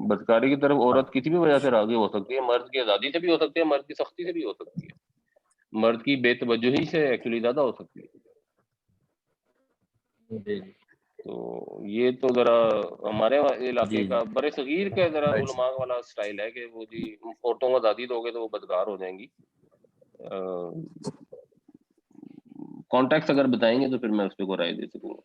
بدکاری کی طرف عورت کسی بھی وجہ سے راغب ہو سکتی ہے, مرد کی آزادی سے بھی ہو سکتی ہے, مرد کی سختی سے بھی ہو سکتی ہے, مرد کی بے توجہی سے ایکچولی زیادہ ہو سکتی ہے. تو یہ تو ذرا ہمارے علاقے کا برے صغیر کا ذرا Right. علماء والا سٹائل ہے کہ وہ جی عورتوں کو آزادی دو گے تو وہ بدکار ہو جائیں گی. کانٹیکٹ اگر بتائیں گے تو پھر میں اس پہ کو رائے دے سکوں گا.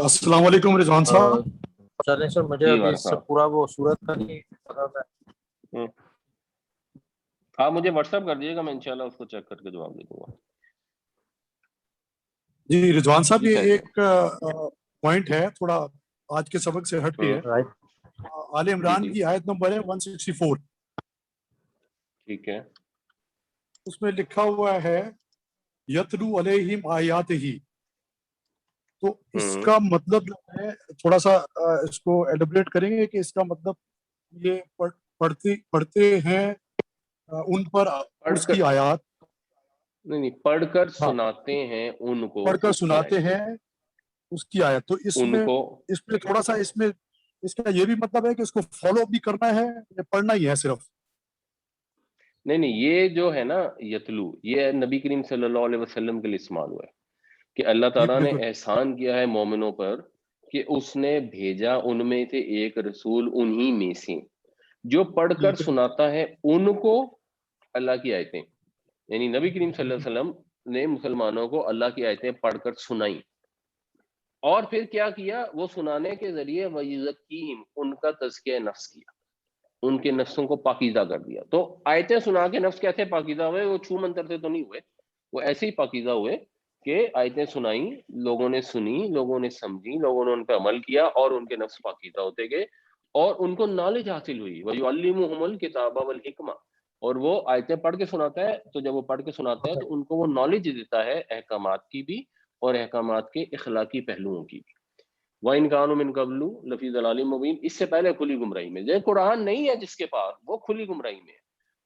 السلام علیکم رضوان صاحب. چلیں سر, مجھے جی ابھی اس سے پورا وہ صورت کا نہیں پتا تھا. آپ مجھے واٹس ایپ کر دیجیے گا, میں انشاءاللہ اس کو چیک کر کے جواب دے دوں گا. جی رضوان صاحب, جی یہ ایک پوائنٹ ہے تھوڑا آج کے سبق سے ہٹ کے ہے. آل عمران جی کی آیت نمبر ہے 164. ٹھیک ہے. اس میں لکھا ہوا ہے یتلو علیہم آیات ہی. تو اس کا مطلب جو ہے تھوڑا سا اس کو ایلیبریٹ کریں گے کہ اس کا مطلب یہ پڑھتے ہیں ان پر اس کی آیات, نہیں پڑھ کر سناتے ہیں ان کو, پڑھ کر سناتے ہیں اس کی آیت. تو اس ان میں کو اس پہ تھوڑا سا اس کا یہ بھی مطلب ہے کہ اس کو فالو بھی کرنا ہے یا پڑھنا ہی ہے صرف؟ نہیں, یہ جو ہے نا یتلو, یہ نبی کریم صلی اللہ علیہ وسلم کے لیے استعمال ہوا ہے کہ اللہ تعالیٰ نے احسان کیا ہے مومنوں پر کہ اس نے بھیجا ان میں سے ایک رسول انہی میں سے جو پڑھ کر سناتا ہے ان کو اللہ کی آیتیں. یعنی نبی کریم صلی اللہ علیہ وسلم نے مسلمانوں کو اللہ کی آیتیں پڑھ کر سنائیں, اور پھر کیا کیا, وہ سنانے کے ذریعے وَيُزَكِّيهِمْ, ان کا تزکیہ نفس کیا, ان کے نفسوں کو پاکیزہ کر دیا. تو آیتیں سنا کے نفس کیسے پاکیزہ ہوئے؟ وہ چھو منتر سے تو نہیں ہوئے, وہ ایسے ہی پاکیزہ ہوئے کہ آیتیں سنائیں, لوگوں نے سنی, لوگوں نے سمجھی, لوگوں نے ان پہ عمل کیا, اور ان کے نفس پاکیزہ ہوتے گئے, اور ان کو نالج حاصل ہوئی. وَيُعَلِّمُهُمُ الْكِتَابَ وَالْحِکْمَةَ, اور وہ آیتیں پڑھ کے سناتا ہے, تو جب وہ پڑھ کے سناتا ہے تو ان کو وہ نالج دیتا ہے احکامات کی بھی اور احکامات کے اخلاقی پہلوؤں کی بھی. وَإِنْ كَانُوا مِنْ قَبْلُ لَفِي ضَلَالٍ مُبِينٍ, اس سے پہلے کھلی گمراہی میں. یہ قرآن نہیں ہے جس کے پاس, وہ کھلی گمراہی میں ہے.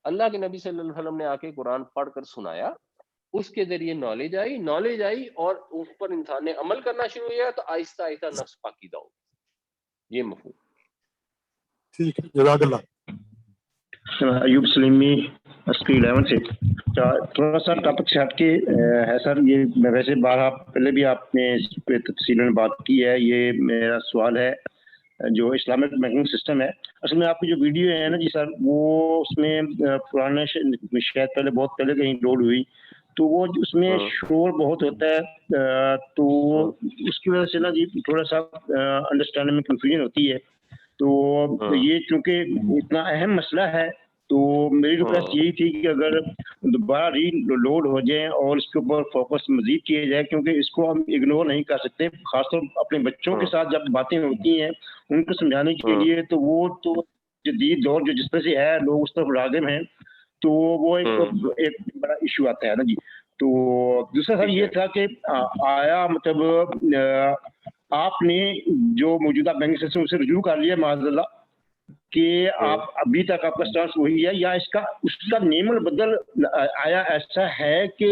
اللہ کے نبی صلی اللہ علیہ وسلم نے آ کے قرآن پڑھ کر سنایا, اس کے ذریعے نالج آئی اور اس پر انسان نے عمل کرنا شروع کیا, تو آہستہ آہستہ نفس پاکیزہ ہو. یہ مفہوم. ٹھیک ہے, جزاک اللہ. ایوب سلیمی اسکری 11 سے تھوڑا سا ٹاپک سے ہٹ کے ہے سر. یہ ویسے بارہ پہلے بھی آپ نے اس پہ تفصیل میں بات کی ہے. یہ میرا سوال ہے جو اسلامک بینکنگ سسٹم ہے, اصل میں آپ کی جو ویڈیو ہے نا جی سر, وہ اس میں پرانے شاید پہلے بہت پہلے کہیں لوڈ ہوئی, تو وہ اس میں شور بہت ہوتا ہے, تو اس کی وجہ سے نا جی تھوڑا سا انڈرسٹینڈنگ میں کنفیوژن ہوتی ہے. تو یہ چونکہ اتنا اہم مسئلہ ہے, تو میری ریکویسٹ یہی تھی کہ اگر دوبارہ ری لوڈ ہو جائیں اور اس کے اوپر فوکس مزید کیا جائے, کیونکہ اس کو ہم اگنور نہیں کر سکتے, خاص طور اپنے بچوں کے ساتھ جب باتیں ہوتی ہیں ان کو سمجھانے کے لیے. تو وہ تو جدید دور جو جس طرح سے ہے, لوگ اس طرف راغب ہیں, تو وہ ایک بڑا ایشو آتا ہے نا جی. تو دوسرا سر یہ تھا کہ آیا مطلب آپ نے جو موجودہ بینک سسٹم سے رجوع کر لیا معاذ اللہ, کہ آپ ابھی تک آپ کا سٹانس وہی ہے, یا اس کا نیم البدل آیا ایسا ہے کہ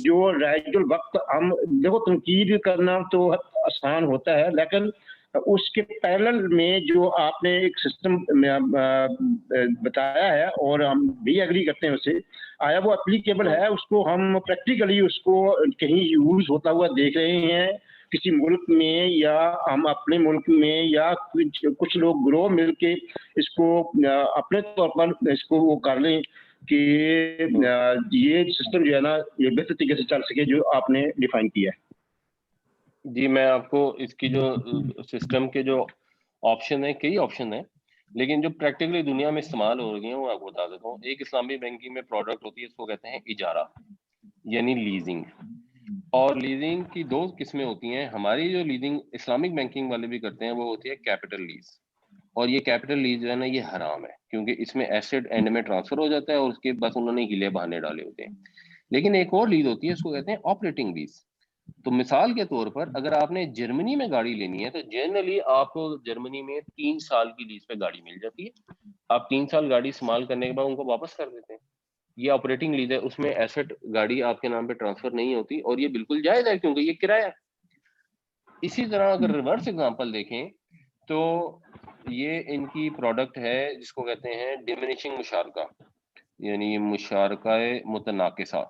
جو رائج الوقت ہم دیکھو تنقید کرنا تو آسان ہوتا ہے, لیکن اس کے پیرل میں جو آپ نے ایک سسٹم بتایا ہے اور ہم بھی ایگری کرتے ہیں اسے, آیا وہ اپلیکیبل ہے, اس کو ہم پریکٹیکلی اس کو کہیں یوز ہوتا ہوا دیکھ رہے ہیں کسی ملک میں, یا ہم اپنے ملک میں, یا کچھ لوگ گروہ مل کے اس کو اپنے طور پر اس کو وہ کر لیں کہ یہ سسٹم جو ہے نا یہ بہتر طریقے سے چل سکے جو آپ نے ڈیفائن کیا ہے؟ جی میں آپ کو اس کی جو سسٹم کے جو آپشن ہیں, کئی آپشن ہیں, لیکن جو پریکٹیکلی دنیا میں استعمال ہو رہی ہیں وہ آپ کو بتا دیتا ہوں. ایک اسلامی بینکنگ میں پروڈکٹ ہوتی ہے, اس کو کہتے ہیں اجارہ یعنی لیزنگ. اور لیزنگ کی دو قسمیں ہوتی ہیں. ہماری جو لیزنگ اسلامک بینکنگ والے بھی کرتے ہیں وہ ہوتی ہے کیپٹل لیز, اور یہ کیپٹل لیز جو ہے نا یہ حرام ہے, کیونکہ اس میں ایسیڈ اینڈ میں ٹرانسفر ہو جاتا ہے اور اس کے بس انہوں نے ہیلے بہانے ڈالے ہوتے ہیں. لیکن ایک اور لیز ہوتی ہے, اس کو کہتے ہیں آپریٹنگ لیز. تو مثال کے طور پر اگر آپ نے جرمنی میں گاڑی لینی ہے تو جنرلی آپ کو جرمنی میں 3 سال کی لیز پہ گاڑی مل جاتی ہے. آپ 3 سال گاڑی استعمال کرنے کے بعد ان کو واپس کر دیتے ہیں. یہ آپریٹنگ لیز ہے, اس میں ایسٹ گاڑی آپ کے نام پہ ٹرانسفر نہیں ہوتی, اور یہ بالکل جائز ہے کیونکہ یہ کرایہ ہے. اسی طرح اگر ریورس اگزامپل دیکھیں تو یہ ان کی پروڈکٹ ہے جس کو کہتے ہیں ڈیمینشنگ مشارکہ, یعنی مشارکہ متناقصہ.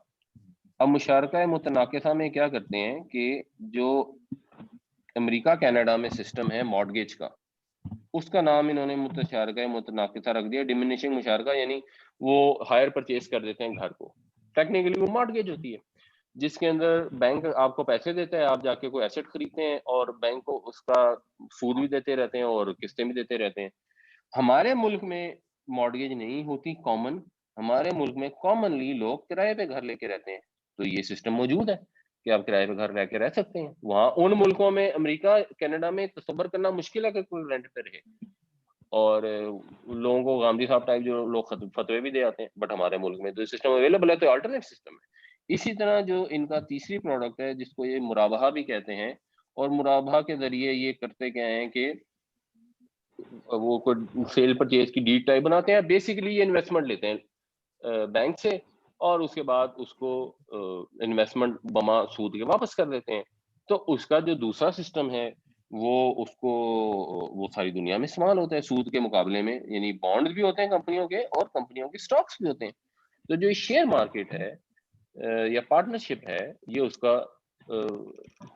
اب مشارکہ متناقصہ میں کیا کرتے ہیں کہ جو امریکہ کینیڈا میں سسٹم ہے مارگیج کا، اس کا نام انہوں نے متشارکہ متناقصہ رکھ دیا. ڈیمینشنگ مشارکہ یعنی وہ ہائر پرچیز کر دیتے ہیں گھر کو، ٹیکنیکلی وہ مارگیج ہوتی ہے جس کے اندر بینک آپ کو پیسے دیتا ہے، آپ جا کے کوئی ایسٹ خریدتے ہیں اور بینک کو اس کا سود بھی دیتے رہتے ہیں اور قسطیں بھی دیتے رہتے ہیں. ہمارے ملک میں مارگیج نہیں ہوتی کامن، ہمارے ملک میں کامنلی لوگ کرائے پہ گھر لے کے رہتے ہیں. تو یہ سسٹم موجود ہے کہ آپ کرائے پہ گھر رہ کے رہ سکتے ہیں. وہاں ان ملکوں میں امریکہ کینیڈا میں تصور کرنا مشکل ہے کہ کوئی رینٹ پہ رہے، اور لوگوں کو گاندھی صاحب ٹائپ جو لوگ فتوے بھی دے آتے ہیں. بٹ ہمارے ملک میں تو سسٹم اویلیبل ہے، تو آلٹرنیٹ سسٹم ہے. اسی طرح جو ان کا تیسری پروڈکٹ ہے جس کو یہ مرابحہ بھی کہتے ہیں، اور مرابحہ کے ذریعے یہ کرتے کیا ہیں کہ وہ کوئی سیل پرچیز کی ڈیڈ ٹائپ بناتے ہیں. بیسیکلی یہ انویسٹمنٹ لیتے ہیں بینک سے اور اس کے بعد اس کو انویسٹمنٹ بما سود کے واپس کر دیتے ہیں. تو اس کا جو دوسرا سسٹم ہے وہ اس کو وہ ساری دنیا میں استعمال ہوتا ہے سود کے مقابلے میں، یعنی بانڈ بھی ہوتے ہیں کمپنیوں کے اور کمپنیوں کے سٹاکس بھی ہوتے ہیں. تو جو شیئر مارکیٹ ہے یا پارٹنرشپ ہے، یہ اس کا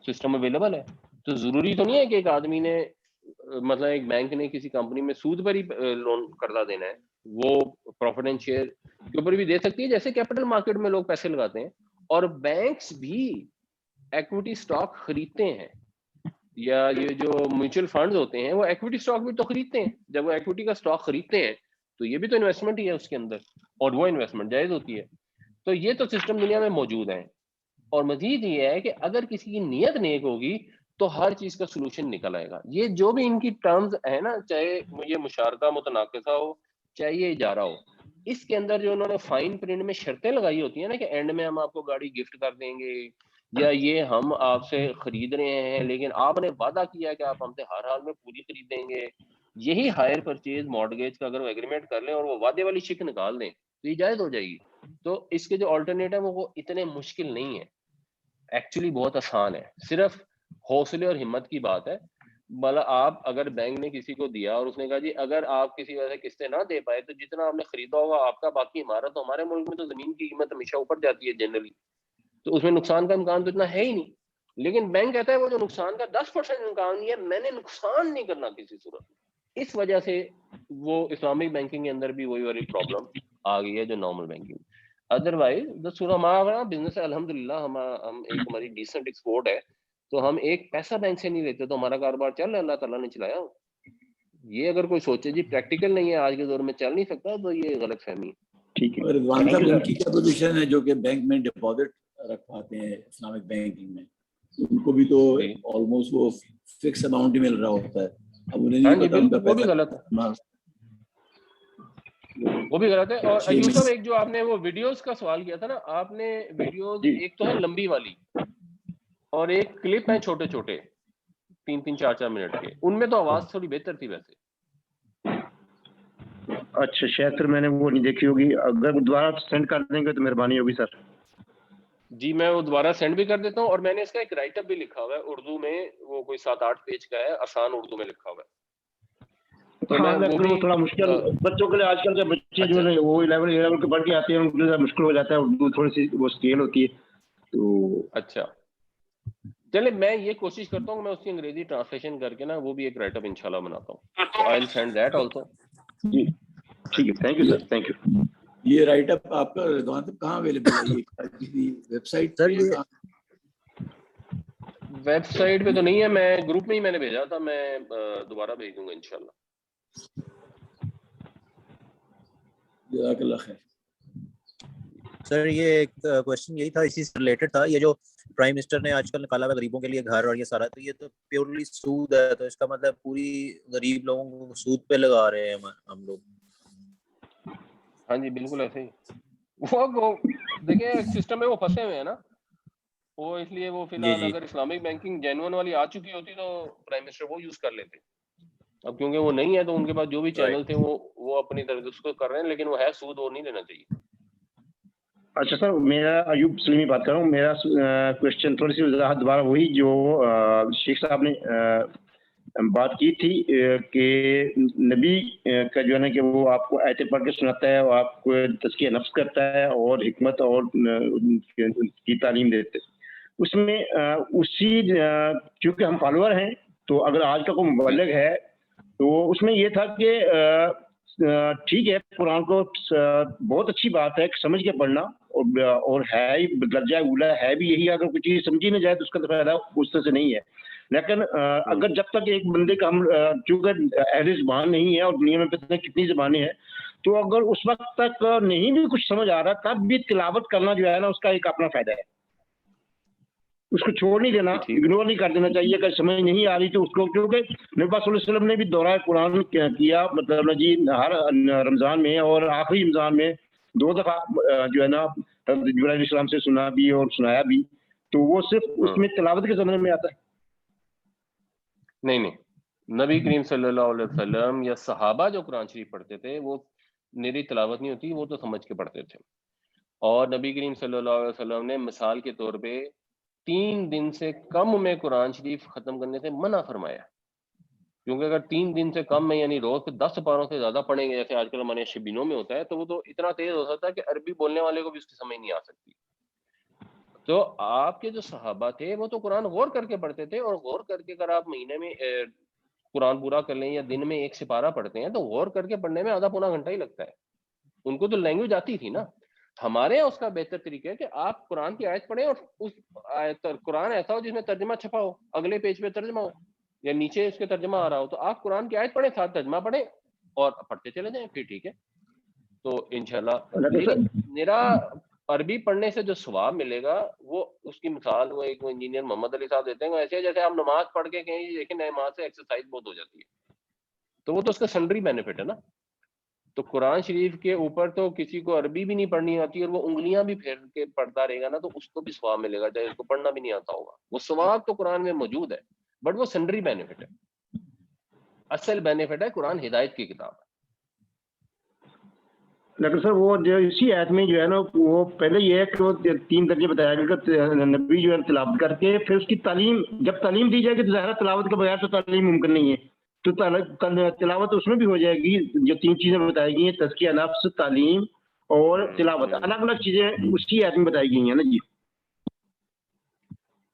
سسٹم اویلیبل ہے. تو ضروری تو نہیں ہے کہ ایک آدمی نے مطلب ایک بینک نے کسی کمپنی میں سود پر ہی لون قرضہ دینا ہے، وہ پروفٹ اینڈ شیئر کے اوپر بھی دے سکتی ہے جیسے کیپٹل مارکیٹ میں لوگ پیسے لگاتے ہیں. اور بینکس بھی ایکویٹی سٹاک خریدتے ہیں، یا یہ جو میوچل فنڈز ہوتے ہیں وہ ایکویٹی سٹاک بھی تو خریدتے ہیں. جب وہ ایکویٹی کا سٹاک خریدتے ہیں تو یہ بھی تو انویسٹمنٹ ہی ہے اس کے اندر، اور وہ انویسٹمنٹ جائز ہوتی ہے. تو یہ تو سسٹم دنیا میں موجود ہے. اور مزید یہ ہے کہ اگر کسی کی نیت نیک ہوگی تو ہر چیز کا سولوشن نکل آئے گا. یہ جو بھی ان کی ٹرمز ہے نا، چاہے یہ مشارکہ متناقضہ ہو چاہے یہ اجارہ ہو، اس کے اندر جو انہوں نے فائن پرنٹ میں شرطیں لگائی ہوتی ہیں نا کہ اینڈ میں ہم آپ کو گاڑی گفٹ کر دیں گے، یا یہ ہم آپ سے خرید رہے ہیں لیکن آپ نے وعدہ کیا کہ آپ ہم سے ہر حال میں پوری خریدیں گے، یہی ہائر پرچیز مارگیج کا اگر وہ ایگریمنٹ کر لیں اور وہ وعدے والی شک نکال دیں تو یہ جائز ہو جائے گی. تو اس کے جو آلٹرنیٹ ہے وہ اتنے مشکل نہیں ہے، ایکچولی بہت آسان ہے. صرف حوصلے اور ہمت کی بات ہے. مطلب آپ اگر بینک نے کسی کو دیا اور اس نے کہا جی اگر آپ کسی وجہ سے قسطیں نہ دے پائے تو جتنا آپ نے خریدا ہوگا آپ کا باقی ہمارا. تو ہمارے ملک میں تو زمین کی قیمت ہمیشہ اوپر جاتی ہے جنرلی، تو اس میں نقصان کا امکان تو اتنا ہے ہی نہیں. لیکن بینک کہتا ہے وہ جو نقصان کا 10% امکان ہے میں نے نقصان نہیں کرنا کسی صورت. اس وجہ سے وہ اسلامک بینکنگ کے اندر بھی وہی والی پرابلم آ گئی ہے جو نارمل بینکنگ. ادروائز ہمارا بزنس ہے الحمدللہ، ہم ایک ہماری ڈیسنٹ ایکسپورٹ ہے، تو ہم ایک پیسہ بینک سے نہیں لیتے تو ہمارا کاروبار چل رہا ہے، اللہ تعالیٰ نے چلایا. یہ اگر کوئی سوچے جی پریکٹیکل نہیں ہے آج کے دور میں چل نہیں سکتا تو یہ غلط فہمی ہے. ٹھیک ہے. رضوان صاحب ان کی کیا پوزیشن ہے جو کہ بینک میں ڈپازٹ رکھواتے ہیں اسلامک بینکنگ میں؟ ان کو بھی تو آلموسٹ وہ فکس اماؤنٹ ہی مل رہا ہوتا ہے. اب انہیں نہیں پتا ان کا وہ بھی غلط ہے، وہ بھی غلط ہے. اور ایوب صاحب ایک جو آپ نے وہ ویڈیوز کا سوال کیا تھا نا، آپ نے ویڈیوز ایک تو ہے لمبی والی اور ایک کلپ ہے چھوٹے چھوٹے 3-3 4-4 منٹ کے، ان میں تو آواز تھوڑی بہتر تھی ویسے. اچھا شاید پھر میں نے وہ نہیں دیکھی ہوگی، اگر دوبارہ سینڈ کر دیں گے تو مہربانی ہوگی سر. جی میں وہ دوبارہ سینڈ بھی کر دیتا ہوں، اور میں نے اس کا ایک رائٹ اپ بھی لکھا ہوا ہے اردو میں، وہ کوئی 7-8 پیج کا ہے، آسان اردو میں لکھا ہوا ہے. تو ہاں میں وہ بھی تھوڑا مشکل بچوں کے لیے آج کل کے بچے جو ہے وہ 11 کے پڑھ کے آتے ہیں ان کے لیے مشکل ہو جاتا ہے، اردو تھوڑی سی وہ اسکیل ہوتی ہے تو. اچھا چلے میں یہ کوشش کرتا ہوں کہ میں اس کی انگریزی ٹرانسلیشن کر کے نا وہ بھی ایک رائٹ اپ انشاءاللہ بناتا ہوں. So I'll send that also. جی ٹھیک ہے، thank you sir, thank you. یہ رائٹ اپ آپ کا رضوان صاحب کہاں اویلیبل ہے؟ یہ کسی ویب سائٹ سر پہ؟ ویب سائٹ پہ تو نہیں ہے، میں گروپ میں ہی میں نے بھیجا تھا، میں دوبارہ بھیج دوں گا انشاءاللہ. جزاک اللہ خیر. سر یہ ایک کوشچن یہی تھا، اسی سے ریلیٹڈ تھا، یہ جو پرائم منسٹر نے آج کل نکالا ہوا غریبوں کے لیے گھر اور یہ سارا، تو یہ تو پیورلی سود ہے، تو اس کا مطلب پوری غریب لوگوں کو سود پہ لگا رہے ہیں ہم لوگ. ہاں جی بالکل ایسے ہی. وہ دیکھیں سسٹم میں وہ پھنسے ہوئے ہیں نا، وہ اس لیے وہ فی الحال اگر اسلامک بینکنگ جینون والی آ چکی ہوتی تو پرائم منسٹر وہ یوز کر لیتے. اب کیونکہ وہ نہیں ہے تو ان کے پاس جو بھی چینل تھے وہ اپنی طرف اس کو کر رہے ہیں، لیکن وہ ہے سود، وہ نہیں لینا چاہیے. اچھا سر، میرا ایوب سلیمی بات کر رہا ہوں. میرا کوشچن تھوڑی سی وضاحت دوبارہ وہی جو شیخ صاحب نے بات کی تھی کہ نبی کا جو ہے نا کہ وہ آپ کو آیتیں پڑھ کے سناتا ہے اور آپ کو تزکیہ نفس کرتا ہے اور حکمت اور کی تعلیم دیتے. اس میں اسی چونکہ ہم فالوور ہیں تو اگر آج کا کوئی مبلغ ہے تو اس میں یہ تھا کہ ٹھیک ہے قرآن کو بہت اچھی بات ہے سمجھ کے پڑھنا اور ہے ہی درجہ اولا ہے بھی یہی. اگر کوئی چیز سمجھی نہ جائے تو اس کا فائدہ اس طرح سے نہیں ہے. لیکن اگر جب تک ایک بندے کا ہم چونکہ اہل زبان نہیں ہے اور دنیا میں پتہ نہیں کتنی زبانیں ہیں تو اگر اس وقت تک نہیں بھی کچھ سمجھ آ رہا تب بھی تلاوت کرنا جو ہے نا اس کا ایک اپنا فائدہ ہے. اس کو چھوڑ نہیں دینا, اگنور نہیں کر دینا چاہیے. اگر سمجھ نہیں آ رہی تو اس کو, کیونکہ نبی پاک صلی اللہ علیہ وسلم نے بھی دورہ قرآن کیا مطلب جی ہر رمضان میں اور آخری رمضان میں 2 دفعہ جو ہے نا جبرائیل علیہ السلام سے سنا بھی اور سنایا بھی. تو وہ صرف اس میں تلاوت کے زمانے میں آتا ہے. نہیں, نبی کریم صلی اللہ علیہ وسلم یا صحابہ جو قرآن شریف پڑھتے تھے وہ میری تلاوت نہیں ہوتی, وہ تو سمجھ کے پڑھتے تھے. اور نبی کریم صلی اللہ علیہ وسلم نے مثال کے طور پہ 3 دن سے کم میں قرآن شریف ختم کرنے سے منع فرمایا, کیونکہ اگر 3 دن سے کم میں یعنی روز 10 پاروں سے زیادہ پڑھیں گے جیسے آج کل ہمارے شبینوں میں ہوتا ہے تو وہ تو اتنا تیز ہو سکتا ہے کہ عربی بولنے والے کو بھی اس کی سمجھ نہیں آ سکتی. تو آپ کے جو صحابہ تھے وہ تو قرآن غور کر کے پڑھتے تھے, اور غور کر کے اگر آپ مہینے میں قرآن پورا کر لیں یا دن میں 1 سپارہ پڑھتے ہیں تو غور کر کے پڑھنے میں آدھا پونا گھنٹہ ہی لگتا ہے. ان کو تو لینگویج آتی تھی نا. ہمارے یہاں اس کا بہتر طریقہ ہے کہ آپ قرآن کی آیت پڑھیں اور اس قرآن ایسا ہو جس میں ترجمہ چھپا ہو, اگلے پیج پہ ترجمہ ہو یا نیچے اس کے ترجمہ آ رہا ہو, تو آپ قرآن کی آیت پڑھیں ساتھ ترجمہ پڑھیں اور پڑھتے چلے جائیں, پھر ٹھیک ہے. تو انشاءاللہ لیکن میرا عربی پڑھنے سے جو ثواب ملے گا وہ اس کی مثال وہ ایک انجینئر محمد علی صاحب دیتے ہیں, ایسے جیسے ہم نماز پڑھ کے کہیں لیکن نماز سے ایکسرسائز بہت ہو جاتی ہے, تو وہ تو اس کا سنڈری بینیفٹ ہے نا. تو قرآن شریف کے اوپر تو کسی کو عربی بھی نہیں پڑھنی آتی اور وہ انگلیاں بھی پھیر کے پڑھتا رہے گا نا تو اس کو بھی ثواب ملے گا, چاہے اس کو پڑھنا بھی نہیں آتا ہوگا. وہ ثواب تو قرآن میں موجود ہے بٹ وہ سنڈری بینیفٹ ہے. اصل بینیفٹ ہے قرآن ہدایت کی کتاب ہے. ڈاکٹر صاحب وہ جو اسی آیت میں جو ہے نا وہ پہلے یہ ہے کہ وہ 3 درجے بتایا گیا کہ نبی جو ہے تلاوت کر کے پھر اس کی تعلیم, جب تعلیم دی جائے گی تو ظاہر تلاوت کے بغیر تو تعلیم ممکن نہیں ہے. تو تلاوت اس میں بھی ہو جائے گی. جو 3 چیزیں بتائی گئی ہیں تزکیہ نفس, تعلیم اور تلاوت, الگ الگ چیزیں اسی آیت میں بتائی گئی ہیں نا جی.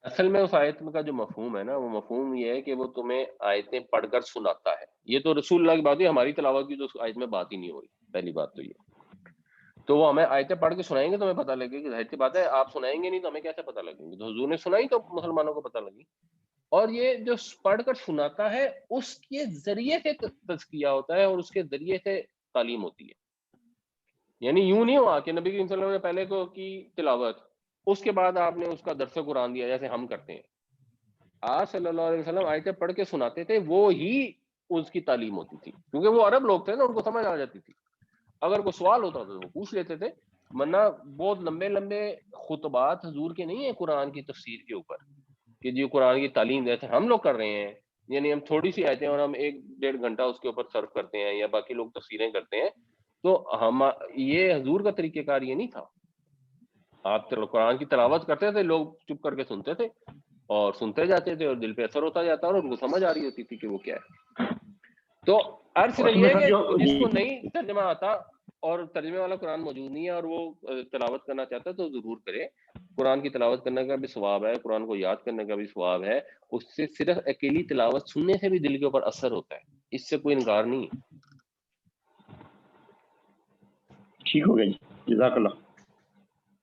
اصل میں اس آیت کا جو مفہوم ہے نا وہ مفہوم یہ ہے کہ وہ تمہیں آیتیں پڑھ کر سناتا ہے. یہ تو رسول اللہ کی بات ہے, ہماری تلاوت کی تو اس آیت میں بات ہی نہیں ہو رہی. پہلی بات تو یہ, تو وہ ہمیں آیتیں پڑھ کے سنائیں گے تو ہمیں پتہ لگے گی. ظاہر سی بات ہے آپ سنائیں گے نہیں تو ہمیں کیسے پتہ لگیں گے. تو حضور نے سنائی تو مسلمانوں کو پتہ لگی. اور یہ جو پڑھ کر سناتا ہے اس کے ذریعے سے تزکیہ ہوتا ہے اور اس کے ذریعے سے تعلیم ہوتی ہے. یعنی یوں نہیں ہوا کہ نبی کریم صلی اللہ علیہ وسلم نے پہلے کو کی تلاوت, اس کے بعد آپ نے اس کا درس قرآن دیا جیسے ہم کرتے ہیں. آپ صلی اللہ علیہ وسلم آیتیں پڑھ کے سناتے تھے, وہ ہی اس کی تعلیم ہوتی تھی, کیونکہ وہ عرب لوگ تھے نا, ان کو سمجھ آ جاتی تھی. اگر کوئی سوال ہوتا تو وہ پوچھ لیتے تھے, ورنہ بہت لمبے لمبے خطبات حضور کے نہیں ہیں قرآن کی تفسیر کے اوپر کہ جی قرآن کی تعلیم جیسے ہم لوگ کر رہے ہیں. یعنی ہم تھوڑی سی آیتیں اور ہم 1-1.5 گھنٹہ اس کے اوپر صرف کرتے ہیں یا باقی لوگ تفسیریں کرتے ہیں. تو ہم یہ حضور کا طریقہ کار یہ نہیں تھا. آپ قرآن کی تلاوت کرتے تھے, لوگ چپ کر کے سنتے تھے اور سنتے جاتے تھے اور دل پہ اثر ہوتا جاتا اور ان کو سمجھ آ رہی ہوتی تھی کہ وہ کیا ہے. تو عرض صرف یہ ہے کہ جس کو نہیں ترجمہ آتا اور ترجمے والا قرآن موجود نہیں ہے اور وہ تلاوت کرنا چاہتا ہے تو ضرور کرے. قرآن کی تلاوت کرنے کا بھی ثواب ہے, قرآن کو یاد کرنے کا بھی ثواب ہے. اس سے صرف اکیلی تلاوت سننے سے بھی دل کے اوپر اثر ہوتا ہے, اس سے کوئی انکار نہیں. ٹھیک ہو گیا جی, جزاک اللہ.